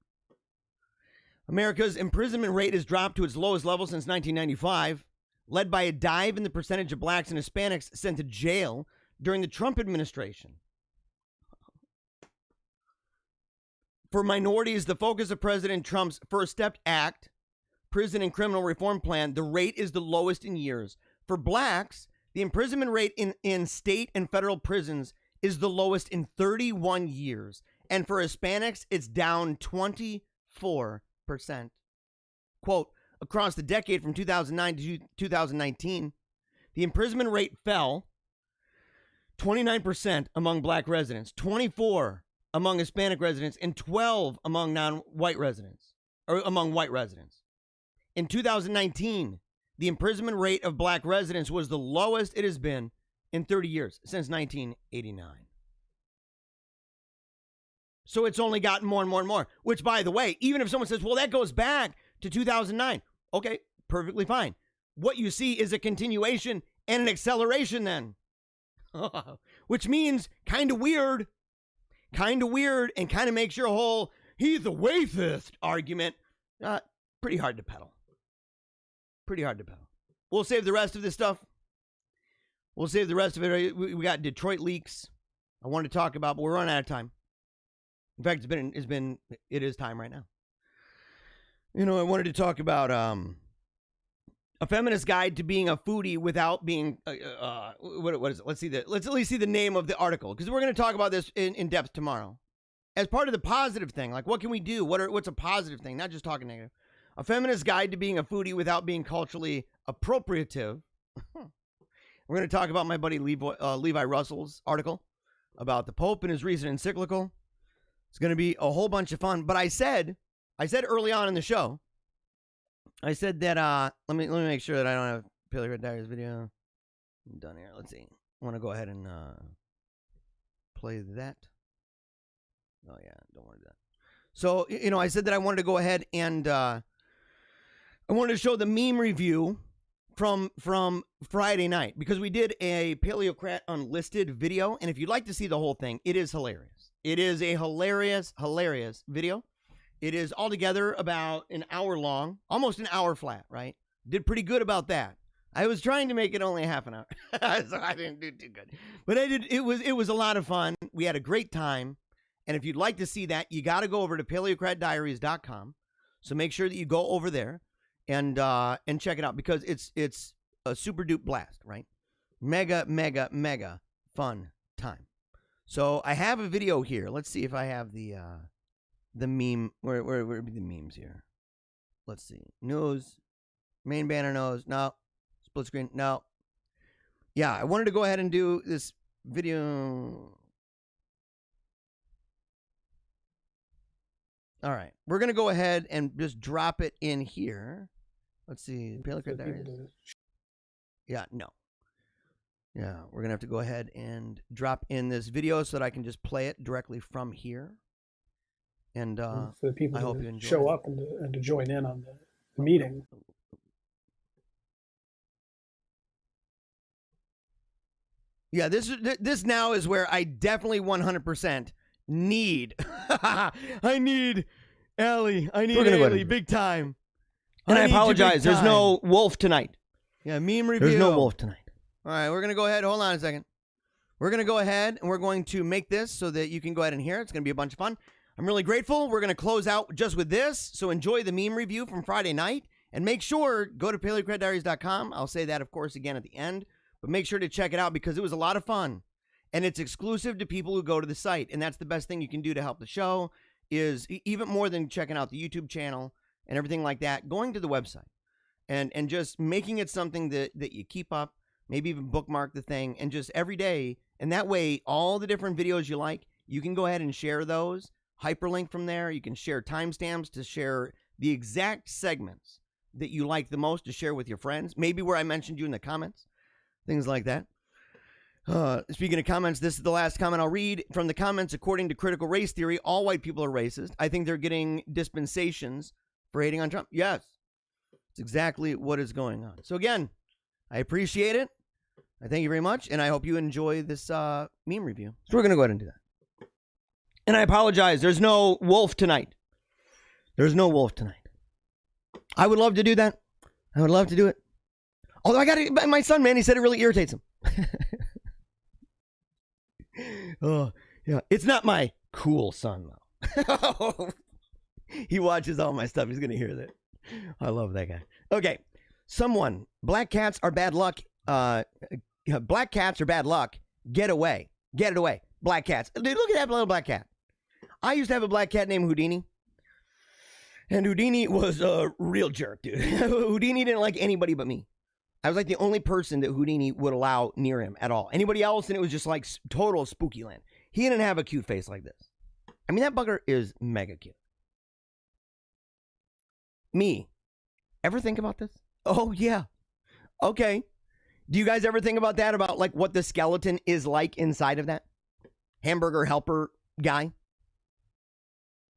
America's imprisonment rate has dropped to its lowest level since 1995, led by a dive in the percentage of blacks and Hispanics sent to jail during the Trump administration. For minorities, the focus of President Trump's First Step Act, prison and criminal reform plan, the rate is the lowest in years. For blacks, the imprisonment rate in state and federal prisons is the lowest in 31 years. And for Hispanics, it's down 24%. Quote, across the decade from 2009 to 2019, the imprisonment rate fell 29% among black residents, 24% among Hispanic residents, and 12% among non-white residents, or among white residents. In 2019, the imprisonment rate of black residents was the lowest it has been in 30 years, since 1989. So it's only gotten more and more and more, which, by the way, even if someone says, well, that goes back to 2009. Okay, perfectly fine. What you see is a continuation and an acceleration then. Which means kind of weird, and kind of makes your whole, he's a racist argument, pretty hard to peddle. We'll save the rest of this stuff. We'll save the rest of it. We got Detroit leaks I wanted to talk about, but we're running out of time. In fact, it is time right now. You know, I wanted to talk about a feminist guide to being a foodie without being what is it? Let's at least see the name of the article, because we're going to talk about this in depth tomorrow. as part of the positive thing. Like, what can we do? What's a positive thing? Not just talking negative. A feminist guide to being a foodie without being culturally appropriative. We're going to talk about my buddy Levi Russell's article about the Pope and his recent encyclical. It's going to be a whole bunch of fun. But I said early on in the show, I said that, let me make sure that I don't have Paleocrat Diaries video. I'm done here. Let's see. I want to go ahead and play that. Oh, yeah. Don't want to do that. So, I said that I wanted to go ahead and I wanted to show the meme review from Friday night, because we did a Paleocrat Unlisted video. And if you'd like to see the whole thing, it is hilarious. It is a hilarious video. It is altogether about an hour long, almost an hour flat, right? Did pretty good about that. I was trying to make it only half an hour, so I didn't do too good. But I did. It was a lot of fun. We had a great time. And if you'd like to see that, you got to go over to paleocratdiaries.com. So make sure that you go over there and check it out, because it's a super dupe blast, right? Mega, mega, mega fun time. So I have a video here. Let's see if I have the meme. Where would be the memes here? Let's see. News. Main banner news. No. Split screen. No. Yeah, I wanted to go ahead and do this video. All right. We're going to go ahead and just drop it in here. Let's see. Paleocrat Diaries. Yeah, no. Yeah, we're going to have to go ahead and drop in this video so that I can just play it directly from here. And for the people I hope you enjoy show it. up and to join in on the meeting. Yeah, this now is where I definitely 100% need. I need Allie. I need Allie big time. And I apologize. There's no wolf tonight. Yeah, meme review. There's no wolf tonight. All right, we're going to go ahead. Hold on a second. We're going to go ahead and we're going to make this so that you can go ahead and hear it. It's going to be a bunch of fun. I'm really grateful. We're going to close out just with this. So enjoy the meme review from Friday night. And make sure, go to paleocratdiaries.com. I'll say that, of course, again at the end. But make sure to check it out, because it was a lot of fun. And it's exclusive to people who go to the site. And that's the best thing you can do to help the show, is even more than checking out the YouTube channel and everything like that, going to the website and just making it something that you keep up, maybe even bookmark the thing, and just every day. And that way, all the different videos you like, you can go ahead and share those, hyperlink from there. You can share timestamps to share the exact segments that you like the most to share with your friends. Maybe where I mentioned you in the comments, things like that. Speaking of comments, this is the last comment I'll read from the comments. According to critical race theory, all white people are racist. I think they're getting dispensations for hating on Trump. Yes, it's exactly what is going on. So again, I appreciate it. I thank you very much, and I hope you enjoy this meme review. So we're going to go ahead and do that. And I apologize. There's no wolf tonight. There's no wolf tonight. I would love to do that. I would love to do it. Although I got it, my son, man, he said it really irritates him. Oh, yeah. It's not my cool son, though. He watches all my stuff. He's going to hear that. I love that guy. Okay. Black cats are bad luck. Black cats are bad luck. Get away. Get it away. Black cats. Dude, look at that little black cat. I used to have a black cat named Houdini. And Houdini was a real jerk, dude. Houdini didn't like anybody but me. I was like the only person that Houdini would allow near him at all. Anybody else, and it was just like total spooky land. He didn't have a cute face like this. I mean, that bugger is mega cute. Me. Ever think about this? Oh, yeah. Okay. Do you guys ever think about that? About like what the skeleton is like inside of that hamburger helper guy?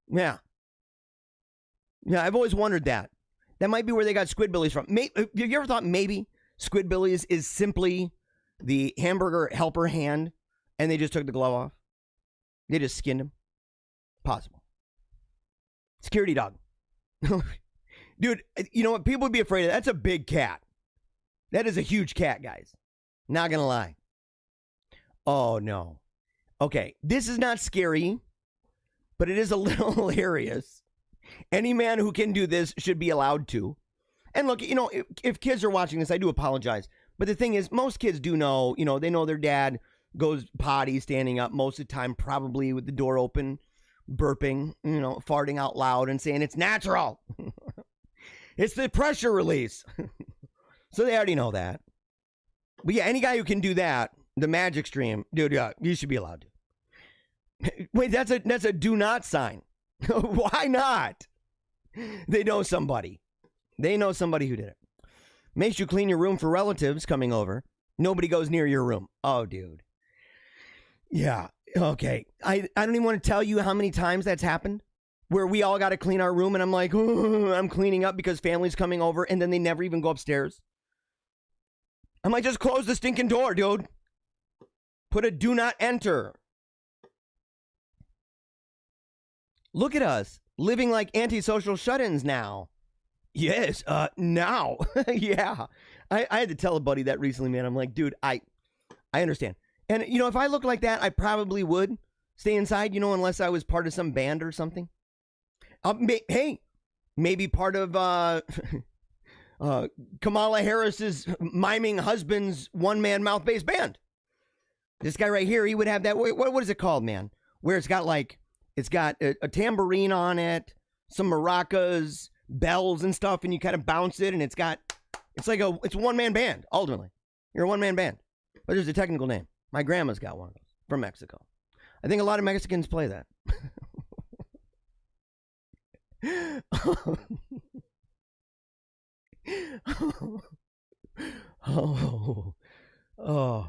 Yeah. Yeah, I've always wondered that. That might be where they got Squidbillies from. Have you ever thought maybe Squidbillies is simply the hamburger helper hand and they just took the glove off? They just skinned him? Possible. Security dog. Dude, you know what? People would be afraid of that. That's a big cat. That is a huge cat, guys. Not gonna lie. Oh, no. Okay, this is not scary, but it is a little hilarious. Any man who can do this should be allowed to. And look, you know, if kids are watching this, I do apologize. But the thing is, most kids do know, you know, they know their dad goes potty standing up most of the time, probably with the door open. burping, farting out loud and saying it's natural. It's the pressure release. So they already know that. But yeah, any guy who can do that, the magic stream, dude, yeah, you should be allowed to. Wait, that's a do not sign. Why not? They know somebody. They know somebody who did it. Make sure you clean your room for relatives coming over. Nobody goes near your room. Oh, dude. Yeah. Okay. I don't even want to tell you how many times that's happened where we all got to clean our room and I'm like, oh, I'm cleaning up because family's coming over and then they never even go upstairs. I'm like, just close the stinking door, dude. Put a do not enter. Look at us living like antisocial shut-ins now. Yes, now. Yeah. I had to tell a buddy that recently, man. I'm like, dude, I understand. And, if I looked like that, I probably would stay inside, unless I was part of some band or something. Hey, maybe part of Kamala Harris's miming husband's one-man mouth-based band. This guy right here, he would have that. What is it called, man? Where it's got a tambourine on it, some maracas, bells and stuff, and you kind of bounce it, and it's a one-man band, ultimately. You're a one-man band. But there's a technical name. My grandma's got one of those from Mexico. I think a lot of Mexicans play that. Oh.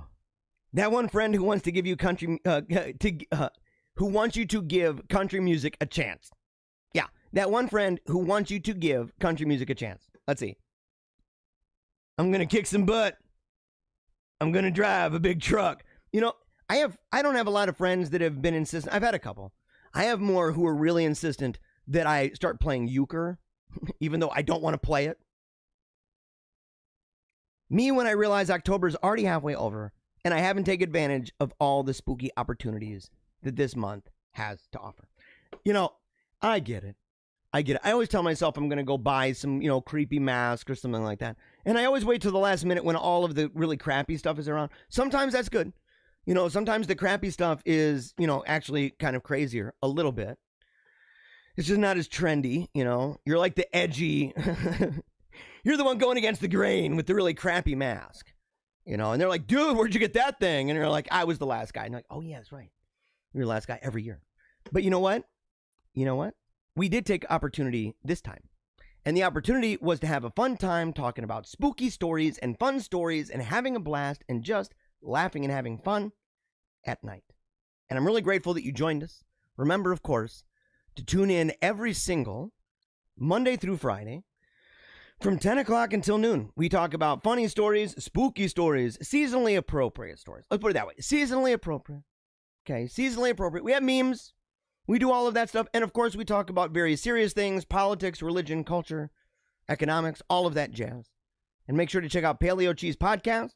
That one friend who wants to give you who wants you to give country music a chance. Yeah, that one friend who wants you to give country music a chance. Let's see. I'm going to kick some butt. I'm going to drive a big truck. I don't have a lot of friends that have been insistent. I've had a couple. I have more who are really insistent that I start playing euchre, even though I don't want to play it. Me, when I realize October's already halfway over, and I haven't taken advantage of all the spooky opportunities that this month has to offer. I get it. I always tell myself I'm going to go buy some, creepy mask or something like that. And I always wait till the last minute when all of the really crappy stuff is around. Sometimes that's good. Sometimes the crappy stuff is, actually kind of crazier a little bit. It's just not as trendy, You're like the edgy, you're the one going against the grain with the really crappy mask, and they're like, dude, where'd you get that thing? And you're like, I was the last guy. And you're like, oh yeah, that's right. You're the last guy every year. But you know what? We did take opportunity this time. And the opportunity was to have a fun time talking about spooky stories and fun stories and having a blast and just laughing and having fun at night. And I'm really grateful that you joined us. Remember, of course, to tune in every single Monday through Friday from 10 o'clock until noon. We talk about funny stories, spooky stories, seasonally appropriate stories. Let's put it that way. Seasonally appropriate. Okay, seasonally appropriate. We have memes. We do all of that stuff. And of course, we talk about very serious things, politics, religion, culture, economics, all of that jazz. And make sure to check out Paleo Cheese Podcast.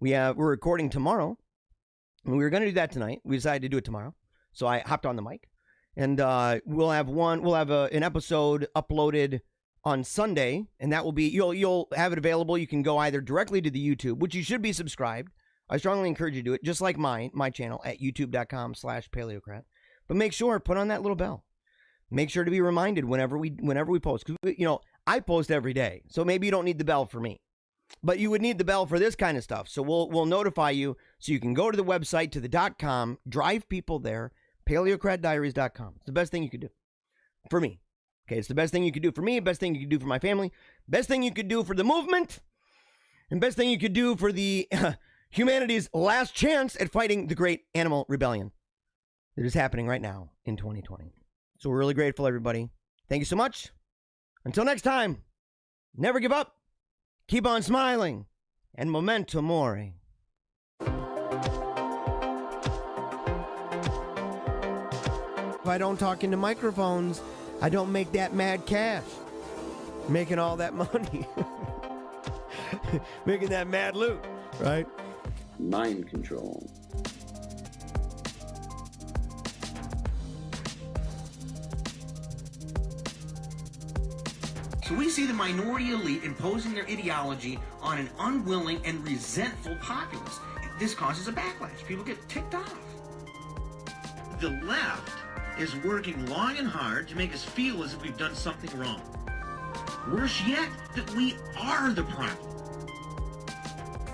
We're recording tomorrow. And we were going to do that tonight. We decided to do it tomorrow. So I hopped on the mic. And we'll have an episode uploaded on Sunday. And that will be, you'll have it available. You can go either directly to the YouTube, which you should be subscribed. I strongly encourage you to do it, just like my channel at youtube.com/Paleocrat. But make sure, put on that little bell. Make sure to be reminded whenever we post. Because, I post every day. So maybe you don't need the bell for me. But you would need the bell for this kind of stuff. So we'll notify you so you can go to the website, to the .com, drive people there, paleocratdiaries.com. It's the best thing you could do for me. Okay, it's the best thing you could do for me, best thing you could do for my family, best thing you could do for the movement, and best thing you could do for the humanity's last chance at fighting the great animal rebellion that is happening right now in 2020. So we're really grateful, everybody. Thank you so much. Until next time, never give up. Keep on smiling. And memento mori. If I don't talk into microphones, I don't make that mad cash. Making all that money. Making that mad loot, right? Mind control. So we see the minority elite imposing their ideology on an unwilling and resentful populace. This causes a backlash. People get ticked off. The left is working long and hard to make us feel as if we've done something wrong. Worse yet, that we are the problem.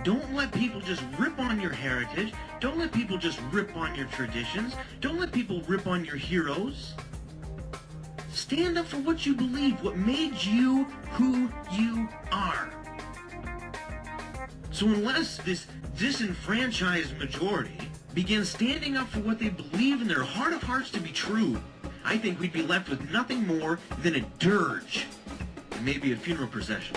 Don't let people just rip on your heritage. Don't let people just rip on your traditions. Don't let people rip on your heroes. Stand up for what you believe, what made you who you are. So unless this disenfranchised majority begins standing up for what they believe in their heart of hearts to be true, I think we'd be left with nothing more than a dirge and maybe a funeral procession.